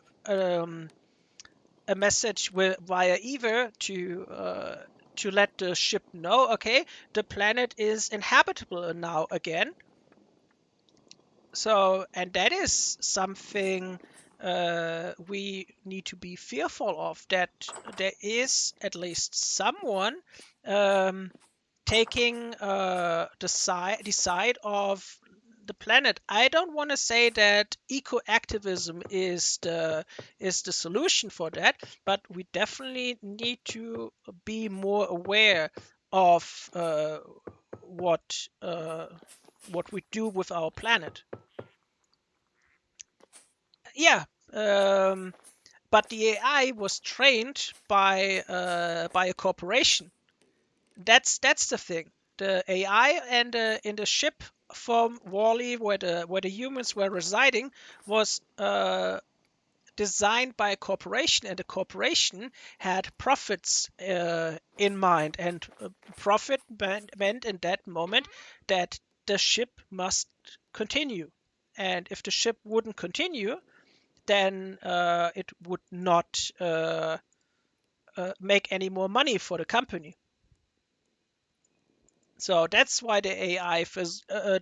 message via Ether to let the ship know, okay, the planet is inhabitable now again. So, and that is something we need to be fearful of, that there is at least someone taking the side of the planet. I don't want to say that eco-activism is the solution for that, but we definitely need to be more aware of what we do with our planet. Yeah, but the AI was trained by a corporation. That's the thing. The AI and in the ship from Wall-E, where the humans were residing, was designed by a corporation, and the corporation had profits in mind, and profit meant in that moment that the ship must continue, and if the ship wouldn't continue, then it would not make any more money for the company. So that's why the AI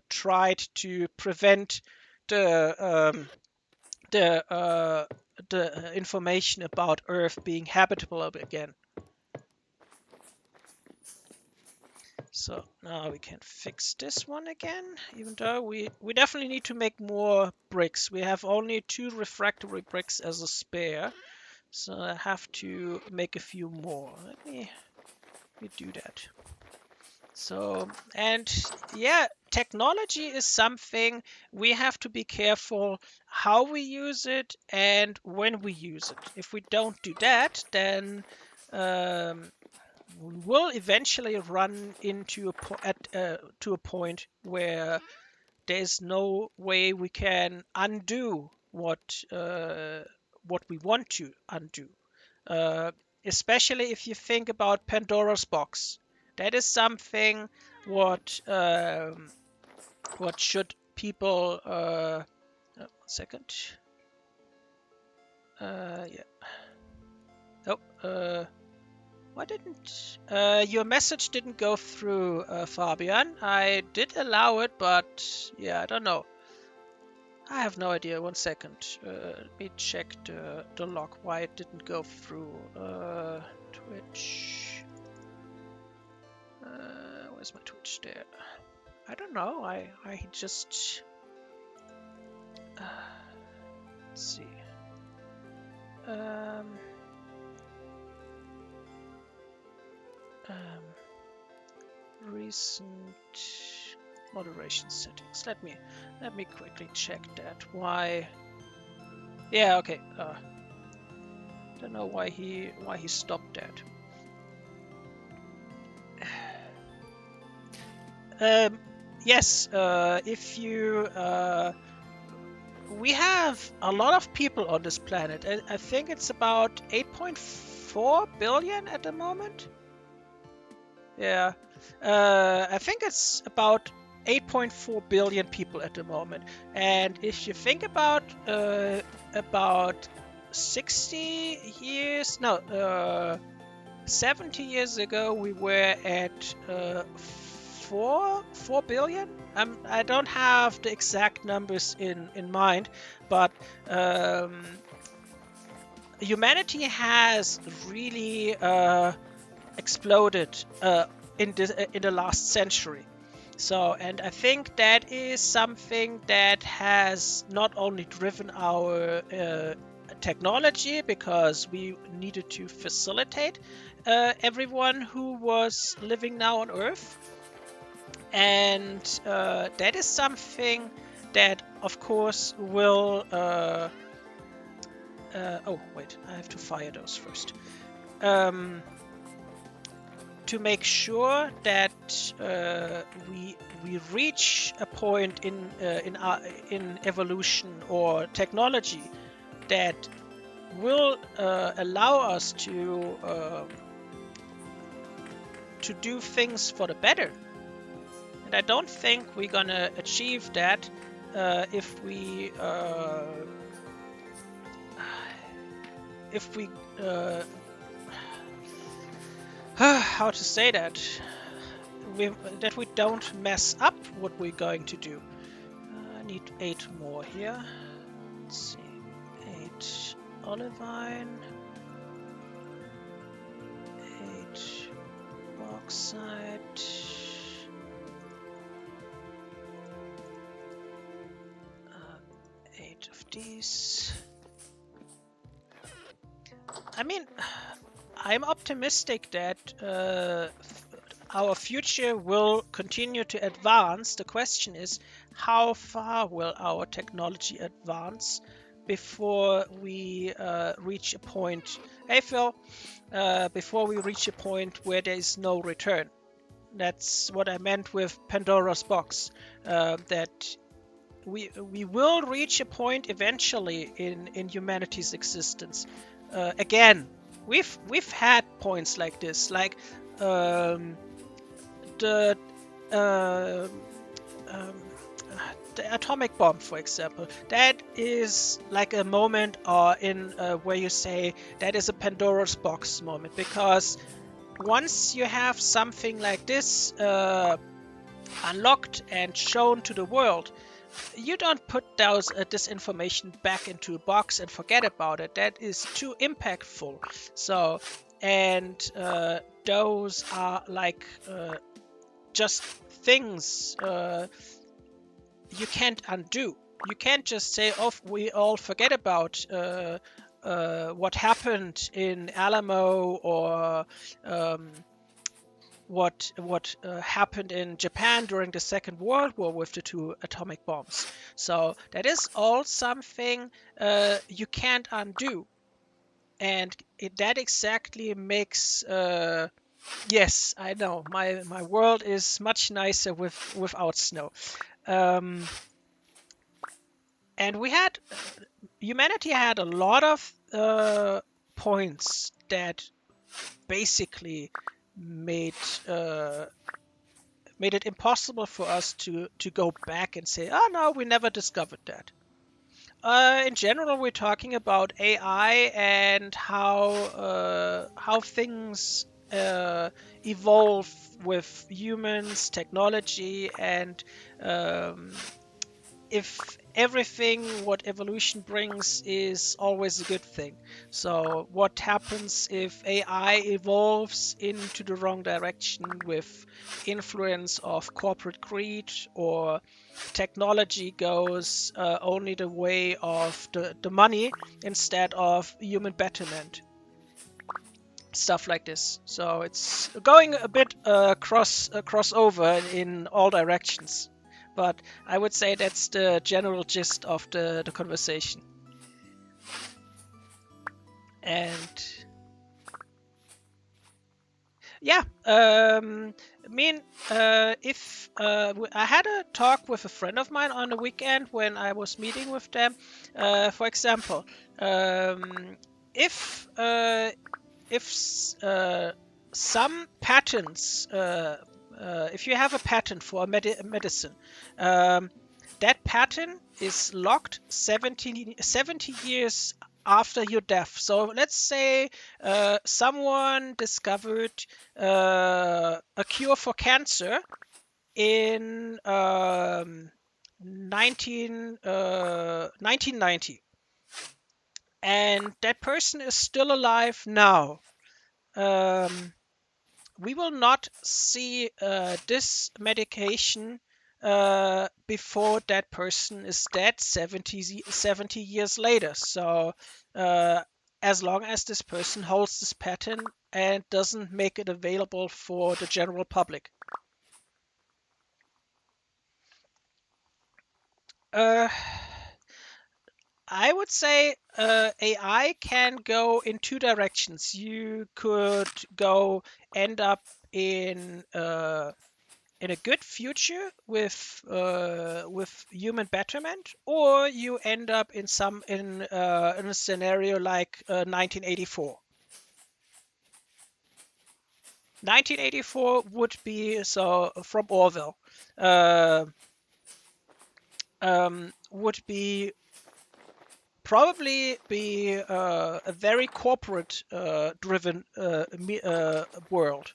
tried to prevent the information about Earth being habitable again. So now we can fix this one again, even though we definitely need to make more bricks. We have only 2 refractory bricks as a spare, so I have to make a few more. Let me do that. So, and yeah, technology is something we have to be careful how we use it and when we use it. If we don't do that, then we will eventually run into to a point where there's no way we can undo what we want to undo. Especially if you think about Pandora's box. That is something what should people 1 second. Yeah. Oh, why didn't your message didn't go through, Fabian? I did allow it, but yeah, I don't know. I have no idea. 1 second. Let me check the log why it didn't go through. Twitch. Where's my Twitch there? I don't know. I just let's see. Recent moderation settings. Let me quickly check that. Why? Yeah. Okay. Don't know why he stopped that. Yes, if you we have a lot of people on this planet. I think it's about 8.4 billion at the moment. Yeah, I think it's about 8.4 billion people at the moment. And if you think about 60 years, no, 70 years ago, we were at 4 billion. I don't have the exact numbers in mind, but humanity has really exploded in the last century. So, and I think that is something that has not only driven our technology, because we needed to facilitate everyone who was living now on Earth, and that is something that, of course, will oh wait, I have to fire those first. to make sure that we reach a point in evolution or technology that will allow us to do things for the better. And I don't think we're gonna achieve that if we how to say that that we don't mess up what we're going to do. I need 8 more here. Let's see, 8 olivine, 8 bauxite, 8 of these. I mean, I'm optimistic that our future will continue to advance. The question is, how far will our technology advance before we reach a point? Hey Phil, before we reach a point where there is no return. That's what I meant with Pandora's box. That we will reach a point eventually in humanity's existence. Again, we've had points like this, like the atomic bomb, for example. That is like a moment in where you say that is a Pandora's box moment, because once you have something like this unlocked and shown to the world, you don't put this information back into a box and forget about it. That is too impactful. So, and those are like just things you can't undo. You can't just say, oh, we all forget about what happened in Alamo, or what happened in Japan during the Second World War with the 2 atomic bombs. So that is all something you can't undo. And that exactly makes... yes, I know, my world is much nicer without snow. And humanity had a lot of points that basically made it impossible for us to go back and say, oh no, we never discovered that. In general, we're talking about AI and how things evolve with humans, technology, and if everything what evolution brings is always a good thing. So what happens if AI evolves into the wrong direction with influence of corporate greed, or technology goes only the way of the money instead of human betterment? Stuff like this. So it's going a bit crossover in all directions. But I would say that's the general gist of the conversation. And yeah, if I had a talk with a friend of mine on the weekend when I was meeting with them. For example, if some patents, if you have a patent for a medicine, that patent is locked 70 years after your death. So let's say someone discovered a cure for cancer in 1990, and that person is still alive now. We will not see this medication before that person is dead 70 years later. So as long as this person holds this patent and doesn't make it available for the general public. I would say AI can go in 2 directions. You could end up in a good future with human betterment, or you end up in a scenario like 1984. 1984 would be, so from Orwell, uh, would be probably be a very corporate driven world.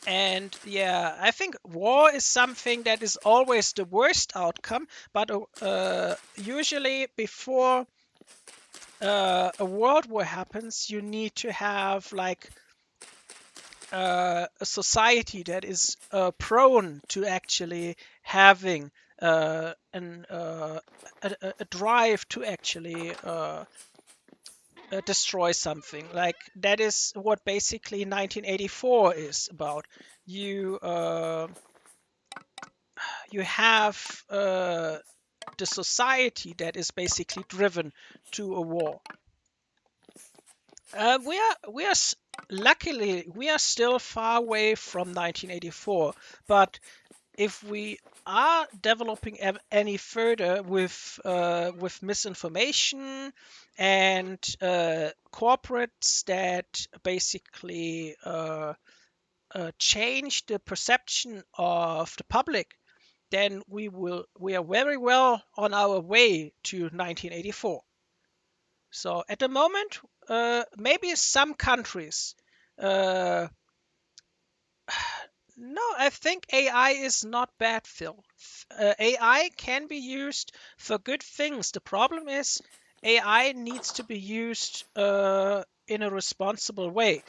And yeah, I think war is something that is always the worst outcome, but usually before a world war happens, you need to have like a society that is prone to actually having a drive to actually destroy something. Like that is what basically 1984 is about. You have the society that is basically driven to a war. We are luckily we are still far away from 1984, but if we are developing any further with misinformation and corporates that basically change the perception of the public, then we are very well on our way to 1984. So at the moment, maybe some countries. Uh, no, I think AI is not bad, Phil. AI can be used for good things. The problem is AI needs to be used in a responsible way.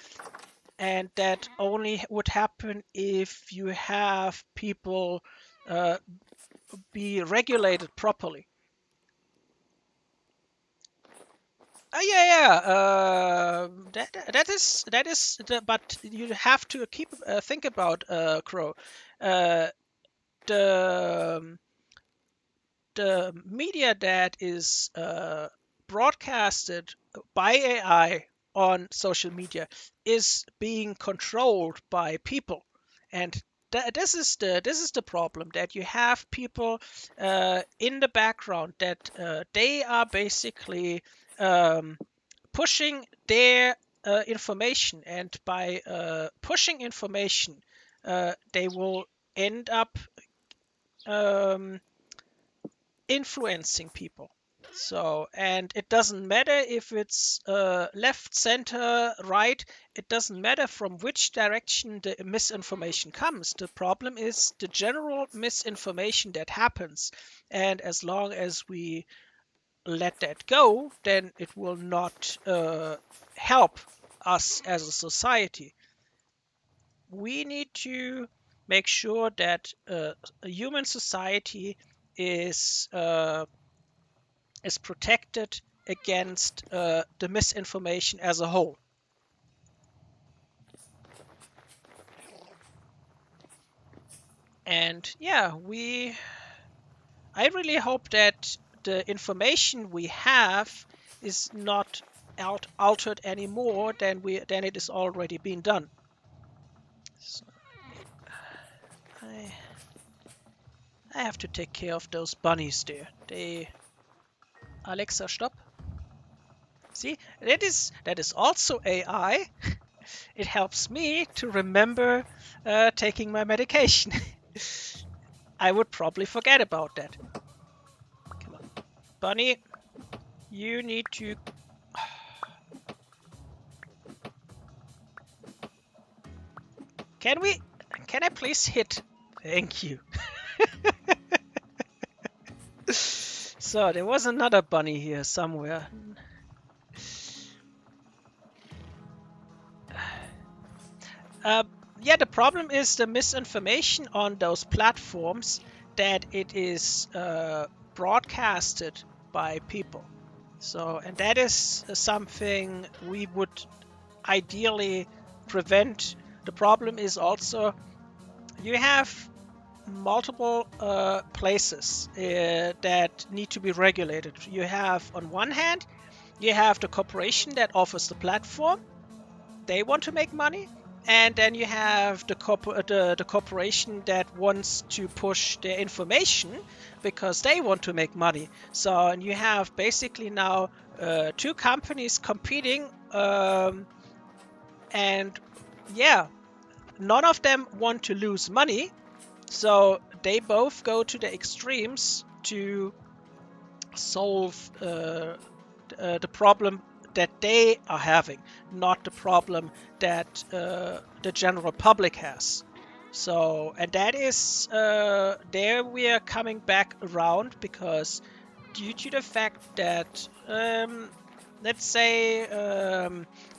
And that only would happen if you have people be regulated properly. Yeah. That is. But you have to think about Crow. Uh, the the media that is broadcasted by AI on social media is being controlled by people, and this is the problem, that you have people in the background that they are basically pushing their information, and by pushing information, they will end up um, influencing people. So, and it doesn't matter if it's left, center, right. It doesn't matter from which direction the misinformation comes. The problem is the general misinformation that happens. And as long as we let that go, then it will not help us as a society. We need to make sure that a human society is protected against the misinformation as a whole. And yeah, I really hope that the information we have is not altered any more than it is already being done. So I have to take care of those bunnies there. Alexa, stop. See, that is also AI. It helps me to remember taking my medication. I would probably forget about that. Come on. Bunny, you need to... Can I please hit? Thank you. So, there was another bunny here somewhere. Yeah, the problem is the misinformation on those platforms, that it is broadcasted by people. So, and that is something we would ideally prevent. The problem is also you have multiple places that need to be regulated. You have, on one hand, You have the corporation that offers the platform. They want to make money. And then you have the corporation that wants to push their information because they want to make money. So, and you have basically now two companies competing, and yeah, none of them want to lose money. So they both go to the extremes to solve the problem that they are having, not the problem that the general public has. So, and that is there we are coming back around because due to the fact that let's say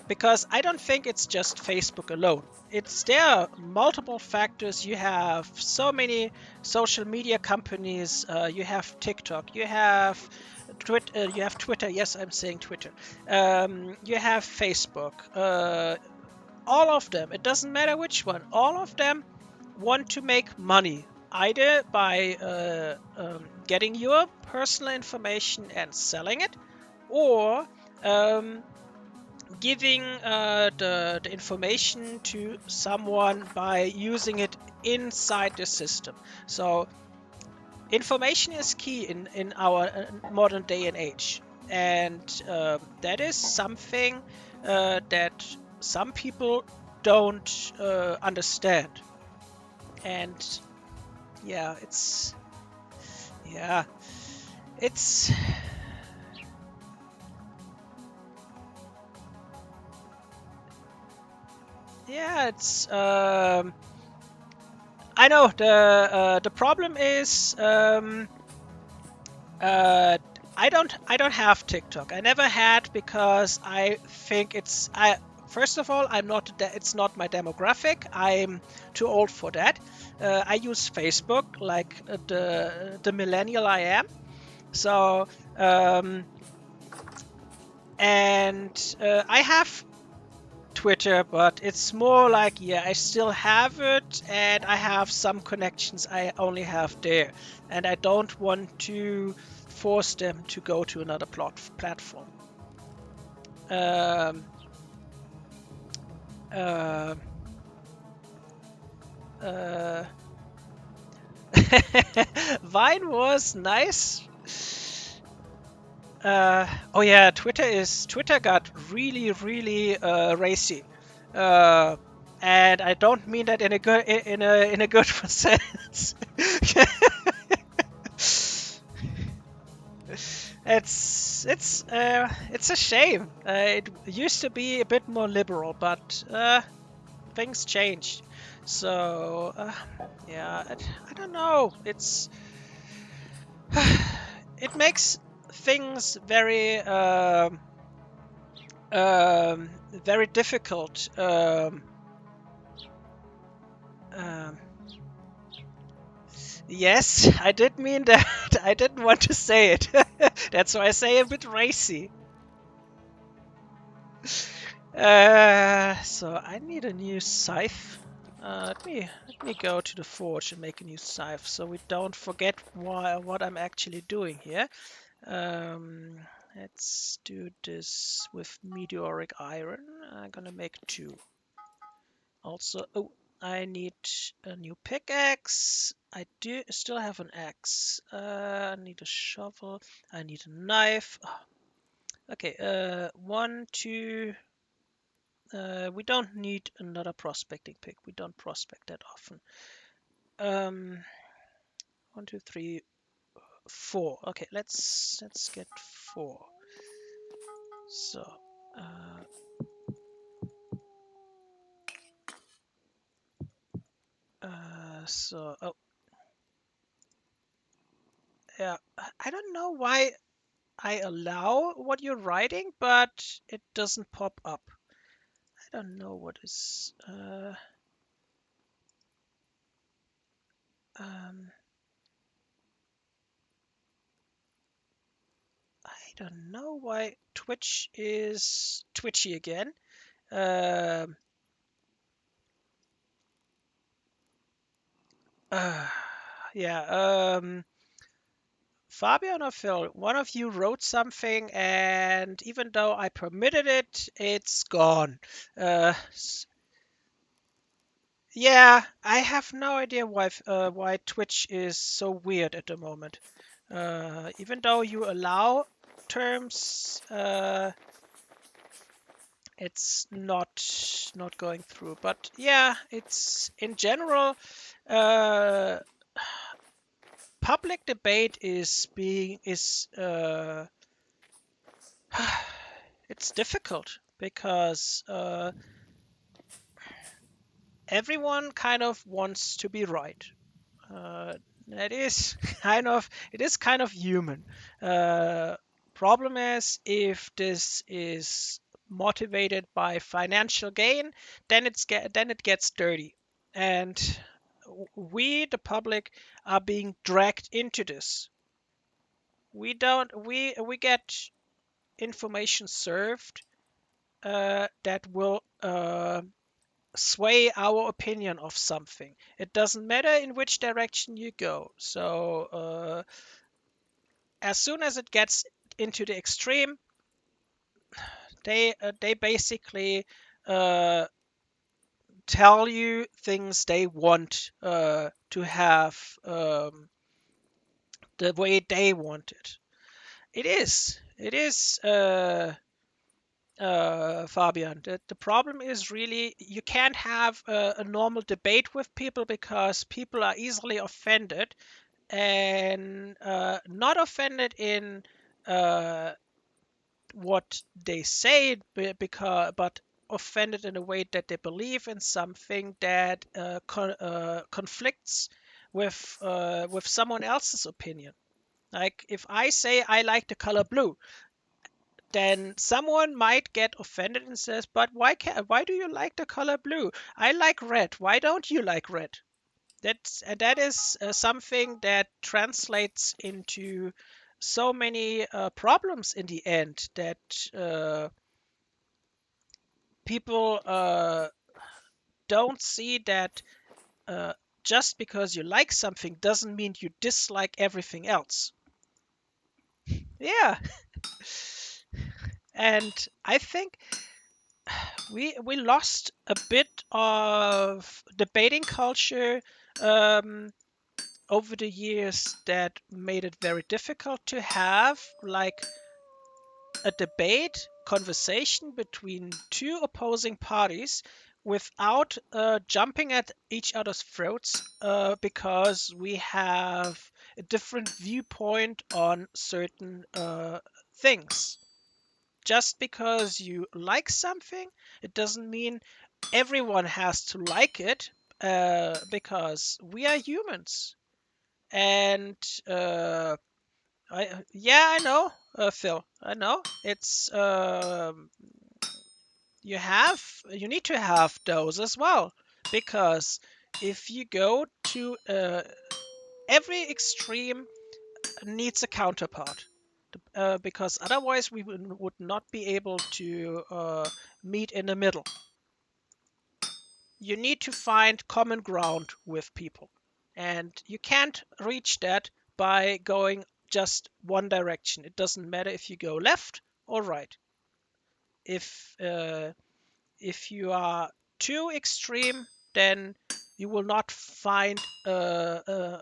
because I don't think it's just Facebook alone. It's there are multiple factors. You have so many social media companies. You have TikTok. You have Twitter. Yes, I'm saying Twitter. You have Facebook. All of them. It doesn't matter which one. All of them want to make money either by getting your personal information and selling it, or um, giving the information to someone by using it inside the system. So information is key in our modern day and age, and that is something that some people don't understand. And yeah, yeah, it's it's I know the problem is uh, I don't have TikTok. I never had because I think I first of all I'm not it's not my demographic. I'm too old for that. I use Facebook like the millennial I am. So um, and I have Twitter, but it's more like, yeah, I still have it and I have some connections I only have there. And I don't want to force them to go to another platform. Um, uh, uh, Vine was nice. Oh yeah, Twitter got really racy, uh, and I don't mean that in a good sense. It's a shame. It used to be a bit more liberal, but things changed. So yeah, I don't know. It makes things very difficult. Um, yes, I did mean that. I didn't want to say it. That's why I say a bit racy. So I need a new scythe. Let me go to the forge and make a new scythe so we don't forget what I'm actually doing here. Um, let's do this with meteoric iron. I'm gonna make two. Also, oh, I need a new pickaxe. I do still have an axe. I need a shovel. I need a knife. Oh, okay, one, two. We don't need another prospecting pick. We don't prospect that often. One, two, three, four. Okay, let's get four. So, uh, oh yeah, I don't know why I allow what you're writing, but it doesn't pop up. I don't know what is. Um, I don't know why Twitch is twitchy again. Um, uh, yeah. Fabian or Phil, one of you wrote something, and even though I permitted it, it's gone. Yeah, I have no idea why Twitch is so weird at the moment. Even though you allow terms, it's not going through. But yeah, it's in general, uh, public debate is it's difficult because everyone kind of wants to be right. That is kind of human. Uh, Problem is if this is motivated by financial gain, then it gets dirty, and we, the public, are being dragged into this. We don't we get information served that will sway our opinion of something. It doesn't matter in which direction you go. So as soon as it gets into the extreme, they basically uh, tell you things they want to have the way they want it. It is, Fabian. The problem is really you can't have a normal debate with people because people are easily offended, and not offended in uh, what they say, but offended in a way that they believe in something that conflicts with someone else's opinion. Like if I say I like the color blue, then someone might get offended and says, "But why do you like the color blue? I like red. Why don't you like red?" That is something that translates into so many problems in the end that people don't see that uh, just because you like something doesn't mean you dislike everything else. Yeah, and I think we lost a bit of debating culture um, over the years that made it very difficult to have like a debate conversation between two opposing parties without jumping at each other's throats because we have a different viewpoint on certain things. Just because you like something, it doesn't mean everyone has to like it because we are humans. And I know, Phil. I know it's you need to have those as well because if you go to every extreme needs a counterpart because otherwise we would not be able to meet in the middle. You need to find common ground with people, and you can't reach that by going just one direction. It doesn't matter if you go left or right. If you are too extreme, then you will not find a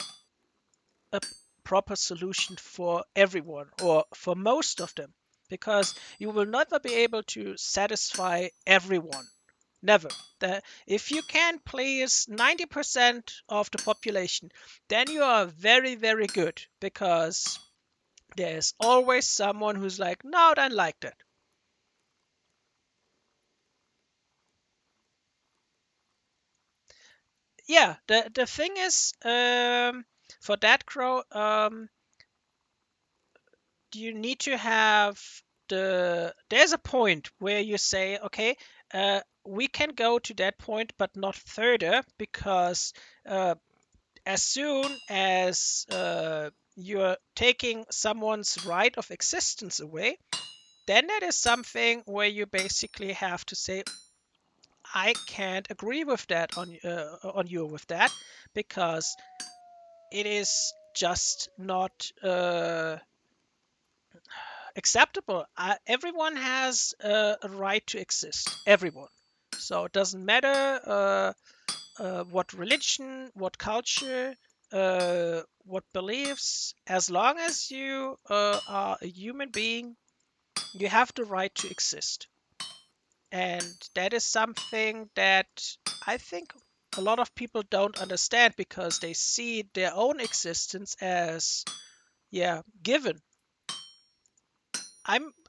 proper solution for everyone or for most of them because you will never be able to satisfy everyone. Never. If you can please 90% of the population, then you are very, very good because there's always someone who's like, no, I don't like that. Yeah, the thing is, for that crow, you need to have there's a point where you say, okay, we can go to that point, but not further because as soon as you're taking someone's right of existence away, then that is something where you basically have to say, I can't agree with that on you with that because it is just not acceptable. Everyone has a right to exist. Everyone. So it doesn't matter what religion, what culture, what beliefs. As long as you are a human being, you have the right to exist. And that is something that I think a lot of people don't understand because they see their own existence as, yeah, given.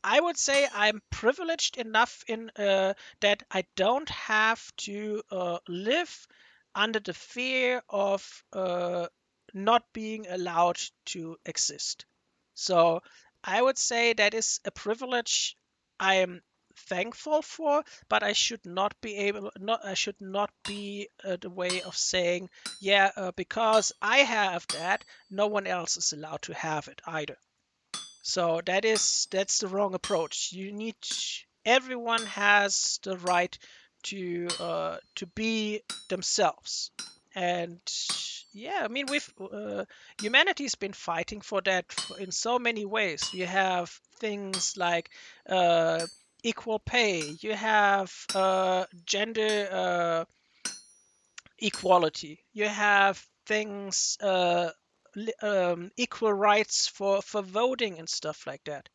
I would say I'm privileged enough in that I don't have to live under the fear of not being allowed to exist. So I would say that is a privilege I am thankful for, but I should not be able not I should not be the way of saying, yeah, because I have that, no one else is allowed to have it either. So that's the wrong approach. Everyone has the right to be themselves, and yeah, I mean we've humanity's been fighting for that in so many ways. You have things like equal pay. You have gender equality. You have things equal rights for voting and stuff like that.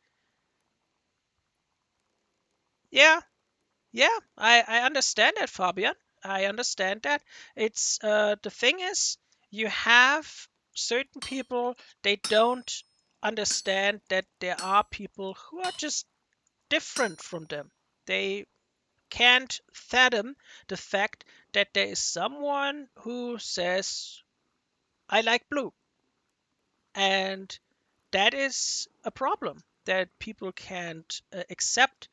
Yeah, yeah, I understand that, Fabian. I understand that. It's the thing is, you have certain people, they don't understand that there are people who are just different from them. They can't fathom the fact that there is someone who says, I like blue. And that is a problem that people can't accept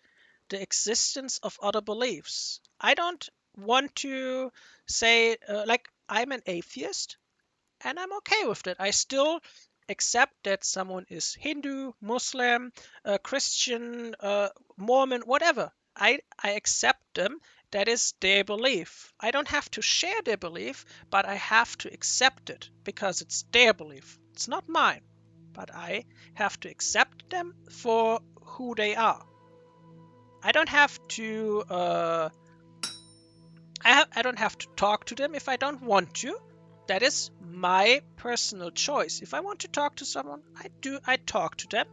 the existence of other beliefs. I don't want to say, like, I'm an atheist and I'm okay with that. I still accept that someone is Hindu, Muslim, Christian, Mormon, whatever. I accept them. That is their belief. I don't have to share their belief, but I have to accept it because it's their belief. It's not mine, but I have to accept them for who they are. I don't have to I don't have to talk to them if I don't want to. That is my personal choice. If I want to talk to someone, I talk to them.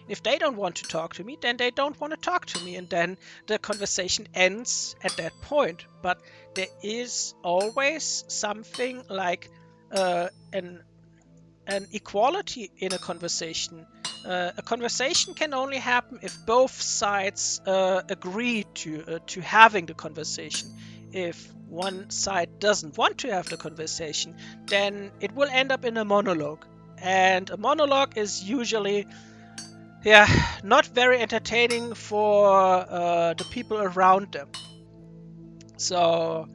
If they don't want to talk to me, then they don't want to talk to me, and then the conversation ends at that point. But there is always something like an equality in a conversation. A conversation can only happen if both sides agree to having the conversation. If one side doesn't want to have the conversation, then it will end up in a monologue. And a monologue is usually, yeah, not very entertaining for the people around them. So,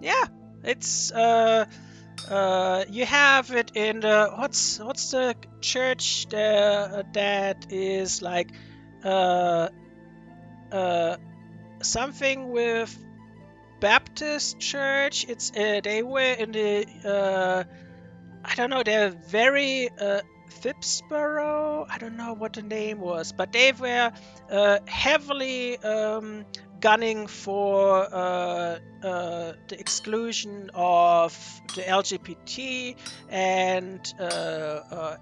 yeah, it's you have it in the what's the church that is like uh, uh, something with Baptist church. It's they were in the I don't know. They're very Phipsborough. I don't know what the name was, but they were heavily gunning for the exclusion of the LGBT and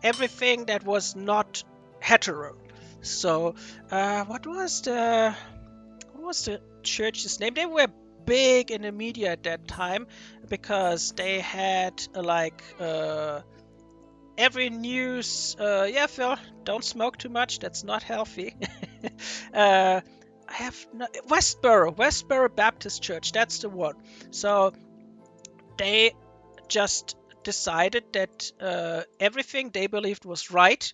everything that was not hetero. So, what was the church's name? They were big in the media at that time because they had every news. Yeah, Phil, don't smoke too much. That's not healthy. I have no, Westboro Baptist Church. That's the one. So they just decided that everything they believed was right.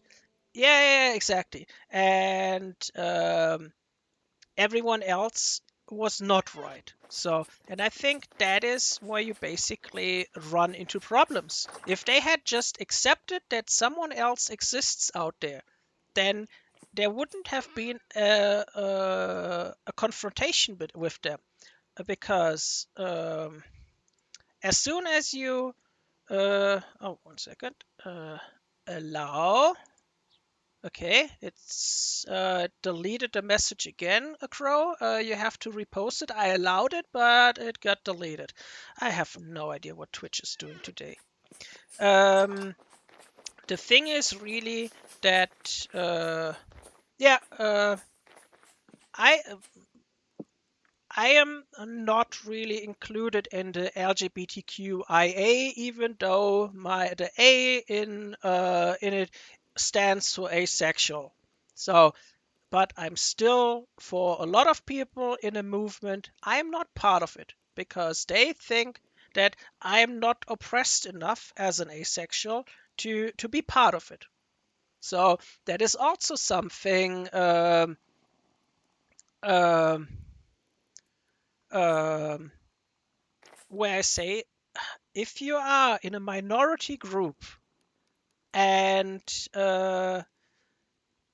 Yeah, exactly. And everyone else was not right. So, and I think that is where you basically run into problems. If they had just accepted that someone else exists out there, then there wouldn't have been a confrontation with them because as soon as you oh, 1 second, allow. Okay, it's deleted the message again, Crow. You have to repost it. I allowed it, but it got deleted. I have no idea what Twitch is doing today. The thing is really that, yeah, I I am not really included in the LGBTQIA, even though the A in it stands for asexual. So, but I'm still, for a lot of people in a movement, I'm not part of it because they think that I am not oppressed enough as an asexual to be part of it. So that is also something um, um, where I say, if you are in a minority group and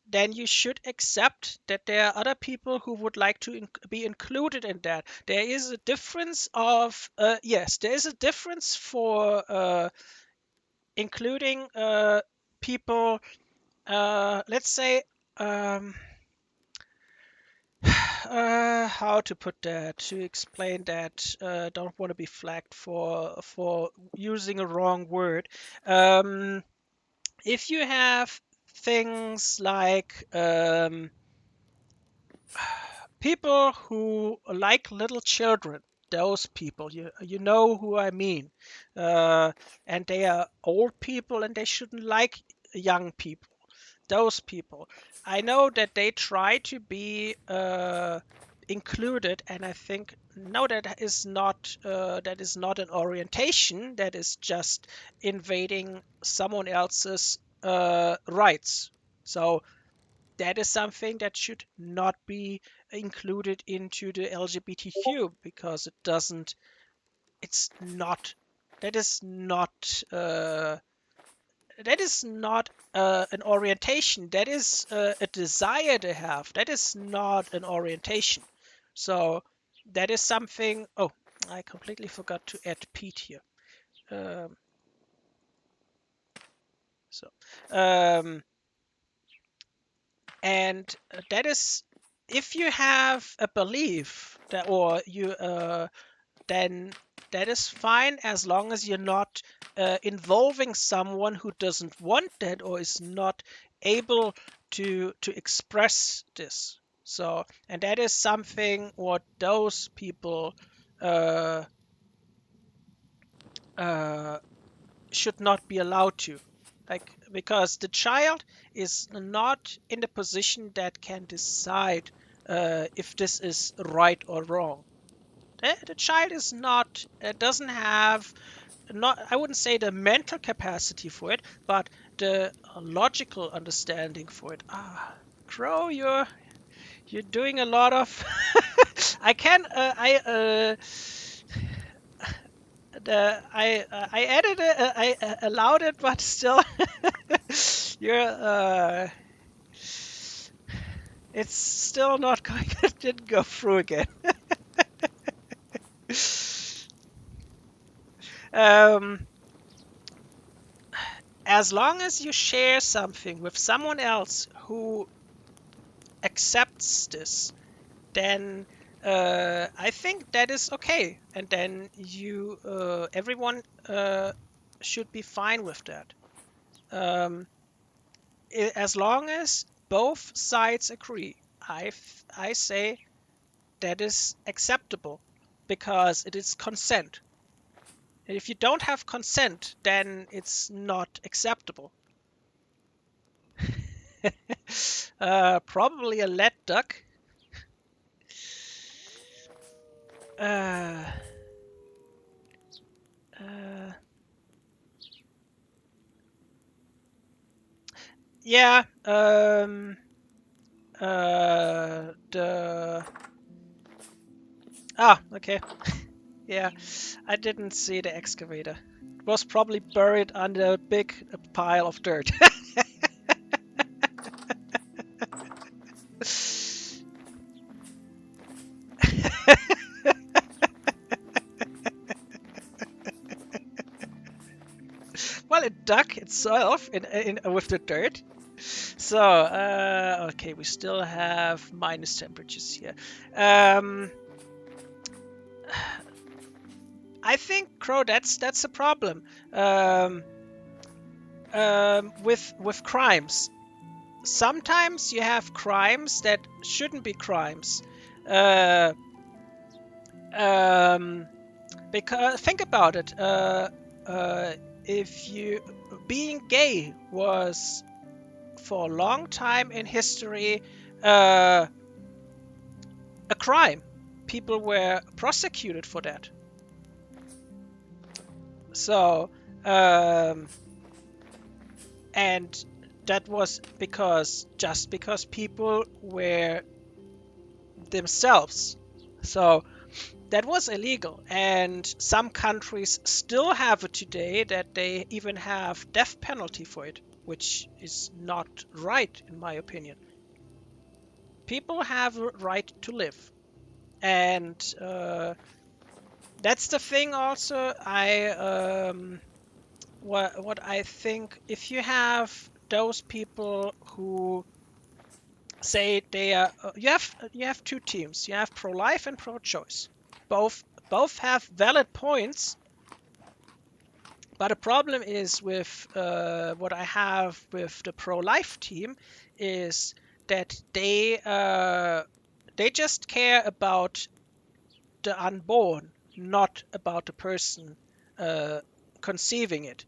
then you should accept that there are other people who would like to be included in that. There is a difference of, yes, there is a difference for including people, let's say, um, how to put that, to explain that, don't want to be flagged for using a wrong word. If you have things like people who like little children, those people, you know who I mean, and they are old people and they shouldn't like young people. Those people, I know that they try to be included, and I think no, that is not an orientation. That is just invading someone else's rights. So that is something that should not be included into the LGBTQ because it doesn't. It's not. That is not. That is not an orientation. That is a desire they have. That is not an orientation. So that is something. Oh, I completely forgot to add Pete here. Um, so, um, and that is, if you have a belief that, or you then that is fine as long as you're not involving someone who doesn't want that or is not able to express this. So, and that is something what those people uh, uh, should not be allowed to, like, because the child is not in the position that can decide if this is right or wrong. The child is not, doesn't have, not, I wouldn't say the mental capacity for it, but the logical understanding for it. Crow, you're doing a lot of. I can I edited it, I allowed it, but still, you're it's still not going. It didn't go through again. um, as long as you share something with someone else who accepts this, then I think that is okay, and then you everyone should be fine with that. Um, as long as both sides agree, I say that is acceptable because it is consent. And if you don't have consent, then it's not acceptable. Probably a lead duck. Uh, uh, yeah. The Okay. Yeah, I didn't see the excavator. It was probably buried under a big pile of dirt. it dug itself with the dirt. So, okay, we still have minus temperatures here. I think, Crow, that's a problem. With crimes. Sometimes you have crimes that shouldn't be crimes. Because think about it. If you being gay was for a long time in history a crime. People were prosecuted for that. So, and that was just because people were themselves. So that was illegal, and some countries still have it today that they even have death penalty for it, which is not right in my opinion. People have a right to live, and that's the thing. Also, what I think, if you have those people who say they are, you have two teams. You have pro-life and pro-choice. Both have valid points, but the problem is with what I have with the pro-life team is that they just care about the unborn, not about the person conceiving it.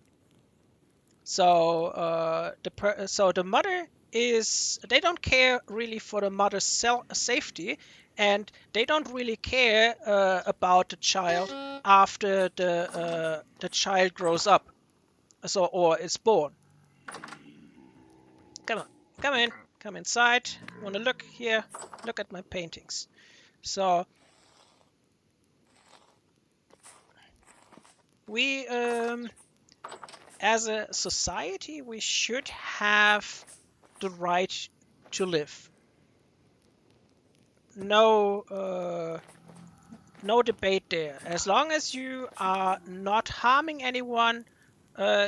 So the mother is, they don't care really for the mother's safety, and they don't really care about the child after the child grows up, or is born. Come on, come in, come inside. Want to look here? Look at my paintings. So we as a society, we should have the right to live. No debate there. As long as you are not harming anyone,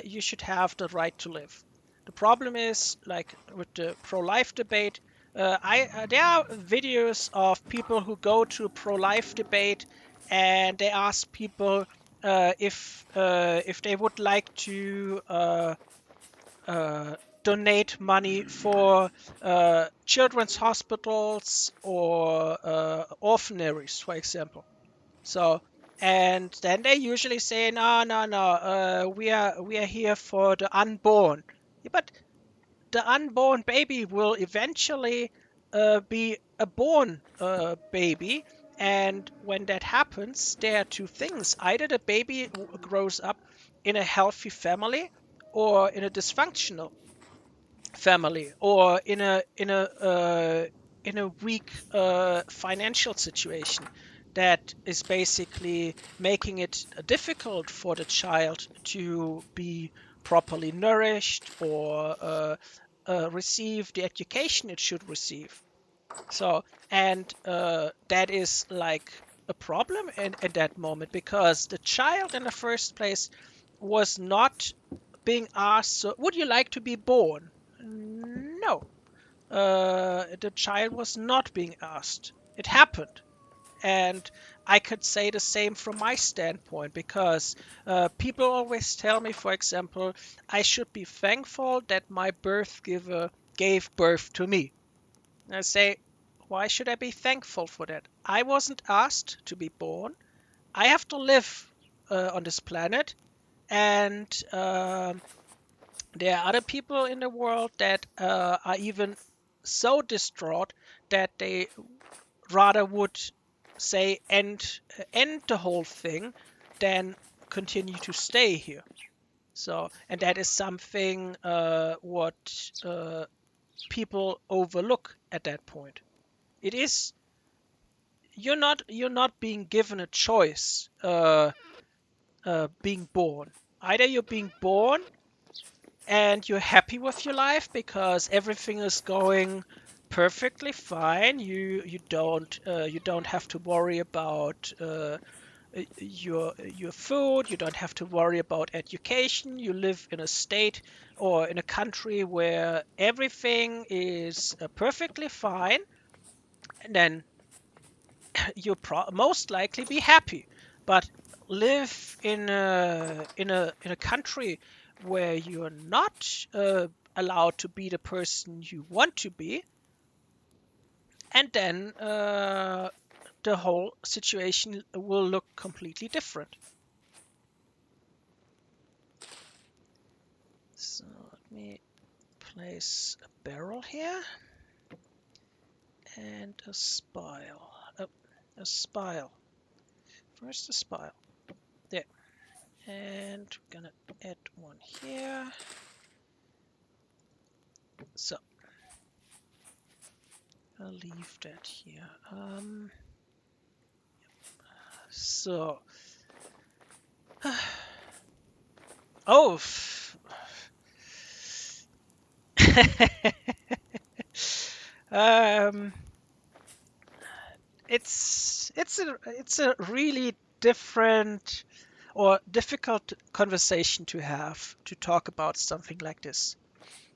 you should have the right to live. The problem is, like with the pro-life debate, there are videos of people who go to a pro-life debate and they ask people if they would like to donate money for children's hospitals or orphanaries, for example. So, and then they usually say, no, no, no, we are here for the unborn. Yeah, but the unborn baby will eventually be a born baby. And when that happens, there are two things. Either the baby grows up in a healthy family or in a dysfunctional family, or in a weak financial situation that is basically making it difficult for the child to be properly nourished or receive the education it should receive. So, and that is like a problem in that moment, because the child in the first place was not being asked, so, would you like to be born? No. The child was not being asked. It happened. And I could say the same from my standpoint, because people always tell me, for example, I should be thankful that my birth giver gave birth to me. And I say, why should I be thankful for that? I wasn't asked to be born. I have to live on this planet, and there are other people in the world that are even so distraught that they rather would say end the whole thing than continue to stay here. So, and that is something what people overlook at that point. It is, you're not being given a choice being born. Either you're being born and you're happy with your life because everything is going perfectly fine. You don't have to worry about your food. You don't have to worry about education. You live in a state or in a country where everything is perfectly fine, and then you'll most likely be happy. But live in a country where you're not allowed to be the person you want to be, and then the whole situation will look completely different. So let me place a barrel here and a spile. Oh, a spile. First a spile. There. And we're gonna add one here. So I'll leave that here. So oh um it's a really different or difficult conversation to have to talk about something like this.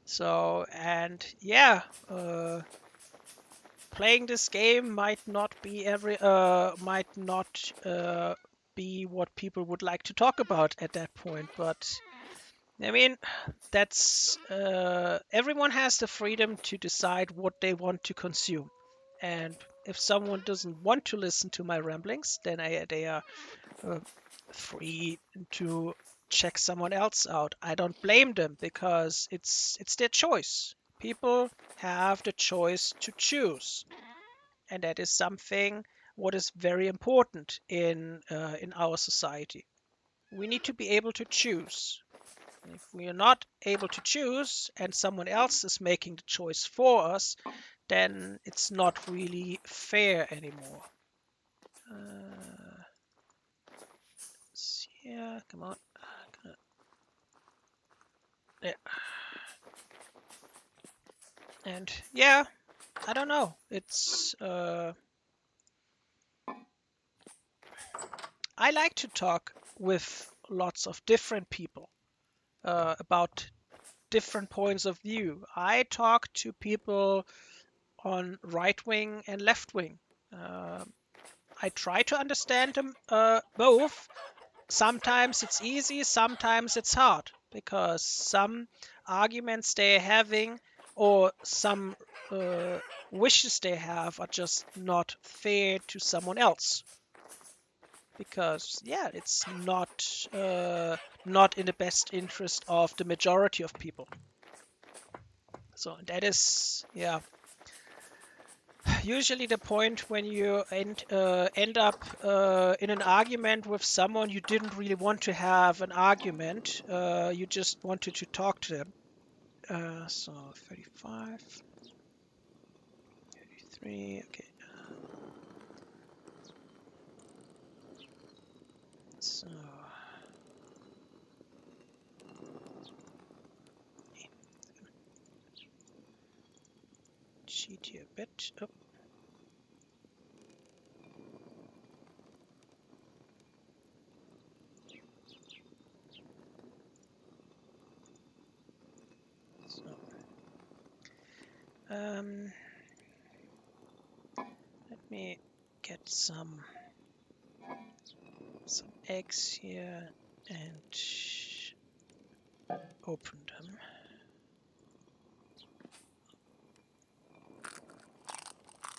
So, and yeah, playing this game might not be what people would like to talk about at that point. But I mean, that's everyone has the freedom to decide what they want to consume. And if someone doesn't want to listen to my ramblings, then they are uh, free to check someone else out. I don't blame them because it's their choice. People have the choice to choose, and that is something what is very important in our society. We need to be able to choose. If we are not able to choose and someone else is making the choice for us, then it's not really fair anymore. Yeah, come on. Yeah. And yeah, I don't know. I like to talk with lots of different people about different points of view. I talk to people on right wing and left wing. Uh, I try to understand them both. Sometimes it's easy, sometimes it's hard because some arguments they're having or some uh, wishes they have are just not fair to someone else. Because yeah, it's not in the best interest of the majority of people. So that is yeah usually the point when you end up in an argument with someone you didn't really want to have an argument. You just wanted to talk to them. So 35, 33, okay. So cheat here a bit. Oh. So, let me get some eggs here and open them.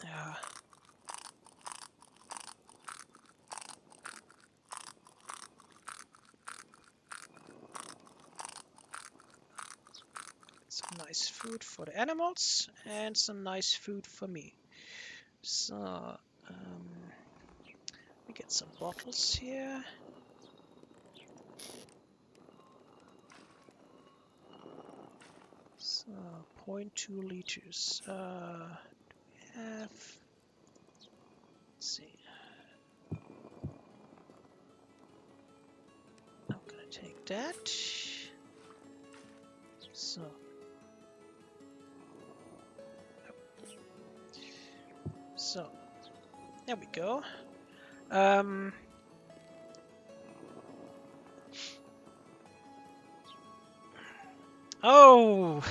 Yeah. Some nice food for the animals and some nice food for me. So we get some bottles here. So 0.2 liters. We have. Let's see. I'm gonna take that. So. So there we go. Oh,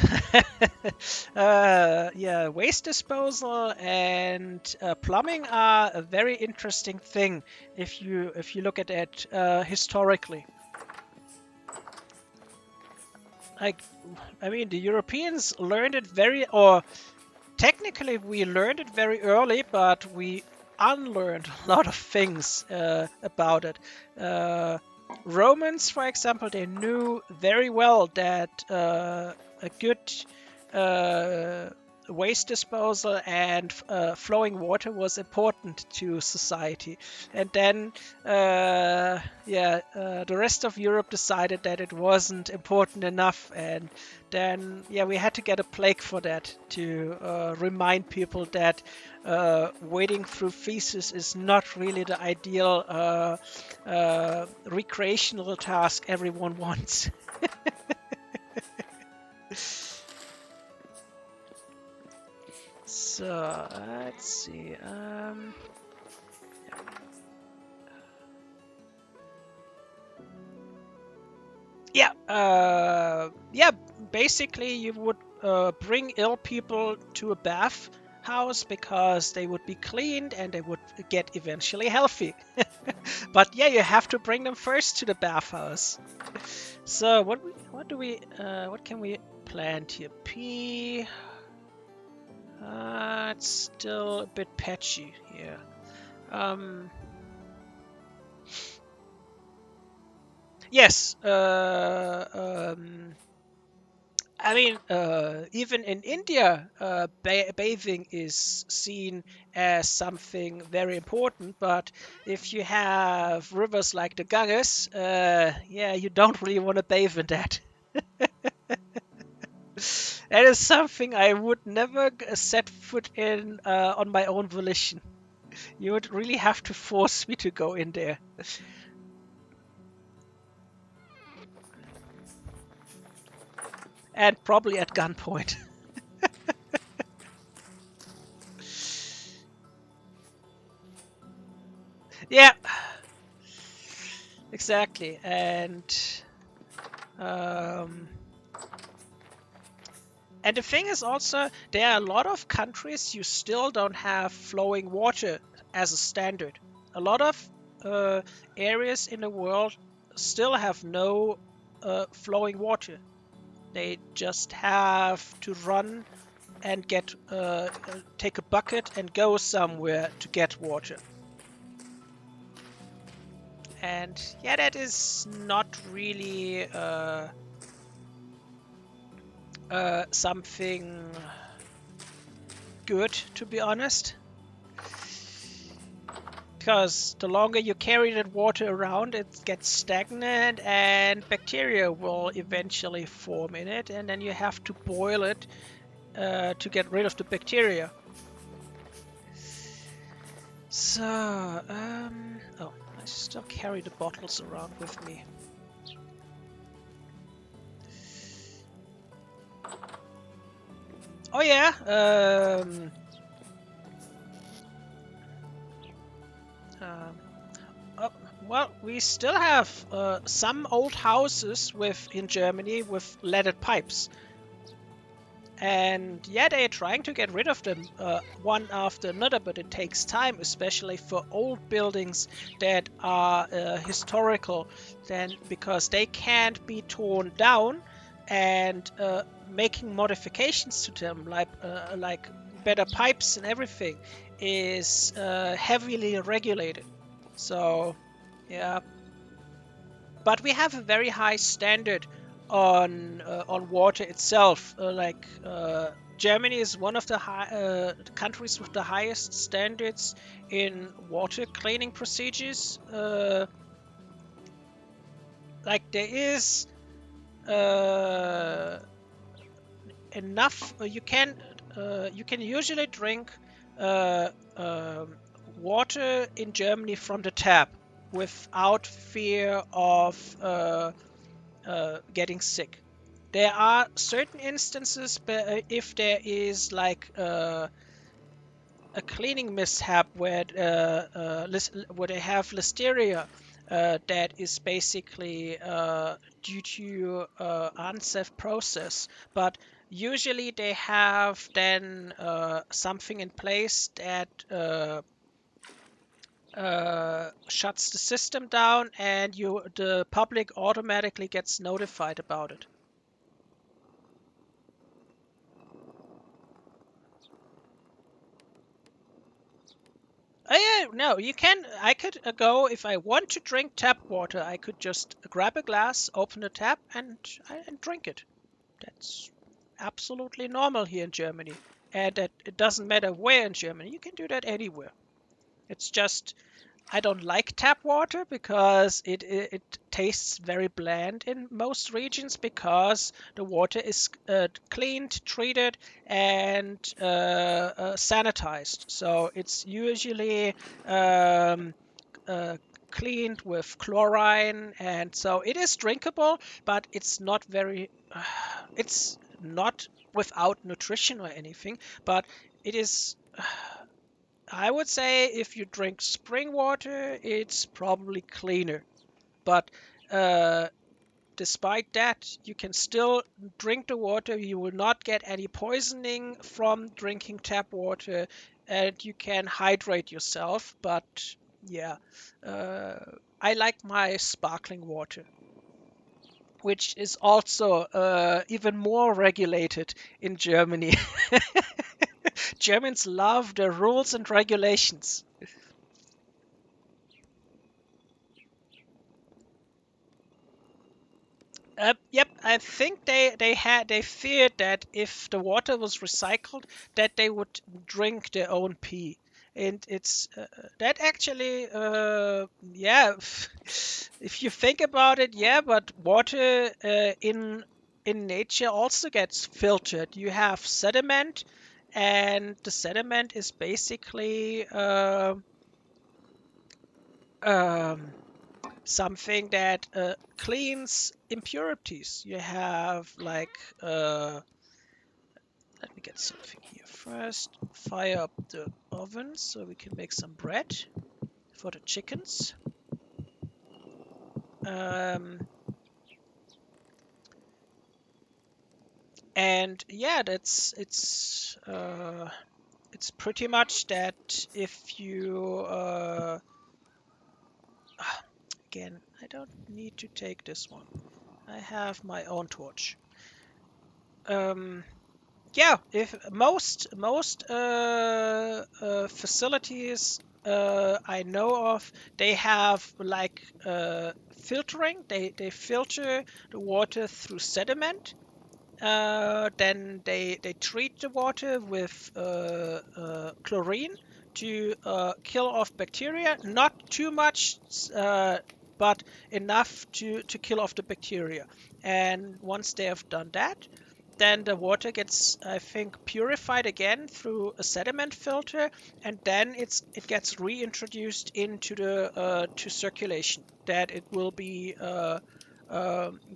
yeah, waste disposal and plumbing are a very interesting thing if you look at it historically. Like, I mean, the Europeans learned it or technically we learned it very early, but we unlearned a lot of things about it. Romans, for example, they knew very well that a good uh, waste disposal and flowing water was important to society. And then, the rest of Europe decided that it wasn't important enough, and then, yeah, we had to get a plague for that to remind people that wading through feces is not really the ideal recreational task everyone wants. So let's see. Yeah. Basically, you would bring ill people to a bath house because they would be cleaned and they would get eventually healthy. But yeah, you have to bring them first to the bathhouse. So what can we plant here? Pea. It's still a bit patchy here. Yes. I mean, even in India, bathing is seen as something very important. But if you have rivers like the Ganges, yeah, you don't really want to bathe in that. That is something I would never set foot in on my own volition. You would really have to force me to go in there. And probably at gunpoint. Yeah, exactly. Um, and the thing is also, there are a lot of countries you still don't have flowing water as a standard. A lot of areas in the world still have no flowing water. They just have to run and take a bucket and go somewhere to get water. And yeah, that is not really something good, to be honest. Because the longer you carry that water around, it gets stagnant and bacteria will eventually form in it, and then you have to boil it to get rid of the bacteria. So, oh, I still carry the bottles around with me. Oh yeah, oh, well, we still have some old houses in Germany with leaded pipes. And yeah, they're trying to get rid of them one after another, but it takes time, especially for old buildings that are historical, then because they can't be torn down, and making modifications to them, like better pipes and everything, is heavily regulated. So yeah, but we have a very high standard on water itself. Germany is one of the countries with the highest standards in water cleaning procedures. Like there is uh, enough. You can usually drink uh, um, water in Germany from the tap without fear of getting sick. There are certain instances, if there is like a cleaning mishap where they have listeria that is basically due to unsafe process, but usually they have then something in place that shuts the system down, and the public automatically gets notified about it. Oh, yeah, no, you can. I could go if I want to drink tap water. I could just grab a glass, open the tap, and drink it. That's absolutely normal here in Germany, and that it doesn't matter where in Germany. You can do that anywhere. It's just I don't like tap water because it tastes very bland in most regions because the water is cleaned, treated, and sanitized. So it's usually um, uh, cleaned with chlorine, and so it is drinkable, but it's not very. It's not without nutrition or anything, but it is. I would say if you drink spring water, it's probably cleaner. But uh, despite that, you can still drink the water. You will not get any poisoning from drinking tap water, and you can hydrate yourself. But yeah, uh, I like my sparkling water, which is also even more regulated in Germany. Germans love the rules and regulations. Yep, I think they feared that if the water was recycled, that they would drink their own pee, and it's that actually, yeah, if you think about it, yeah, but water in nature also gets filtered. You have sediment, and the sediment is basically um, something that cleans impurities. You have like, let me get something here first. Fire up the oven so we can make some bread for the chickens. Um, and yeah, it's pretty much that if you again, I don't need to take this one. I have my own torch. Um, yeah, if most facilities I know of, they have like filtering. They filter the water through sediment. Then they treat the water with chlorine to kill off bacteria. Not too much, but enough to kill off the bacteria. And once they have done that, then the water gets, I think, purified again through a sediment filter, and then it gets reintroduced into the to circulation. That it will be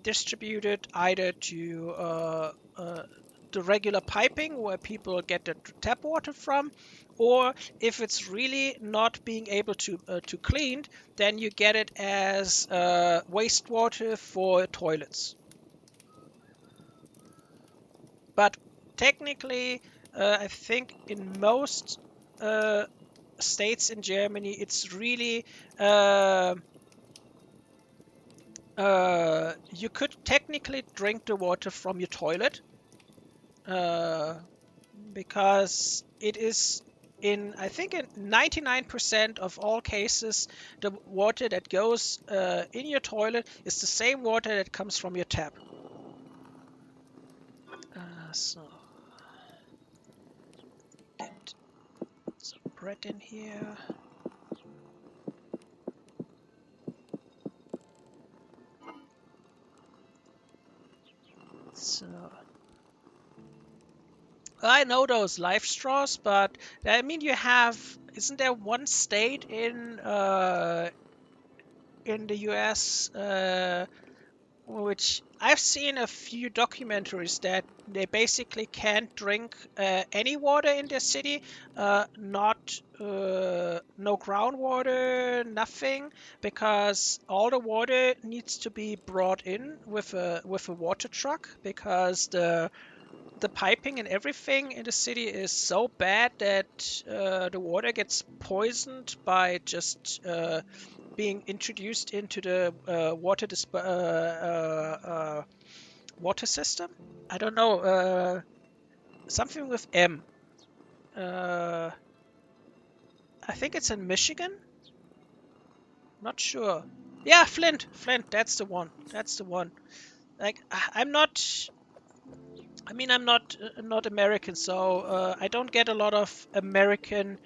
distributed either to the regular piping where people get the tap water from, or if it's really not being able to clean, then you get it as wastewater for toilets. But technically, I think in most uh, states in Germany, it's really you could technically drink the water from your toilet uh, because it is in, I think, in 99% of all cases, the water that goes in your toilet is the same water that comes from your tap. So get some bread in here. So I know those life straws, but I mean, you have, isn't there one state in the U.S. which I've seen a few documentaries that they basically can't drink any water in their city, not no groundwater, nothing, because all the water needs to be brought in with a water truck, because the piping and everything in the city is so bad that the water gets poisoned by just being introduced into the water system. I don't know, something with M. Uh, I think it's in Michigan. Not sure. Yeah, Flint. Flint. That's the one. That's the one. Like I'm not. I mean, I'm not American, so I don't get a lot of American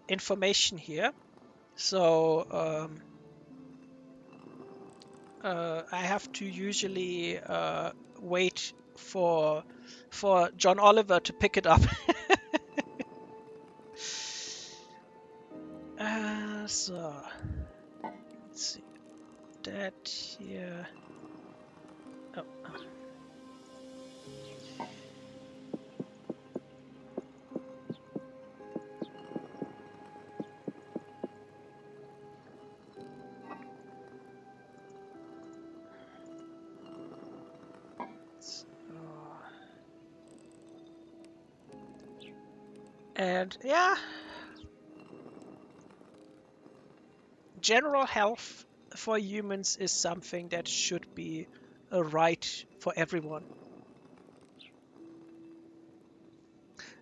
information here. So I have to usually wait for John Oliver to pick it up. So let's see that here. Oh. And yeah, general health for humans is something that should be a right for everyone.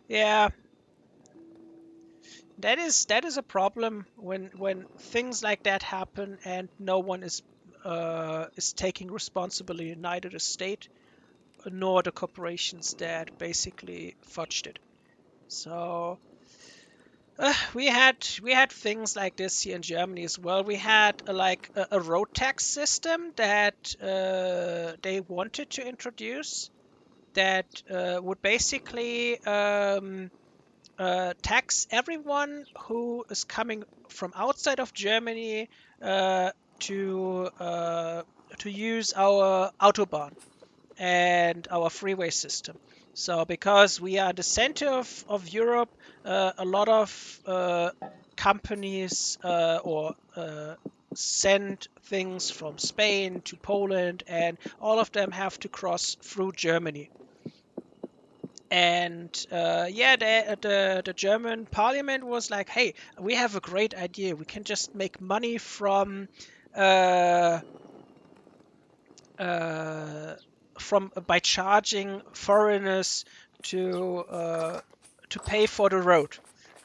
Yeah, that is a problem when things like that happen and no one is taking responsibility, neither the state nor the corporations that basically fudged it. So we had things like this here in Germany as well. We had like a road tax system that they wanted to introduce that would basically tax everyone who is coming from outside of Germany uh, to uh, to use our autobahn and our freeway system. So because we are the center of Europe, a lot of companies or send things from Spain to Poland, and all of them have to cross through Germany. And yeah, the German parliament was like, hey, we have a great idea. We can just make money uh, uh, from by charging foreigners to pay for the road.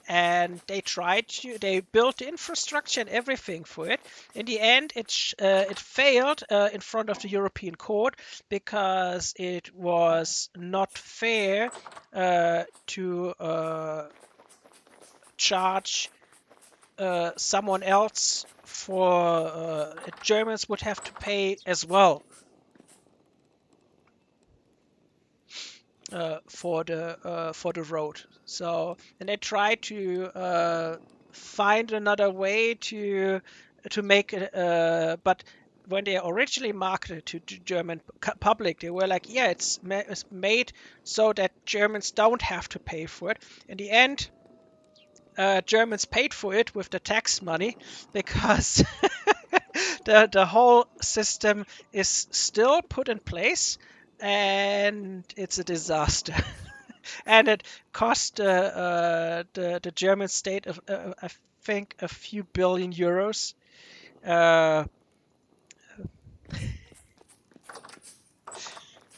And they built the infrastructure and everything for it. In the end, it failed in front of the European Court because it was not fair to charge someone else for Germans would have to pay as well for the road. So, and they tried to find another way to make it, but when they originally marketed to German public, they were like, yeah, it's made so that Germans don't have to pay for it. In the end, Germans paid for it with the tax money because the whole system is still put in place and it's a disaster. And it cost the German state of I think a few billion euros. Uh,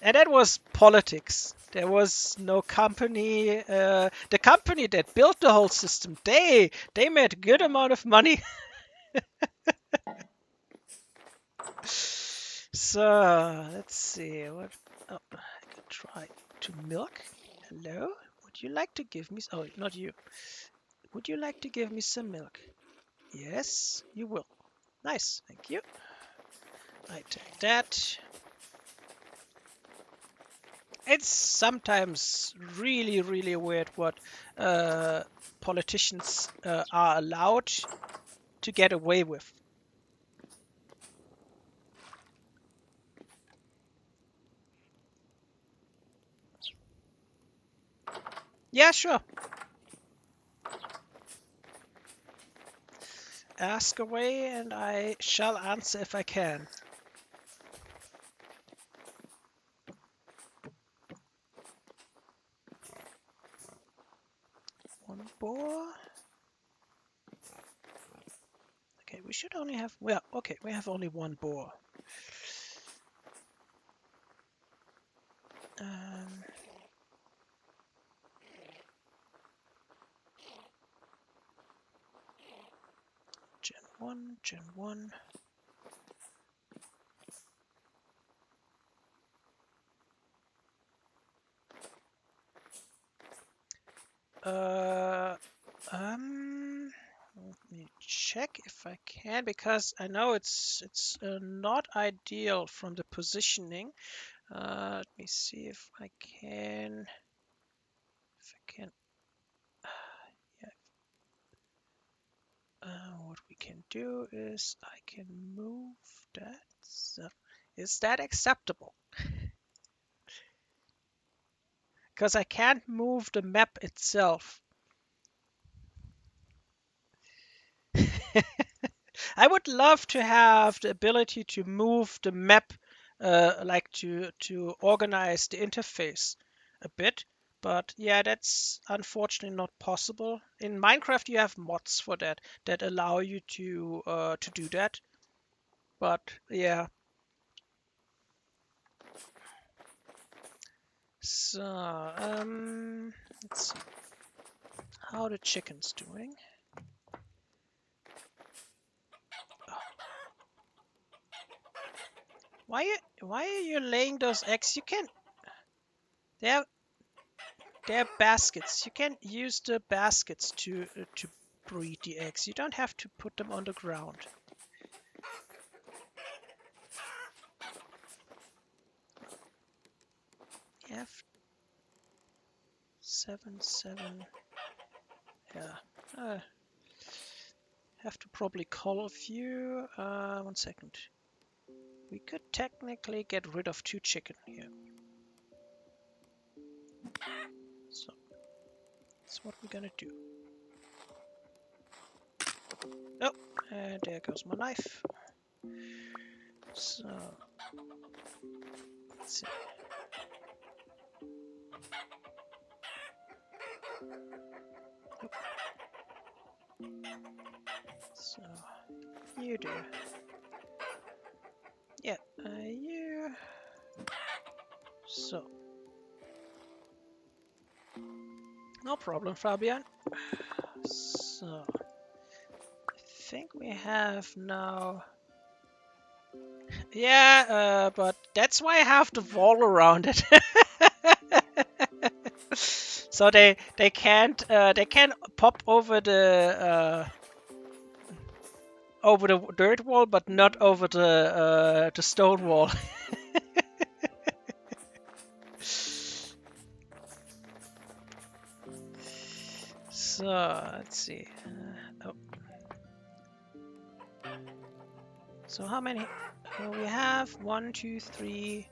and that was politics. There was no company. The company that built the whole system, they made a good amount of money. So let's see what. Oh, I can try to milk. Hello, would you like to give me? Oh, not you. Would you like to give me some milk? Yes, you will. Nice, thank you. I take that. It's sometimes really, really weird what politicians are allowed to get away with. Yeah, sure. Ask away and I shall answer if I can. One boar. Okay, we should only have... Well, okay, we have only one boar. Gen 1, Gen 1. Let me check if I can, because I know it's not ideal from the positioning. Let me see if I can. Yeah. What we can do is I can move that. So, is that acceptable? Because I can't move the map itself. I would love to have the ability to move the map, like to organize the interface a bit. But yeah, that's unfortunately not possible. In Minecraft, you have mods for that allow you to do that. But yeah. So let's see how the chicken's doing. Why are you laying those eggs? You can. They're they're baskets. You can use the baskets to breed the eggs. You don't have to put them on the ground. You have 7. Yeah. Have to probably call a few. 1 second. We could technically get rid of 2 chicken here. So that's what we're gonna do. Oh, and there goes my knife. So let's see. Oh. So you do. Yeah, you. So no problem, Fabian. So I think we have now. Yeah, but that's why I have the wall around it. So they can't pop over the dirt wall, but not over the stone wall. So let's see. Oh. So how many? We have 1, 2, 3.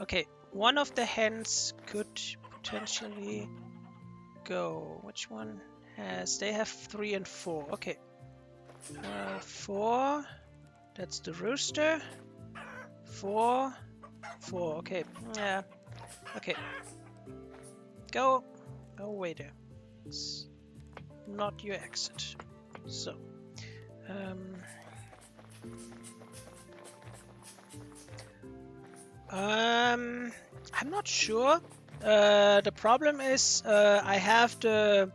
Okay, one of the hens could potentially go. Which one has? They have 3 and 4. Okay. 4. That's the rooster. 4. 4. Okay. Yeah. Okay. Go away there. It's not your exit. So. I'm not sure. The problem is I had a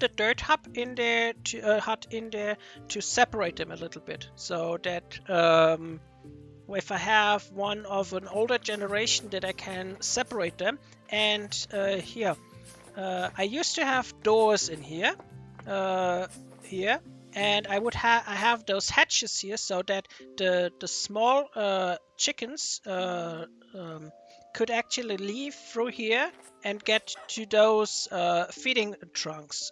dirt hub in there to separate them a little bit, so that if I have one of an older generation, that I can separate them. And here, I used to have doors in here, and I have those hatches here, so that the small chickens could actually leave through here and get to those feeding troughs.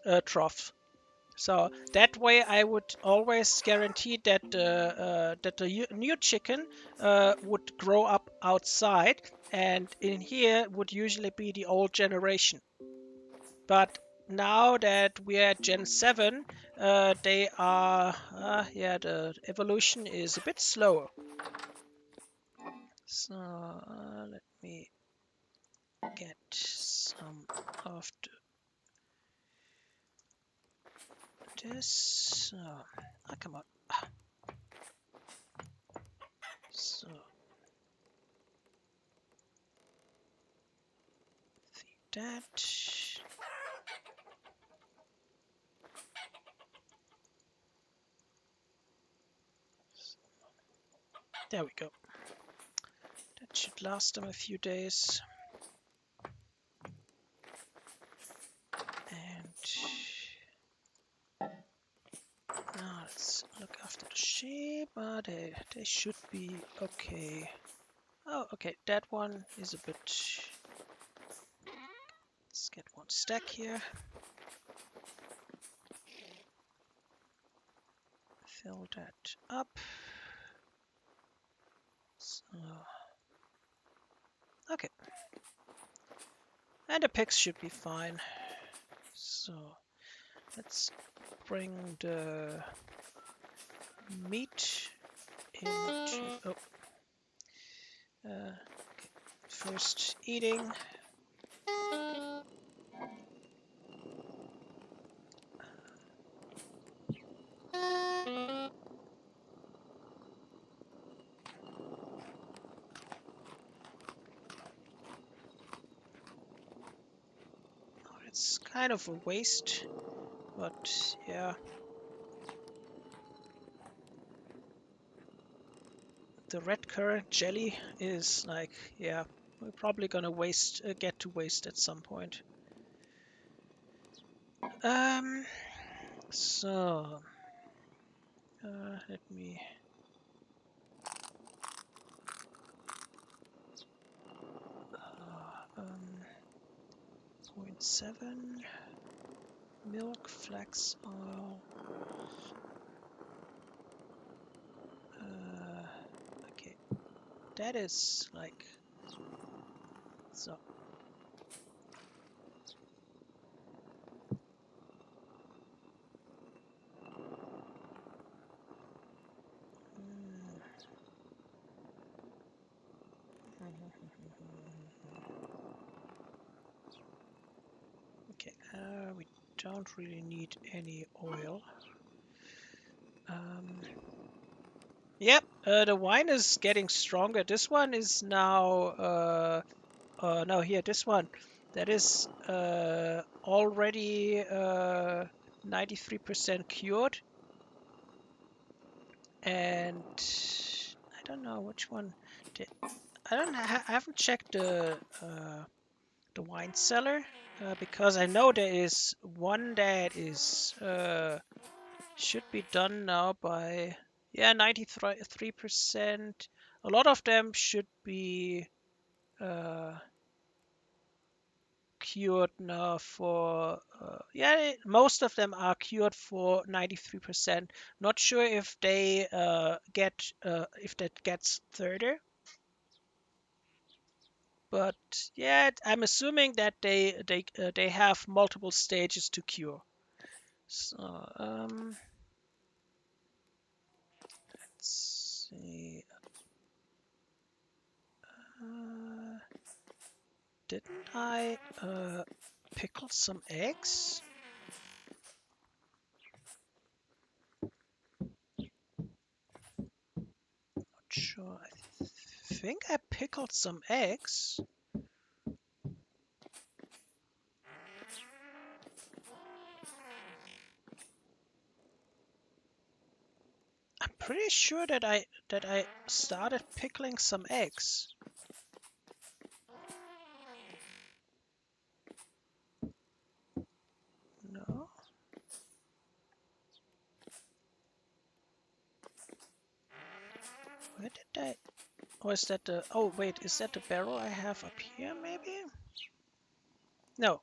So that way, I would always guarantee that the new chicken would grow up outside, and in here would usually be the old generation. But now that we're at Gen 7, they are, yeah, the evolution is a bit slower. So let me get some of this. Oh, come on. So feed that. There we go. That should last them a few days. And now let's look after the sheep. They should be okay. Oh, okay, that one is a bit... Let's get one stack here. Fill that up. So, okay. And the pigs should be fine. So, let's bring the meat into... Oh. Okay. First eating. It's kind of a waste, but yeah. The red currant jelly is like, yeah, we're probably gonna get to waste at some point. So let me 0.7 milk, flax oil. Okay, that is like so. Okay, we don't really need any oil. Yep, the wine is getting stronger. This one is now, no, here, this one. That is already 93% cured. And I don't know which one. I haven't checked the wine cellar because I know there is one that is should be done now by 93%. A lot of them should be cured now for most of them are cured for 93%. Not sure if they get if that gets further. But yeah, I'm assuming that they have multiple stages to cure. So let's see. Didn't I pickle some eggs? Not sure. I think I pickled some eggs. I'm pretty sure that I started pickling some eggs. No. Where did I? Or is that the? Oh wait, is that the barrel I have up here? Maybe. No.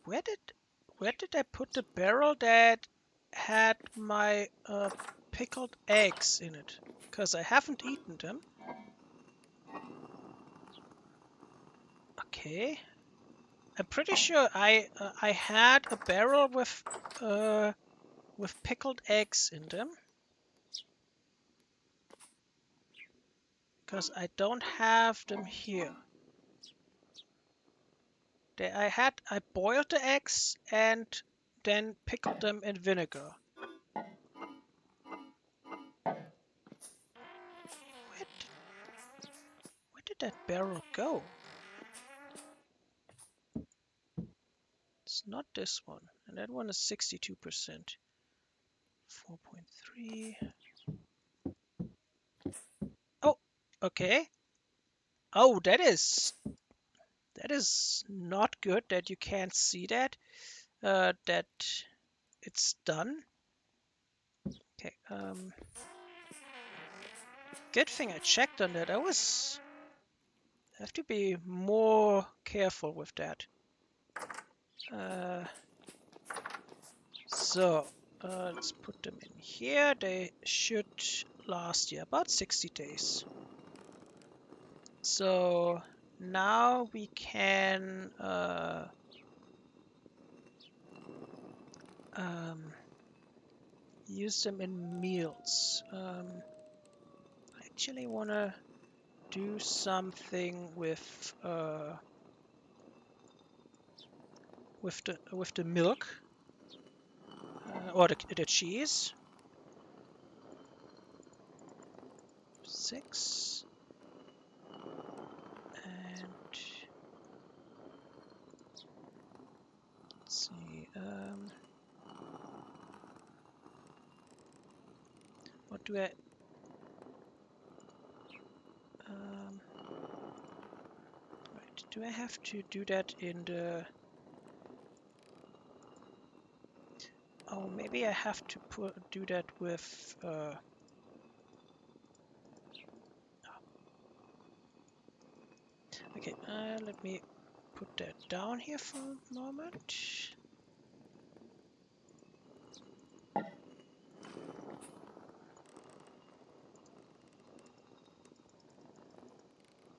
Where did I put the barrel that had my pickled eggs in it? Because I haven't eaten them. Okay. I'm pretty sure I had a barrel with pickled eggs in them, because I don't have them here. I boiled the eggs and then pickled them in vinegar. Where did that barrel go? It's not this one, and that one is 62%. 4.3. Oh, okay. Oh, that is not good that you can't see that. That it's done. Okay. Good thing I checked on that. I have to be more careful with that. So let's put them in here. They should last you about 60 days. So now we can use them in meals. I actually want to do something with the milk or the cheese. 6 and let's see. What do I? Right. Do I have to do that in the? Oh, maybe I have to do that with. Okay, let me put that down here for a moment.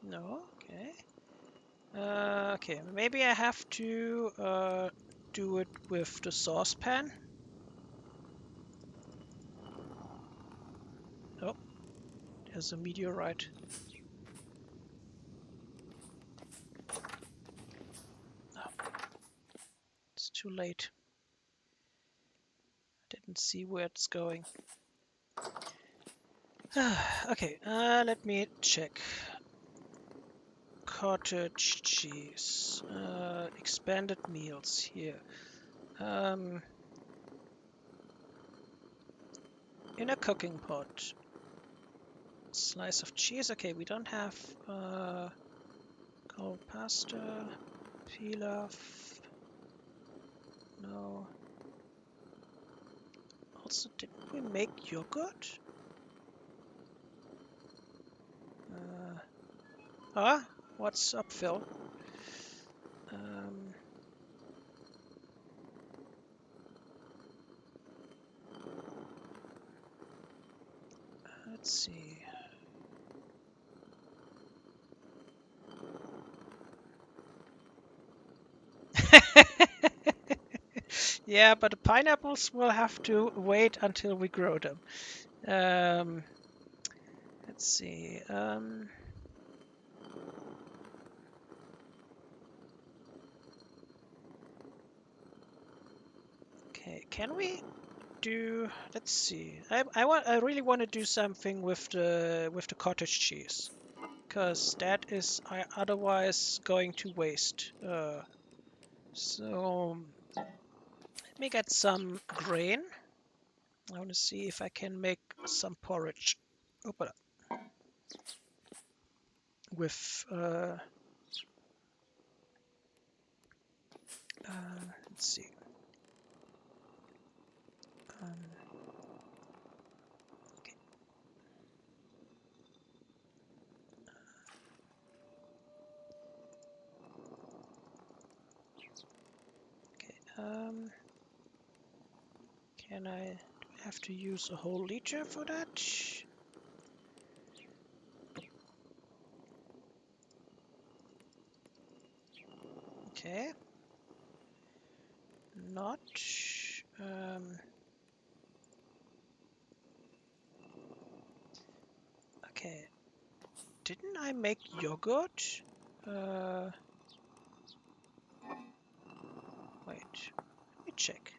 No, okay. Okay, maybe I have to do it with the saucepan. Oh, there's a meteorite. Oh, it's too late. I didn't see where it's going. Okay, let me check. Cottage cheese. Expanded meals here. In a cooking pot. Slice of cheese. Okay, we don't have cold pasta. Pilaf. No. Also, didn't we make yogurt? What's up, Phil? Let's see. Yeah, but the pineapples will have to wait until we grow them. Let's see. Okay, can we do? Let's see. I really want to do something with the cottage cheese, because that is otherwise going to waste. So let me get some grain. I want to see if I can make some porridge. Open up. With let's see. Okay. Okay. Can I have to use a whole liter for that? Okay. not. Okay. Didn't I make yogurt? Wait. Let me check.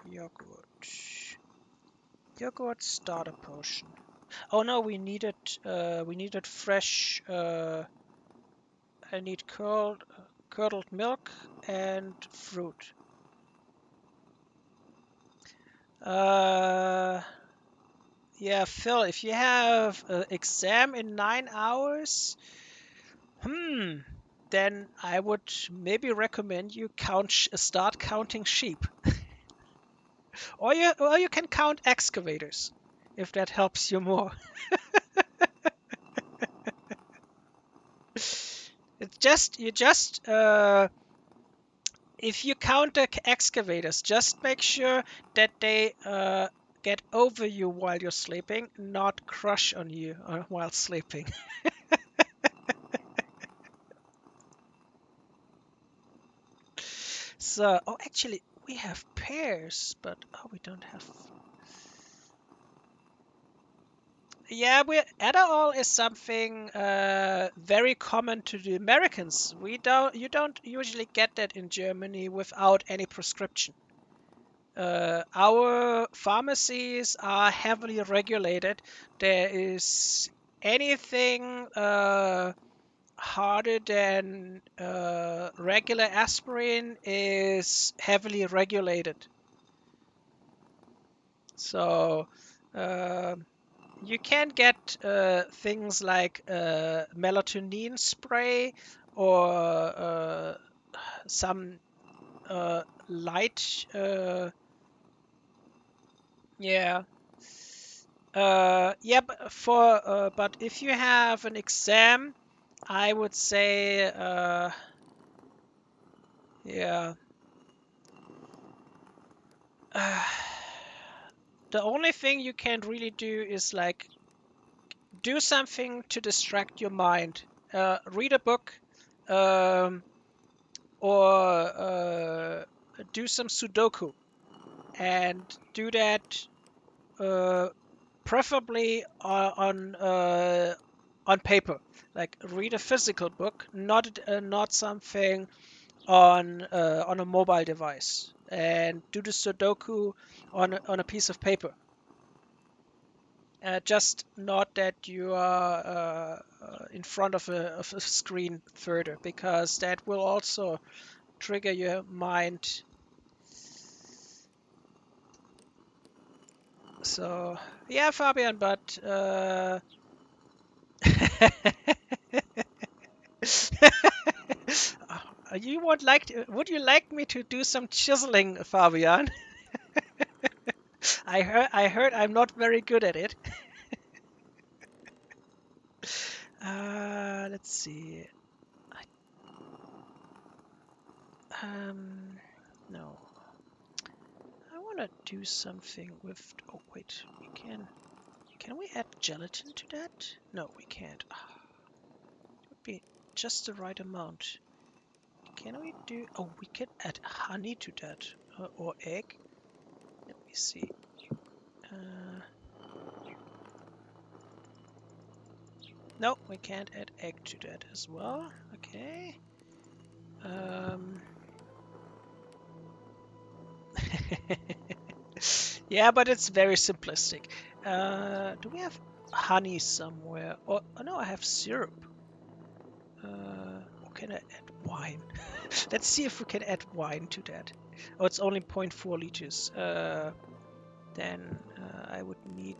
Yogurt. Yogurt starter potion. Oh no, we needed fresh. I need curdled milk and fruit. Yeah, Phil, if you have an exam in 9 hours, then I would maybe recommend you start counting sheep. Or you can count excavators, if that helps you more. If you count the excavators, just make sure that they get over you while you're sleeping, not crush on you while sleeping. So, oh, actually, we have pears, but we don't have. Yeah, Eidolon is something very common to the Americans. You don't usually get that in Germany without any prescription. Our pharmacies are heavily regulated. There is anything harder than regular aspirin is heavily regulated. So you can get things like melatonin spray or some light. Yeah. Yeah, but if you have an exam, I would say yeah. The only thing you can really do is like do something to distract your mind. Read a book, or do some Sudoku, and do that preferably on paper. Like read a physical book, not something on a mobile device, and do the Sudoku on a piece of paper. Just not that you are in front of a screen further, because that will also trigger your mind. So yeah, Fabian, but would you like me to do some chiseling, Fabian? I heard I'm not very good at it. Let's see. No. I want to do something with. Oh wait, we can. Can we add gelatin to that? No, we can't. It would be just the right amount. Can we do... Oh, we can add honey to that. Or egg. Let me see. No, we can't add egg to that as well. Okay. Yeah, but it's very simplistic. Do we have honey somewhere? Oh, no, I have syrup. Or can I add wine? Let's see if we can add wine to that. Oh, it's only 0.4 liters. Then I would need...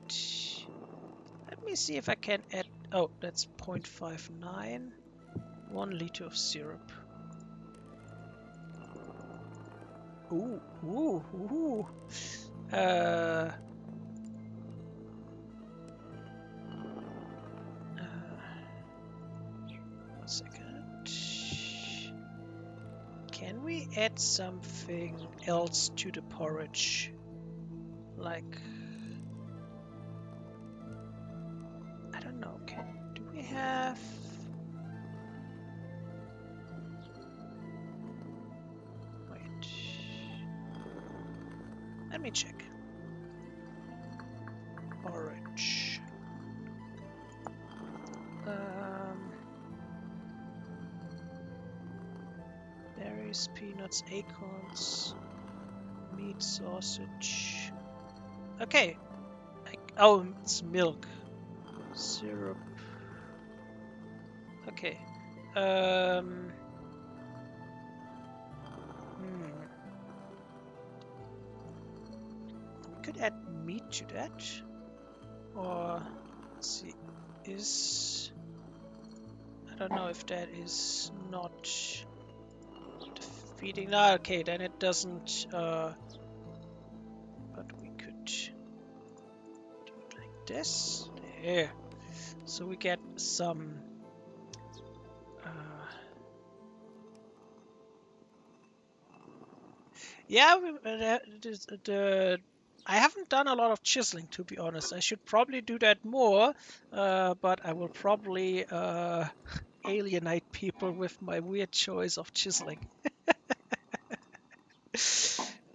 Let me see if I can add... Oh, that's 0.59. 1 liter of syrup. Ooh, ooh, ooh. 1 second. Can we add something else to the porridge? Like... I don't know. Do we have... Let me check. Orange. Berries, peanuts, acorns, meat, sausage. Okay. Oh, it's milk. Syrup. Okay. We could add meat to that. Or, let's see, I don't know if that is not defeating. No, okay, then it doesn't, but we could do it like this. There. So we get some, yeah, I haven't done a lot of chiseling, to be honest. I should probably do that more, but I will probably alienate people with my weird choice of chiseling.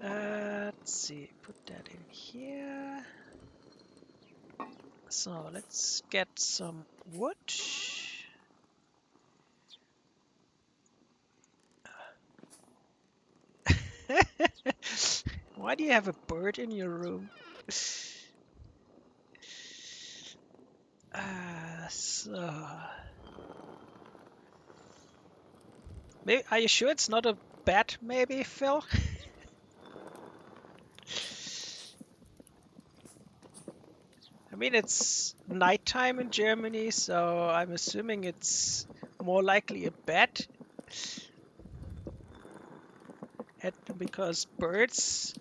Let's see, put that in here. So let's get some wood. Why do you have a bird in your room? So... Maybe, are you sure it's not a bat, maybe, Phil? I mean, it's nighttime in Germany, so I'm assuming it's more likely a bat. Because birds...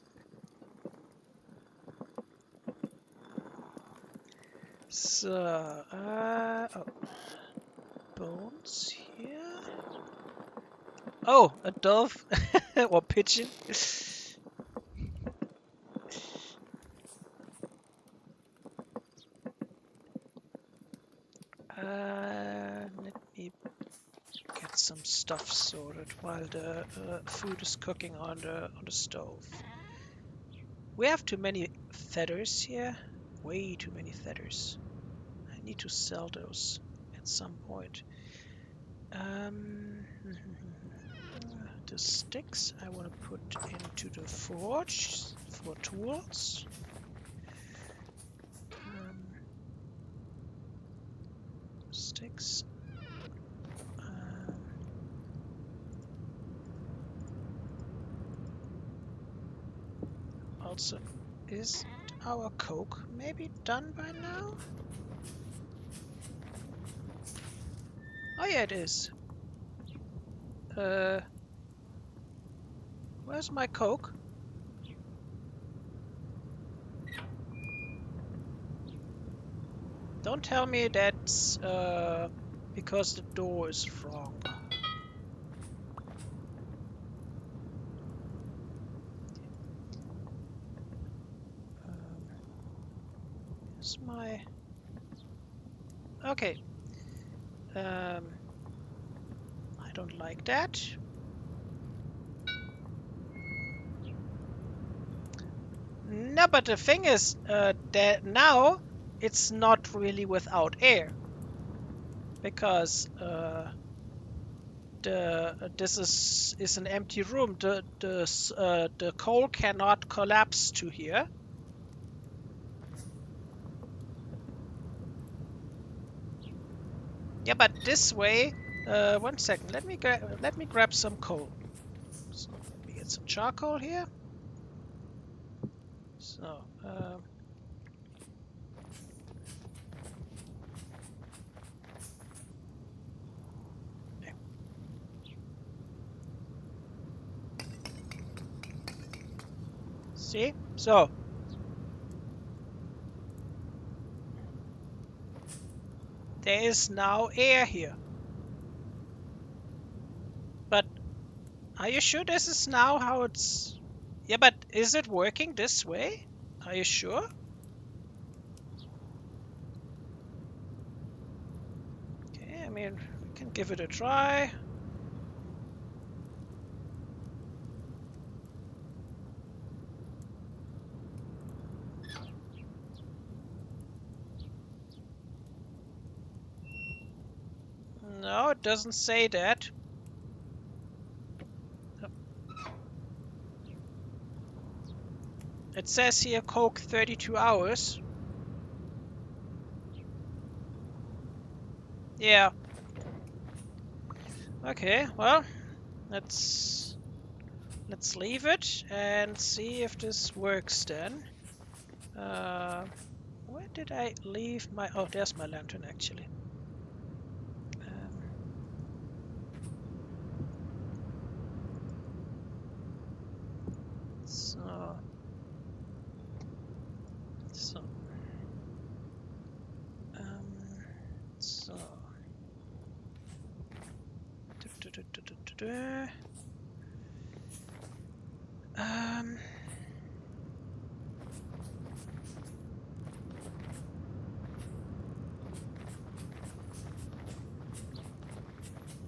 So, oh. Bones here. Oh, a dove or pigeon. Let me get some stuff sorted while the food is cooking on the stove. We have too many feathers here. Way too many feathers. I need to sell those at some point. The sticks I want to put into the forge for tools. Sticks. Also, is our coke maybe done by now? Oh yeah, it is. Where's my coke? Don't tell me that's because the door is wrong. Here's my... Okay. I don't like that. No, but the thing is that now it's not really without air, because this is an empty room. The coal cannot collapse to here. Yeah, but this way. 1 second. Let me grab some coal. So let me get some charcoal here. So. See? So. There is now air here. But are you sure this is now how it's... Yeah, but is it working this way? Are you sure? Okay, I mean, we can give it a try. No, it doesn't say that. It says here Coke 32 hours. Yeah. Okay, well, let's leave it and see if this works then. Where did I leave my... Oh, there's my lantern actually. So... So...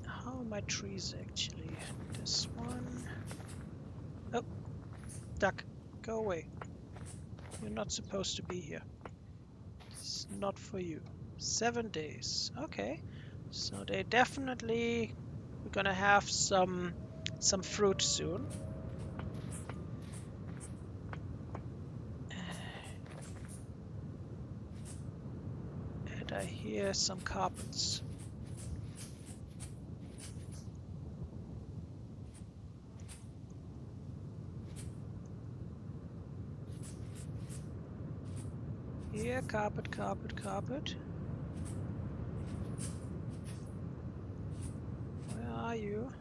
How are my trees actually? This one... Oh, duck, go away. You're not supposed to be here. It's not for you. 7 days. Okay. So they definitely... We're gonna have some fruit soon. And I hear some carpets. Here, carpet, carpet, carpet. Where are you?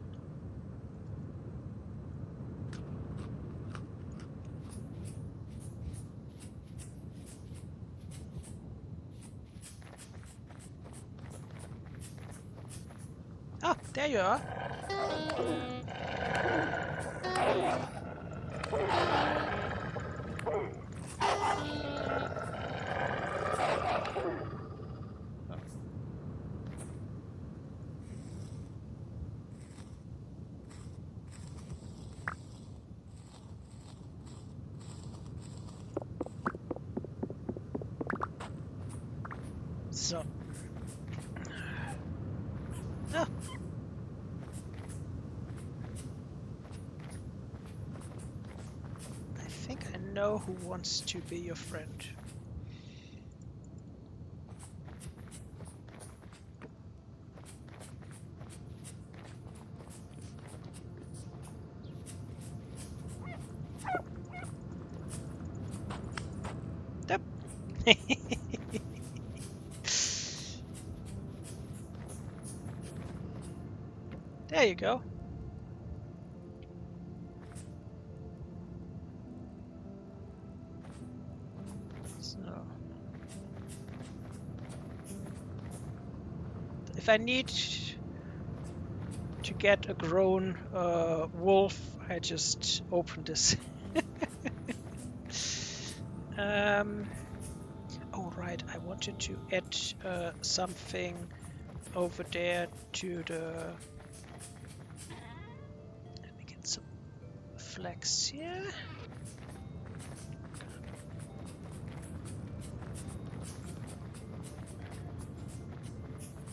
Ah, there you are. So. Ah. I think I know who wants to be your friend. Yep. There you go. So, if I need to get a grown wolf, I just open this. Oh right, I wanted to add something over there to the... Let me get some flax here.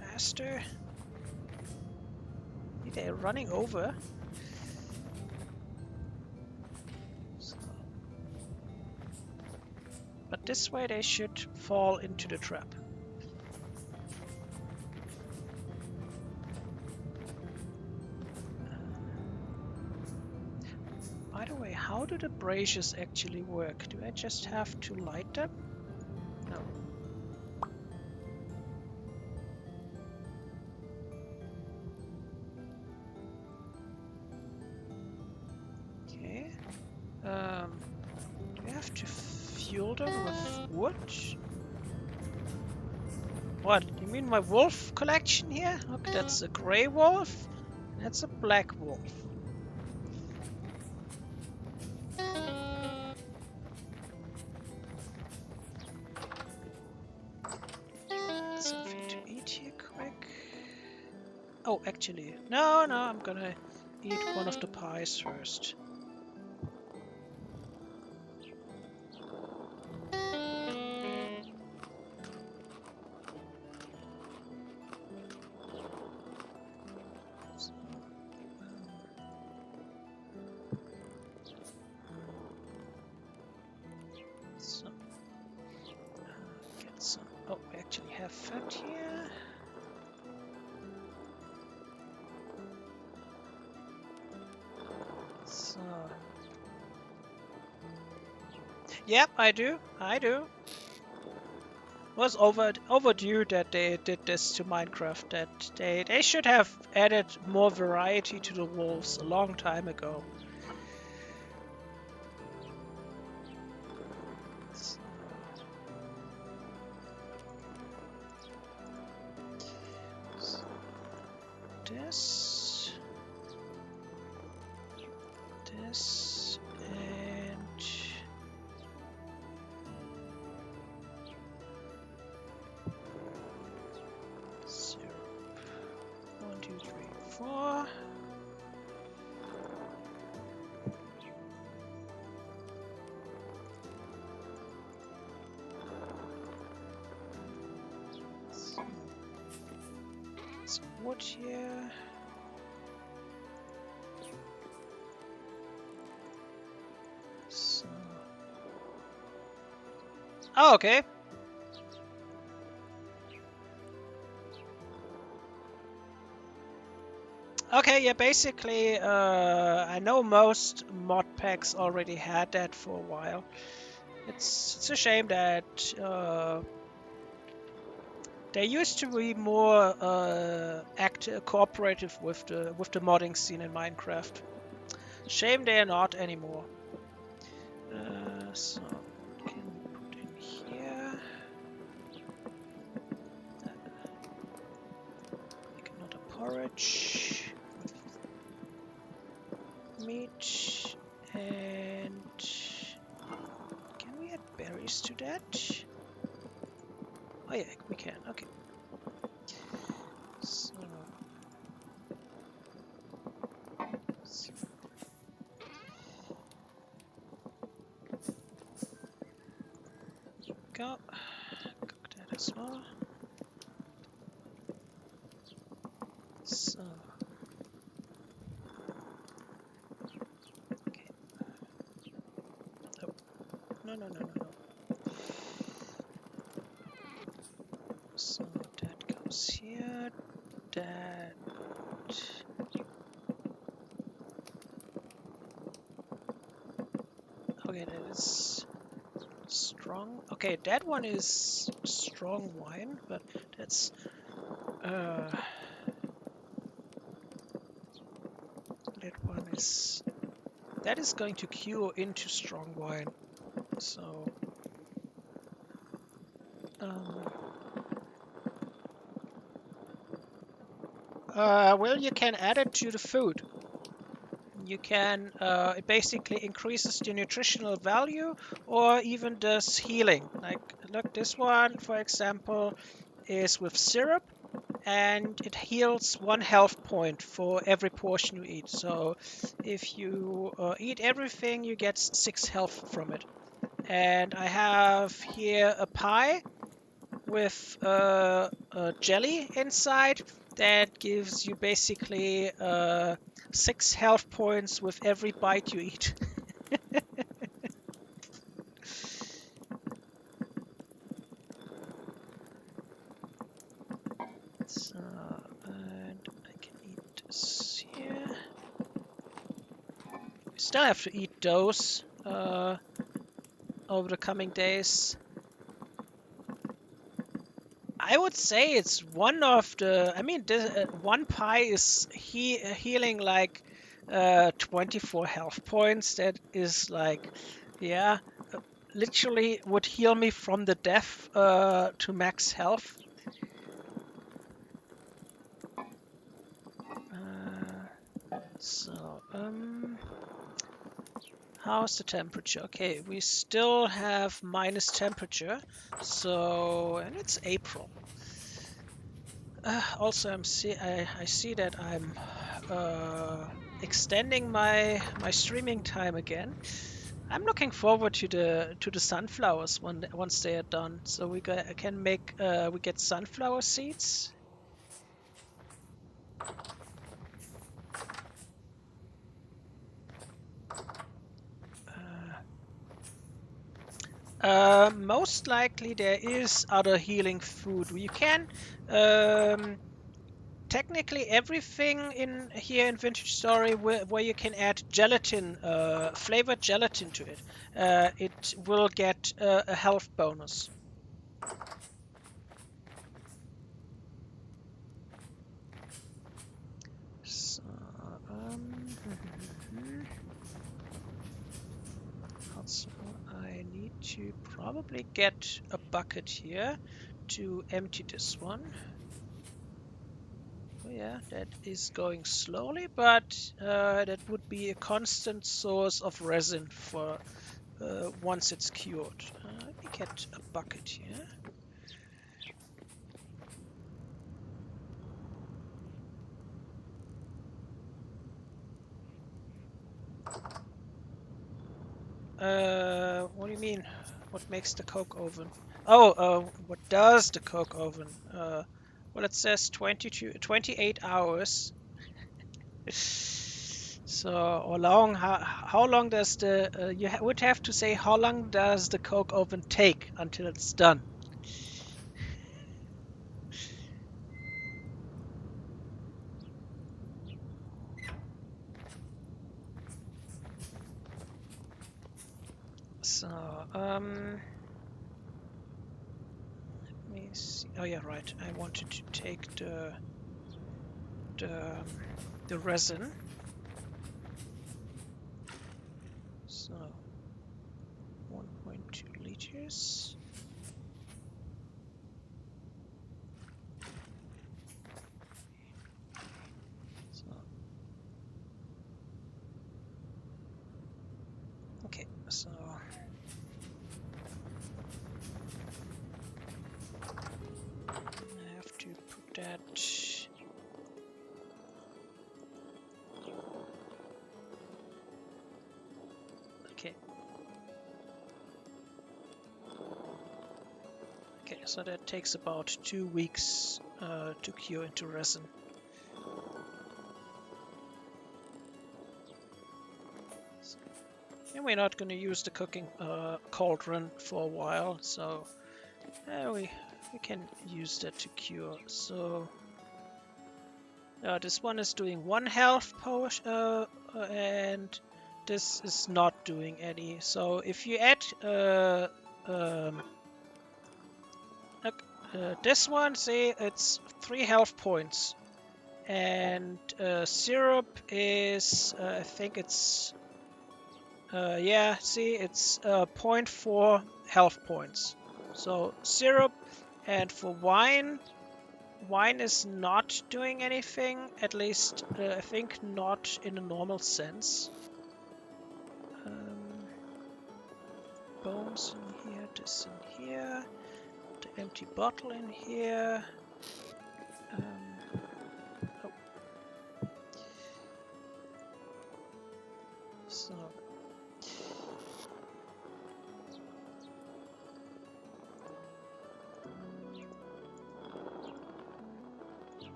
Faster. They're running over. So. But this way they should fall into the trap. By the way, how do the braziers actually work? Do I just have to light them? No. Okay. Do I have to fuel them with wood? What? You mean my wolf collection here? Look, that's a grey wolf. That's a black wolf. Something to eat here quick. Oh, actually, no, I'm gonna eat one of the pies first. actually have food here. So, yep, I do. Was overdue that they did this to Minecraft. That they should have added more variety to the wolves a long time ago. So, this, and syrup. 1, 2, 3, 4. Some wood here. So. Oh, okay. Okay, yeah, basically, I know most mod packs already had that for a while. It's a shame that they used to be more cooperative with the modding scene in Minecraft. Shame they are not anymore. So can put in here. Make another porridge. Meat, and can we add berries to that? Oh yeah, we can. Okay. So go. Cook that as well. So okay. Oh. No. So that goes here. That. Okay, that is strong. Okay, that one is strong wine, but that's that is going to cure into strong wine. So well, you can add it to the food. You can it basically increases the nutritional value or even does healing. Like look, this one for example is with syrup, and it heals 1 health point for every portion you eat. So if you eat everything, you get 6 health from it. And I have here a pie with a jelly inside that gives you basically 6 health points with every bite you eat. So, and I can eat this here. We still have to eat those over the coming days. I would say it's one of the. I mean, one pie is healing like 24 health points. That is like, yeah, literally would heal me from the death to max health. So, how's the temperature? Okay, we still have minus temperature. So, and it's April. Also, I see that I'm extending my streaming time again. I'm looking forward to the sunflowers once they are done. So we can make we get sunflower seeds. Most likely there is other healing food. You can technically everything in here in Vintage Story where you can add gelatin, flavored gelatin to it, it will get a health bonus. So, also I need to probably get a bucket here to empty this one. Oh yeah, that is going slowly, but that would be a constant source of resin for once it's cured. Let me get a bucket here. What do you mean? What makes the coke oven? Oh, what does the coke oven? Well, it says 28 hours. So, or long? How long does the? You would have to say how long does the coke oven take until it's done? So, let me see. Oh yeah, right. I wanted to take the resin. So 1.2 liters. So okay, so I have to put that. Okay. Okay, so that takes about 2 weeks to cure into resin. And we're not going to use the cooking cauldron for a while, so we can use that to cure. So this one is doing 1 health potion, and this is not doing any. So if you add this one, see, it's 3 health points, and syrup is I think it's yeah, see, it's 0.4 health points. So syrup, and for wine is not doing anything, at least I think not in a normal sense. Bones in here, this in here, the empty bottle in here. Oh. So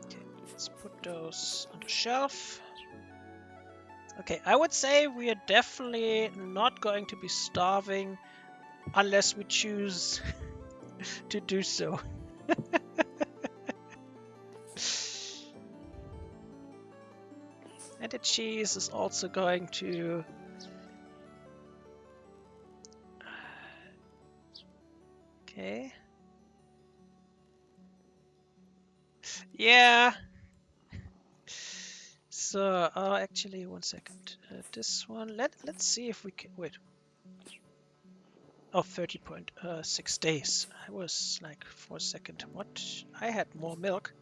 okay, let's put those on the shelf. Okay, I would say we are definitely not going to be starving unless we choose to do so. And the cheese is also going to... Okay. Yeah. So, actually, 1 second. This one, let's see if we can... Wait. Oh, 30.6 days. I was like, for a second, what? I had more milk.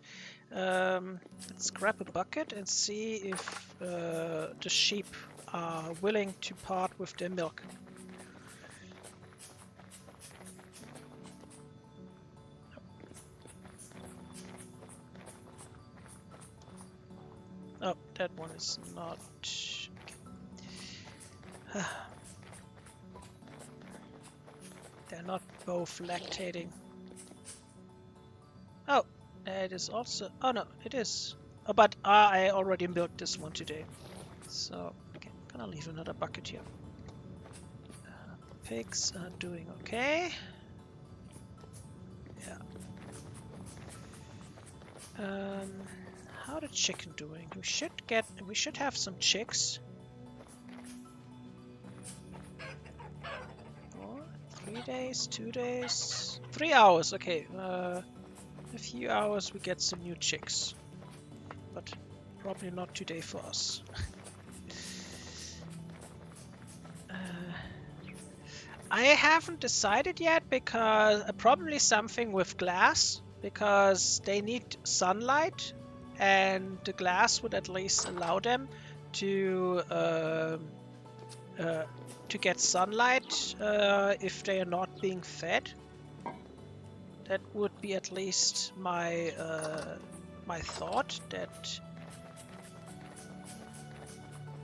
Let's grab a bucket and see if the sheep are willing to part with their milk. Oh, that one is not... Okay. They're not both lactating. Oh, it is also... Oh no, it is. Oh, but I already milked this one today. So, okay, I'm gonna leave another bucket here. Pigs are doing okay. Yeah. How the chicken doing? We should have some chicks. 3 days, 2 days, 3 hours. Okay, a few hours we get some new chicks, but probably not today for us. I haven't decided yet because probably something with glass because they need sunlight, and the glass would at least allow them to get sunlight if they are not being fed. That would be at least my my thought. That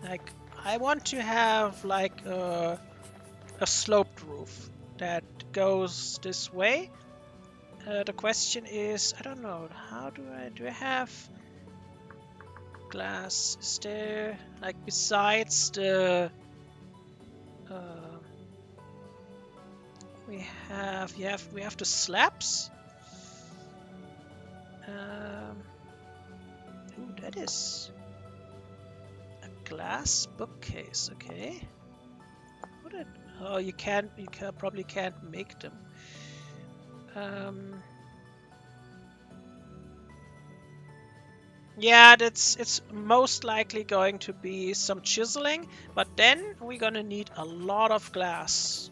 like I want to have like a sloped roof that goes this way. The question is, I don't know, how do I have glass? Is there like besides the we have the slabs. Ooh, that is a glass bookcase. Okay. Oh, you probably can't make them. Yeah, it's most likely going to be some chiseling, but then we're gonna need a lot of glass.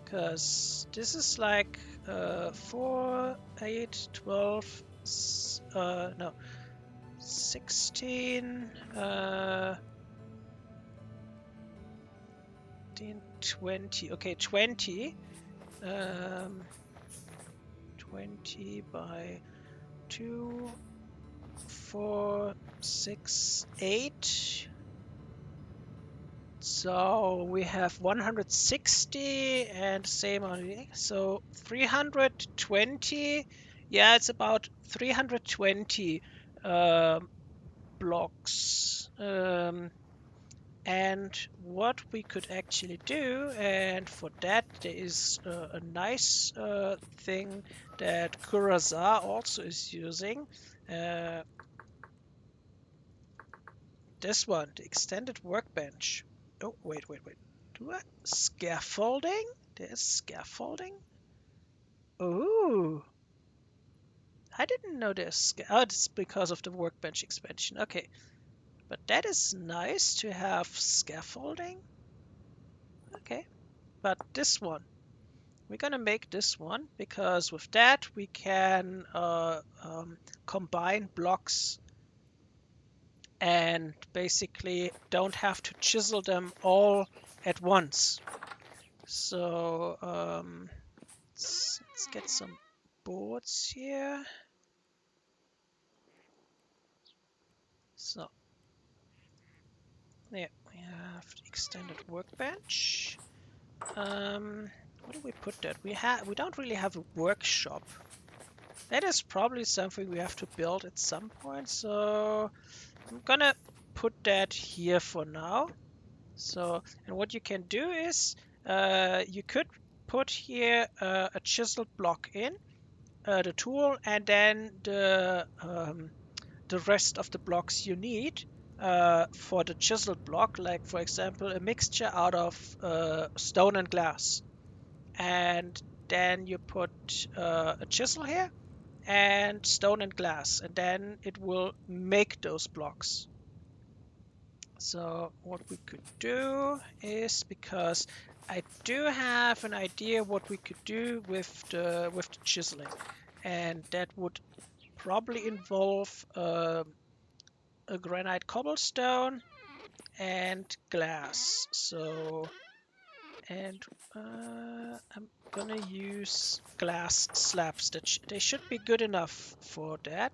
Because this is like 4, 8, 12, no, 16, 20. Okay, 20. 20 by 2, 4, 6, 8. So we have 160 and same on, so 320. Yeah, it's about 320 blocks. And what we could actually do, and for that there is a nice thing that Kurazar also is using. This one, the extended workbench. Oh, wait. Do I? Scaffolding? There's scaffolding? Oh, I didn't know there's oh, it's because of the workbench expansion. Okay, but that is nice to have scaffolding. Okay, but this one, we're gonna make this one because with that we can combine blocks and basically don't have to chisel them all at once. So let's get some boards here. So yeah, we have the extended workbench. Where do we put that? We don't really have a workshop. That is probably something we have to build at some point. So I'm gonna put that here for now. So, and what you can do is you could put here a chiseled block in the tool, and then the rest of the blocks you need for the chiseled block, like for example a mixture out of stone and glass, and then you put a chisel here and stone and glass, and then it will make those blocks. So what we could do is, because I do have an idea what we could do with the chiseling, and that would probably involve a granite cobblestone and glass. So, and I'm gonna use glass slabs. They should be good enough for that.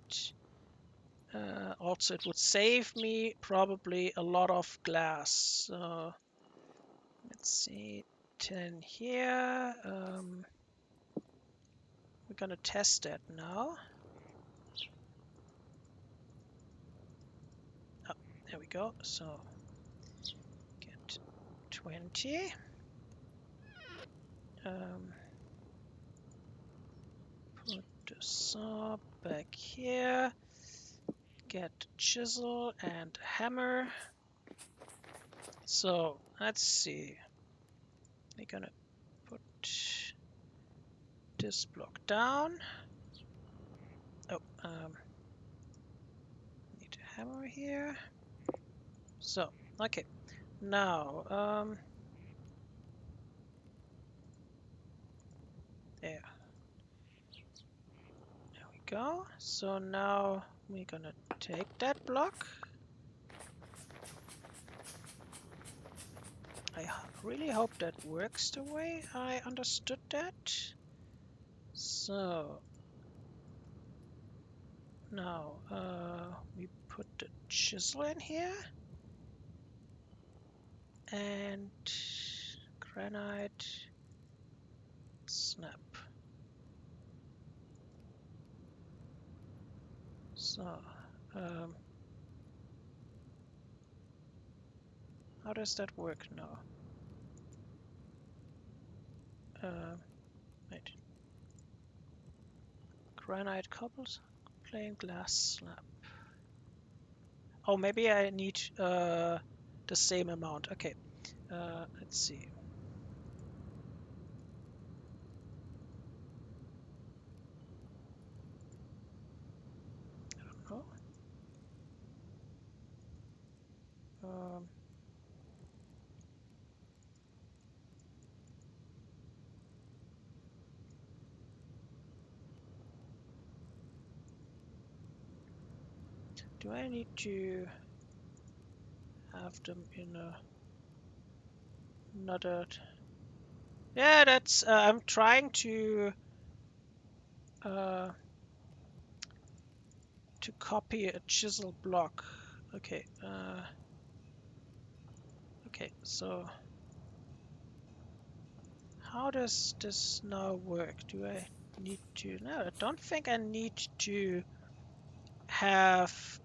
Also, it would save me probably a lot of glass. So let's see, 10 here. We're gonna test that now. Oh, there we go. So get 20. Put the saw back here. Get chisel and hammer. So let's see. We're gonna put this block down. Oh, need a hammer here. So, okay. Now, there. There we go. So now we're gonna take that block. I really hope that works the way I understood that. So now we put the chisel in here and granite snap. So how does that work now? Wait. Granite cobbles, plain glass slab. Oh, maybe I need the same amount. Okay, let's see. I don't know. Do I need to have them in another? Yeah, that's. I'm trying to copy a chisel block. Okay. Okay. So how does this now work? Do I need to? No, I don't think I need to have.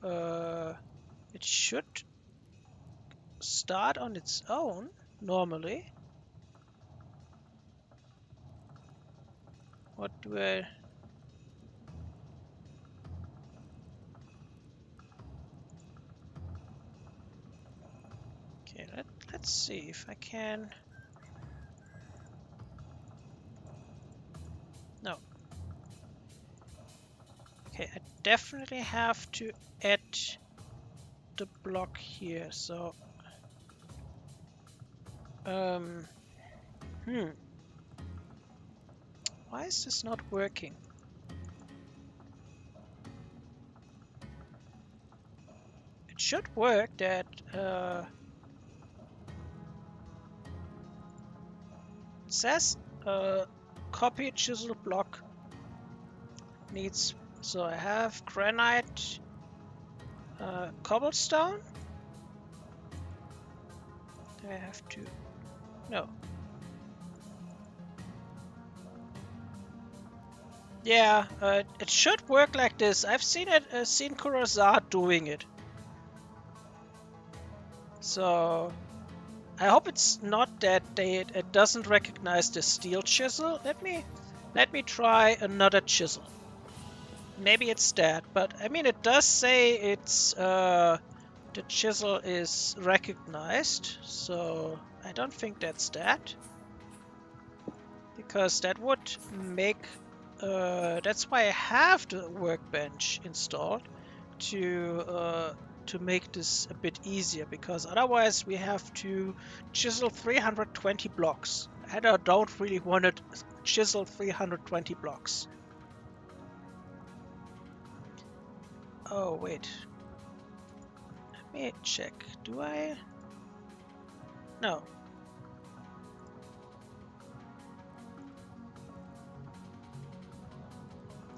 It should start on its own normally. What do I? Okay, let's see if I can. No. Okay, I definitely have to add the block here. So, why is this not working? It should work that it says copy chisel block needs. So I have granite, cobblestone. Do I have to? No. Yeah, it should work like this. I've seen it, seen Kurosawa doing it. So I hope it's not that it doesn't recognize the steel chisel. Let me try another chisel. Maybe it's that, but I mean it does say it's the chisel is recognized, so I don't think that's that. Because that would make that's why I have the workbench installed to make this a bit easier, because otherwise we have to chisel 320 blocks and I don't really want to chisel 320 blocks. Oh wait, let me check. Do I? No.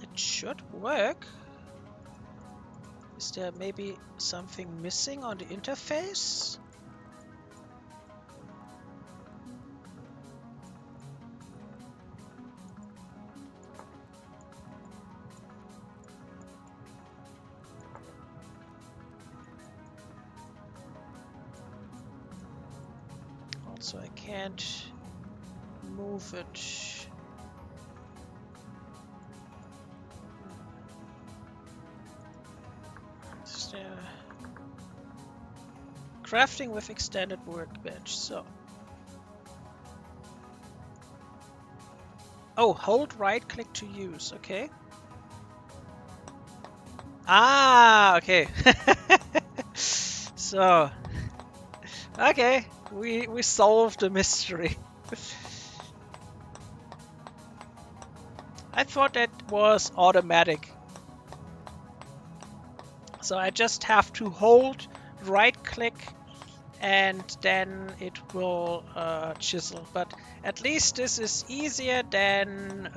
It should work. Is there maybe something missing on the interface? Also, I can't move it? Is there... Crafting with extended workbench. So. Oh, hold right click to use. Okay. Ah, okay. So, okay, we solved the mystery. I thought that was automatic. So I just have to hold right click and then it will chisel. But at least this is easier than...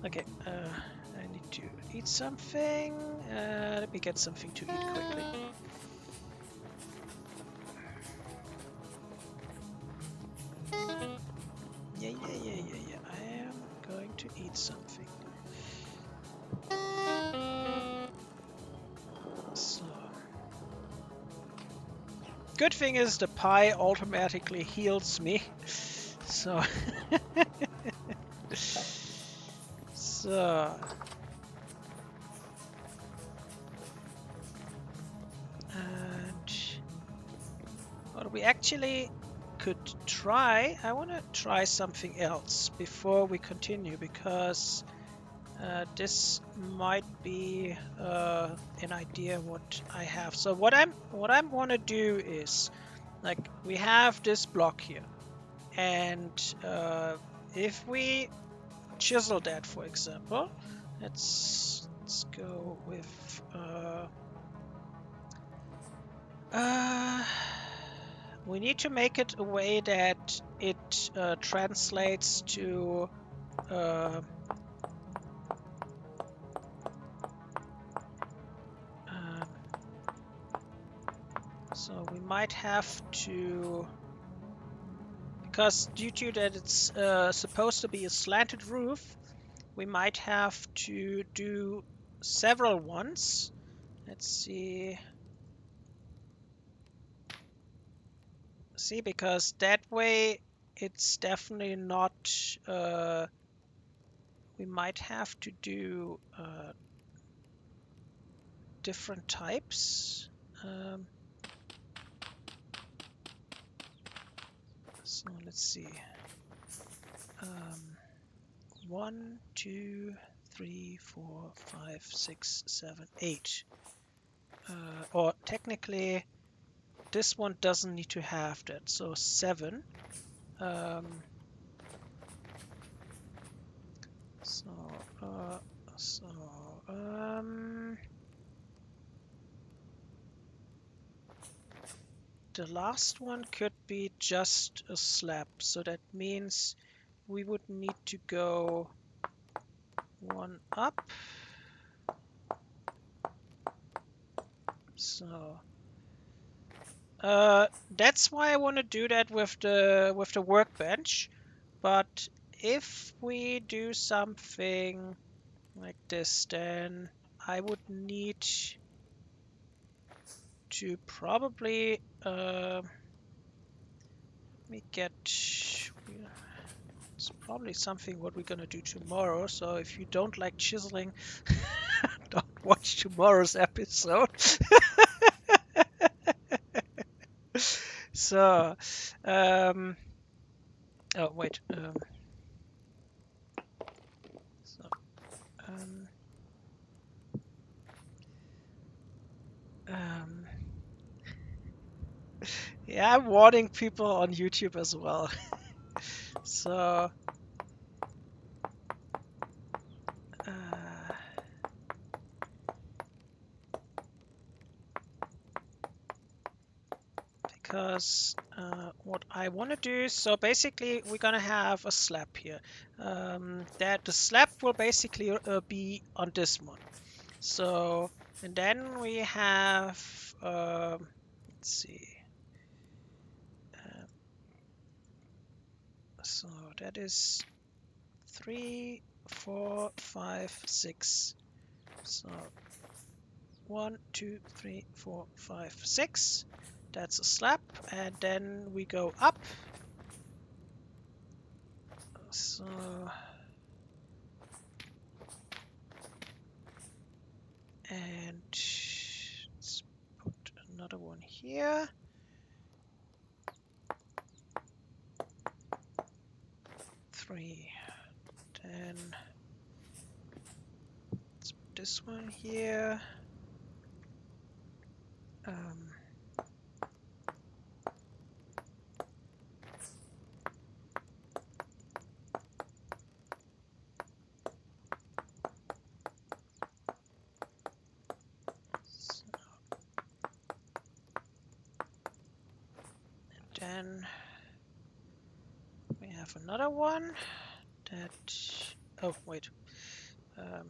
okay, I need to eat something. Let me get something to eat quickly. Yeah. I am going to eat something. So. Good thing is the pie automatically heals me. So. So. And what we actually could try, I want to try something else before we continue, because this might be an idea what I have. So what I'm want to do is, like, we have this block here, and if we chisel that, for example, let's go with we need to make it a way that it translates to so we might have to, because due to that it's supposed to be a slanted roof, we might have to do several ones. Let's see. See, because that way it's definitely not... we might have to do different types. So let's see. 1, 2, 3, 4, 5, 6, 7, 8. Or technically, this one doesn't need to have that. So 7. The last one could be just a slab, so that means we would need to go one up. So that's why I want to do that with the workbench. But if we do something like this, then I would need to probably it's probably something what we're gonna do tomorrow. So if you don't like chiseling, don't watch tomorrow's episode. So, oh wait. So, yeah, I'm warning people on YouTube as well. So, because what I want to do, so basically we're gonna have a slab here. That the slab will basically be on this one. So, and then we have, let's see. So that is 3, 4, 5, 6. So 1, 2, 3, 4, 5, 6. That's a slab, and then we go up. So and let's put another one here. Three. Then let's put this one here. Then we have another one that, oh wait, I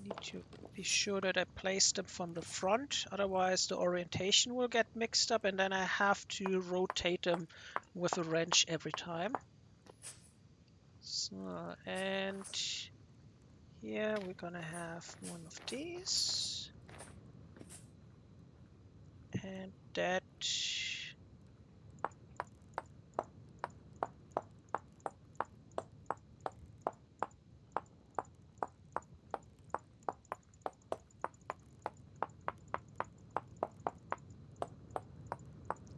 need to be sure that I place them from the front, otherwise the orientation will get mixed up and then I have to rotate them with a wrench every time. So, and here we're gonna have one of these, and that.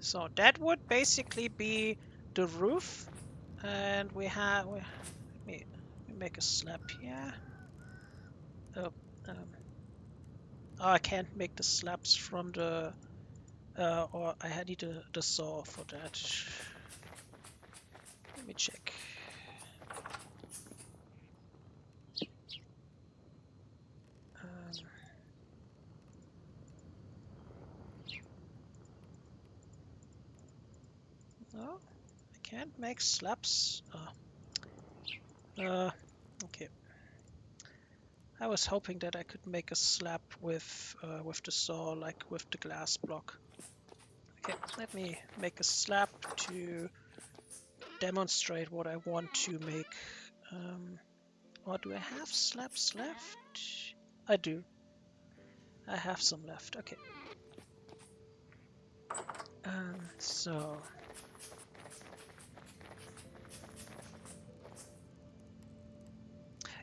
So that would basically be the roof, and we have. Let me make a slab here. Oh, I can't make the slabs from the. Or I need the saw for that. Let me check. No, I can't make slabs. Okay. I was hoping that I could make a slab with the saw, like with the glass block. Okay, let me make a slab to demonstrate what I want to make. Or do I have slabs left? I do. I have some left. Okay. So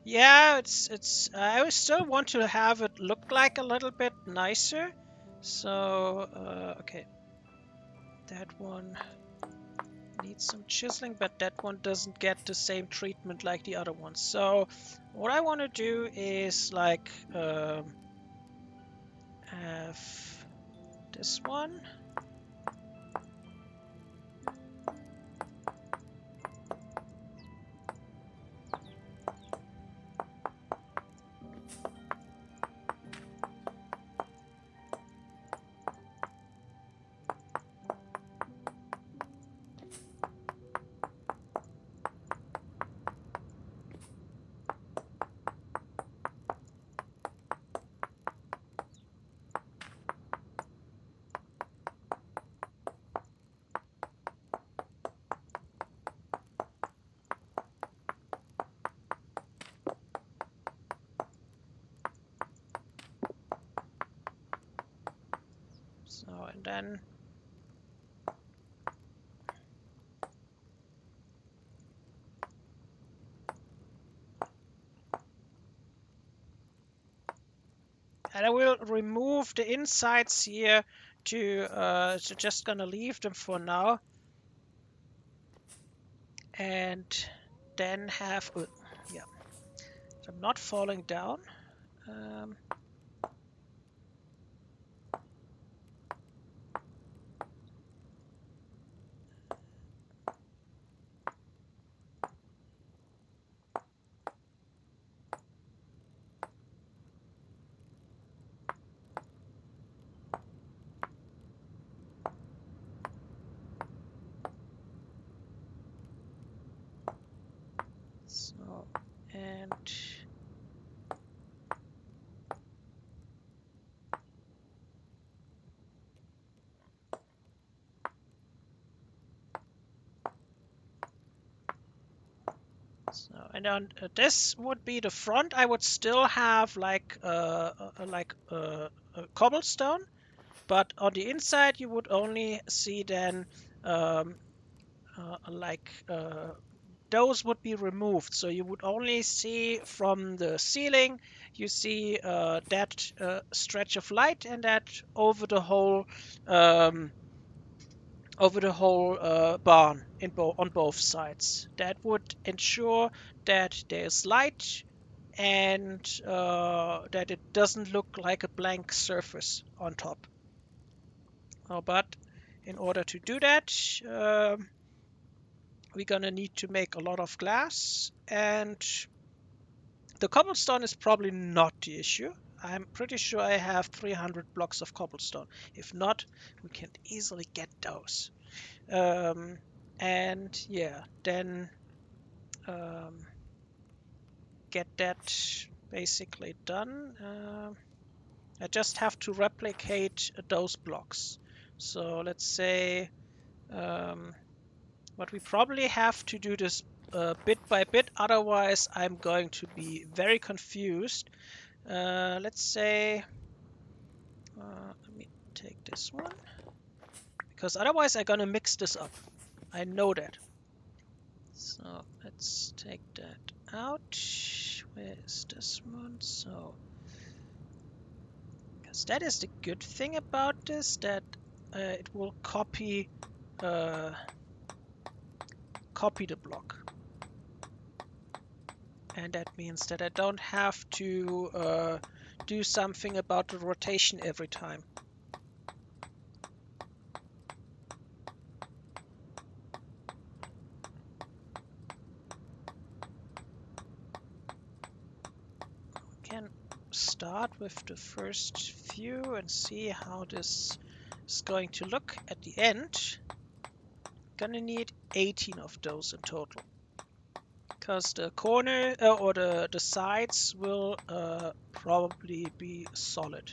yeah, it's. I still want to have it look like a little bit nicer. So okay, that one needs some chiseling, but that one doesn't get the same treatment like the other ones. So what I want to do is like have this one. So, and then I will remove the insides here to just gonna leave them for now, and then have yeah, so I'm not falling down. So, and so, and on this would be the front. I would still have like a cobblestone, but on the inside you would only see then those would be removed. So you would only see from the ceiling, you see that stretch of light, and that um, over the whole barn on both sides. That would ensure that there's light and that it doesn't look like a blank surface on top. But in order to do that, we're gonna need to make a lot of glass, and the cobblestone is probably not the issue. I'm pretty sure I have 300 blocks of cobblestone. If not, we can easily get those. And yeah, then get that basically done. I just have to replicate those blocks. So let's say, but we probably have to do this bit by bit, otherwise I'm going to be very confused. Let's say, let me take this one, because otherwise I'm gonna mix this up. I know that. So let's take that out. Where is this one? So, because that is the good thing about this, that it will copy the block. And that means that I don't have to do something about the rotation every time. We can start with the first few and see how this is going to look at the end. Gonna need 18 of those in total, because the corner or the sides will probably be solid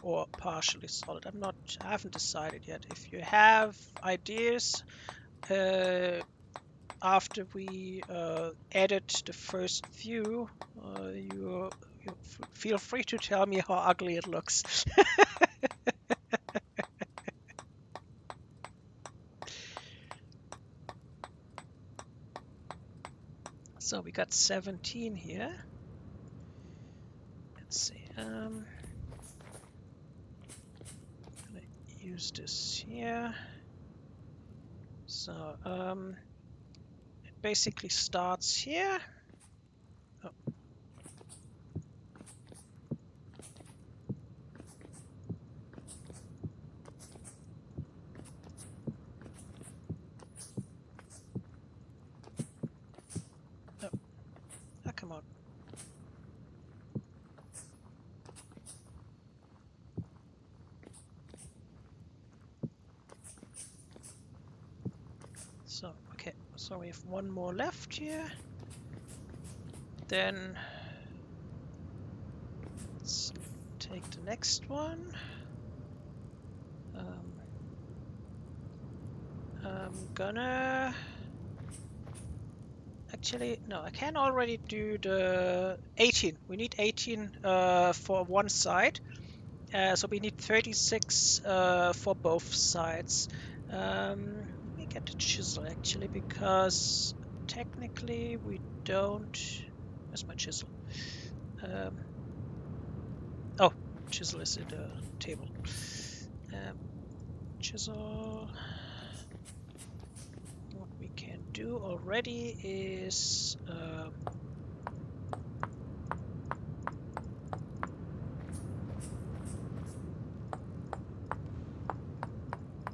or partially solid. I haven't decided yet. If you have ideas after we edit the first few, you feel free to tell me how ugly it looks. So we got 17 here. Let's see. I'm gonna use this here. So it basically starts here. Oh. Come on. So, okay, so we have one more left here. Then let's take the next one. I'm gonna... Actually, no, I can already do the 18. We need 18 for one side. So we need 36 for both sides. Let me get the chisel actually, because technically we don't... Where's my chisel? Oh, chisel is in the table. Chisel... What we can do already is...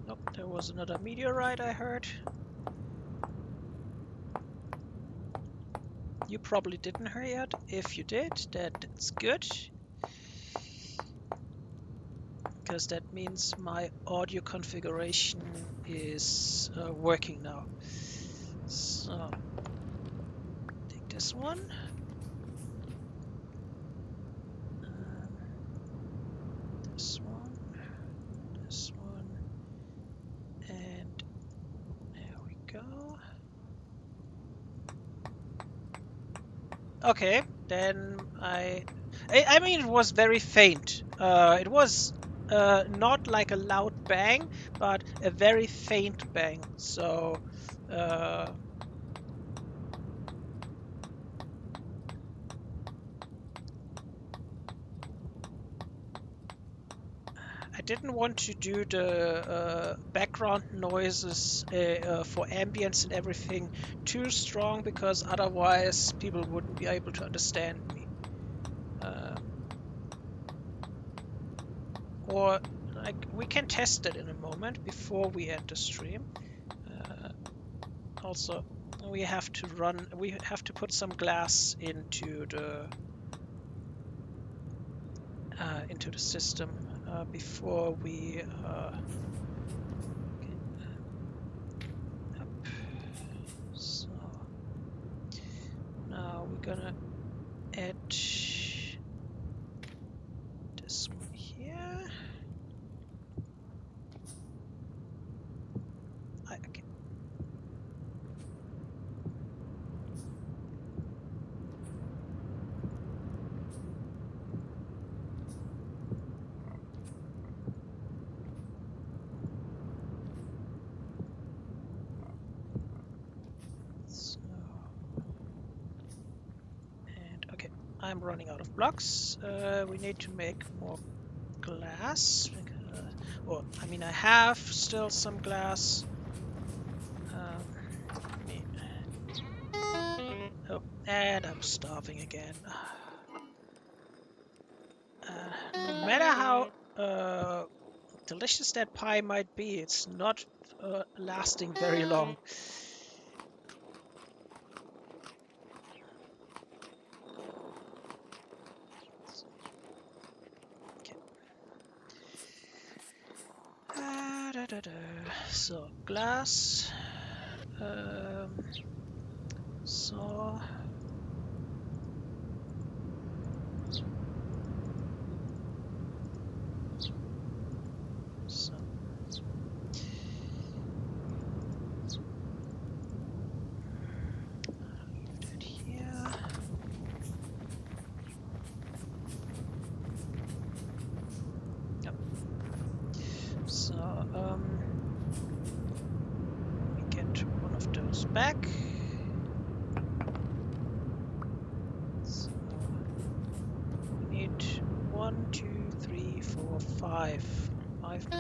Nope, there was another meteorite I heard. You probably didn't hear it. If you did, that's good. Because that means my audio configuration is working now. So, take this one. This one. This one. And there we go. Okay, then I mean, it was very faint. It was not like a loud bang, but a very faint bang. So I didn't want to do the background noises for ambience and everything too strong, because otherwise people wouldn't be able to understand me. Or like, we can test it in a moment before we end the stream. Also, we have to put some glass into the system before we okay, up. So now we're gonna add this one here. Okay. So, and okay, I'm running out of blocks. We need to make more glass. Well, I mean, I have still some glass. Oh, and I'm starving again. No matter how delicious that pie might be, it's not lasting very long. Okay. So, glass. So. We get one of those back. So we need 1, 2, 3, 4, 5. 5 more.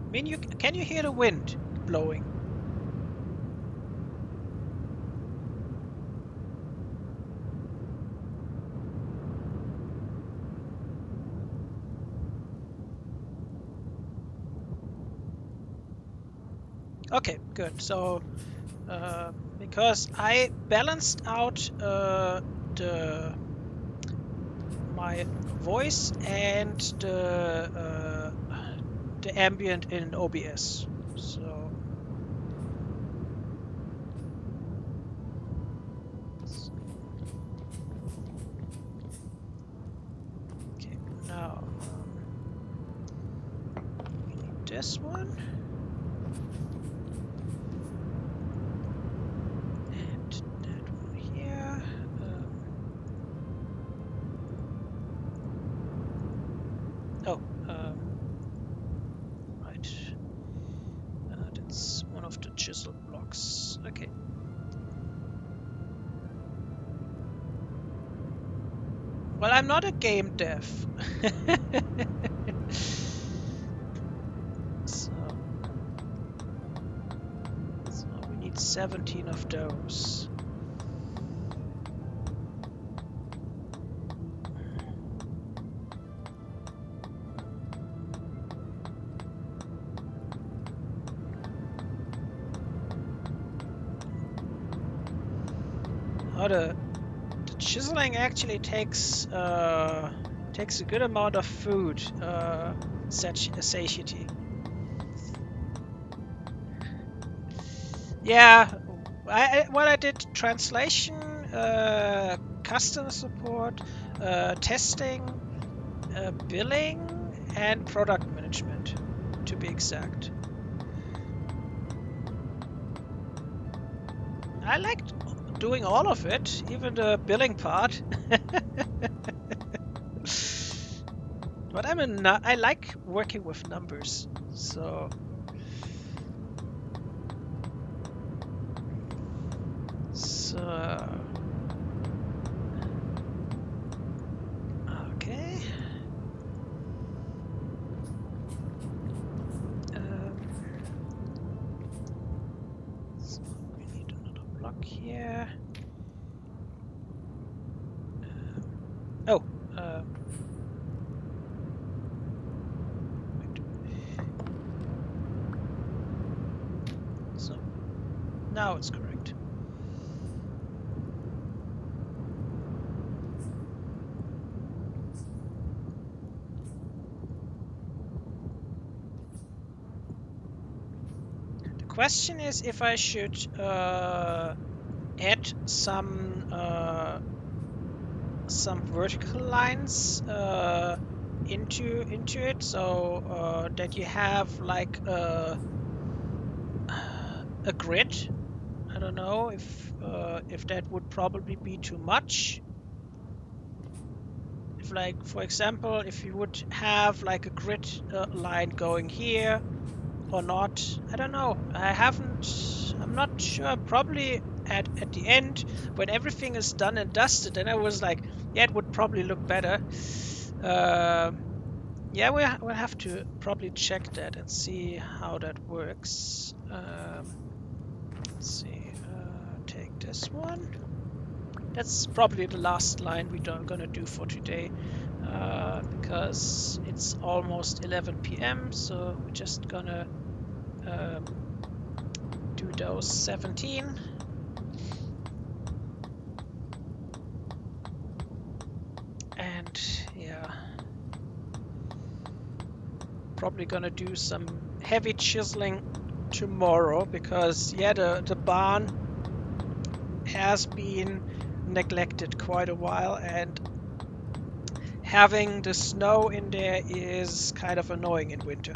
I mean, can you hear the wind blowing? Okay, good. So, because I balanced out my voice and the ambient in OBS. So okay, now we need this one. And that one here. Right. That's one of the chisel blocks. Okay. Well, I'm not a game dev. So we need 17 of those. Oh, the chiseling actually takes a good amount of food, satiety. Yeah, I did translation, customer support, testing, billing, and product management, to be exact. I liked doing all of it, even the billing part. But I like working with numbers, so okay. So we need another block here. Oh, wait. So now it's correct. The question is if I should add some vertical lines into it, so that you have like a grid. I don't know if that would probably be too much. If, like, for example, if you would have like a grid line going here or not, I don't know. I'm not sure. Probably at the end when everything is done and dusted, then I was like, yeah, it would probably look better. Yeah, we'll have to probably check that and see how that works. Let's see. Take this one. That's probably the last line we're gonna do for today, because it's almost 11 p.m. So we're just gonna um, do those 17. And yeah, probably gonna do some heavy chiseling tomorrow because yeah, the barn has been neglected quite a while, and having the snow in there is kind of annoying in winter,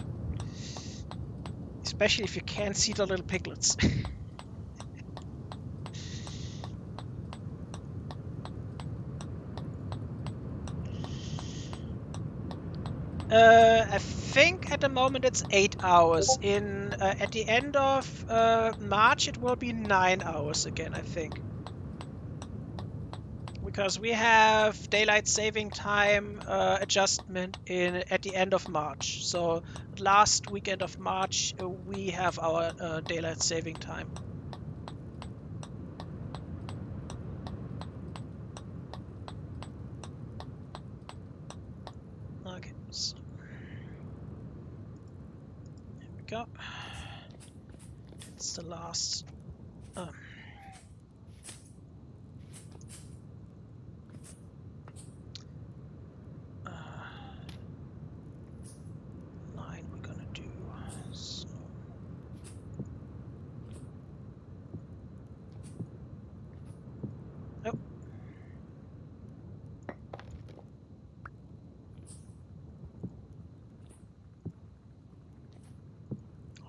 especially if you can't see the little piglets. I think at the moment it's 8 hours. At the end of March, it will be 9 hours again, I think, because we have daylight saving time adjustment in at the end of March. So last weekend of March, we have our daylight saving time. Okay, so here we go. It's the last. Um, uh, line we're gonna do. So. Oh.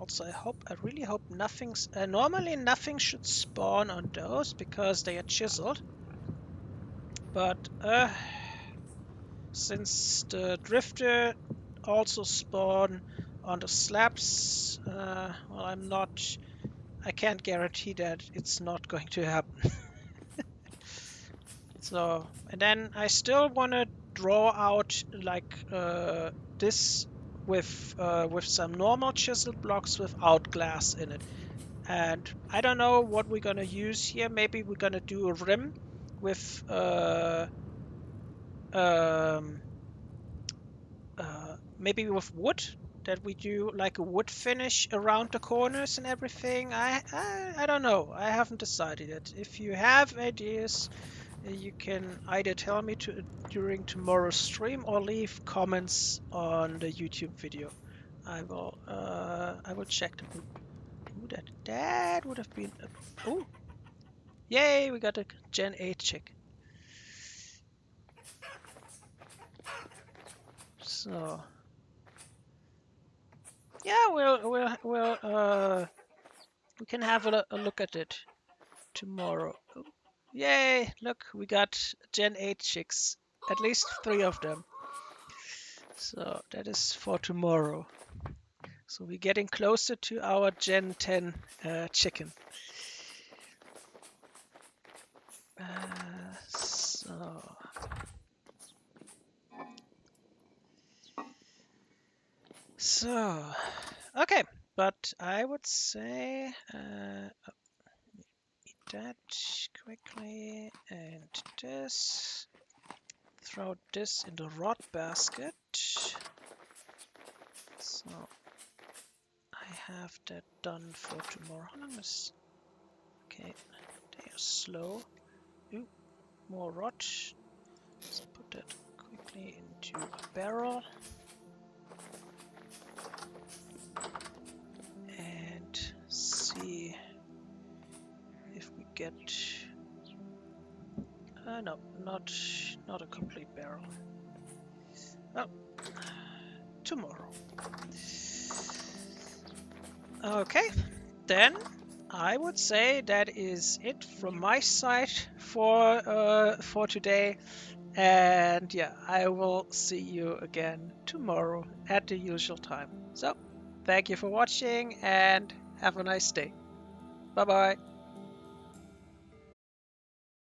Also, I really hope nothing's. Normally, nothing should spawn on those because they are chiseled. But since the drifter also spawn on the slabs, well, I can't guarantee that it's not going to happen. So, and then I still want to draw out like this with some normal chiseled blocks without glass in it. And I don't know what we're gonna use here. Maybe we're gonna do a rim with um, maybe with wood, that we do like a wood finish around the corners and everything. I don't know. I haven't decided yet. If you have ideas, you can either tell me during tomorrow's stream or leave comments on the YouTube video. I will check them. That would have been oh, yay, we got a Gen 8 chick. So yeah, we can have a look at it tomorrow. Oh, yay, look, we got Gen 8 chicks, at least 3 of them. So that is for tomorrow. So we're getting closer to our Gen 10 chicken. So, okay, but I would say eat that quickly and this. Throw this in the rod basket. So I have that done for tomorrow. Okay, they are slow. Ooh, more rod. Let's put that quickly into a barrel. And see if we get... no, not a complete barrel. Oh, tomorrow. Okay, then I would say that is it from my side for today. And yeah, I will see you again tomorrow at the usual time. So, thank you for watching and have a nice day. Bye bye.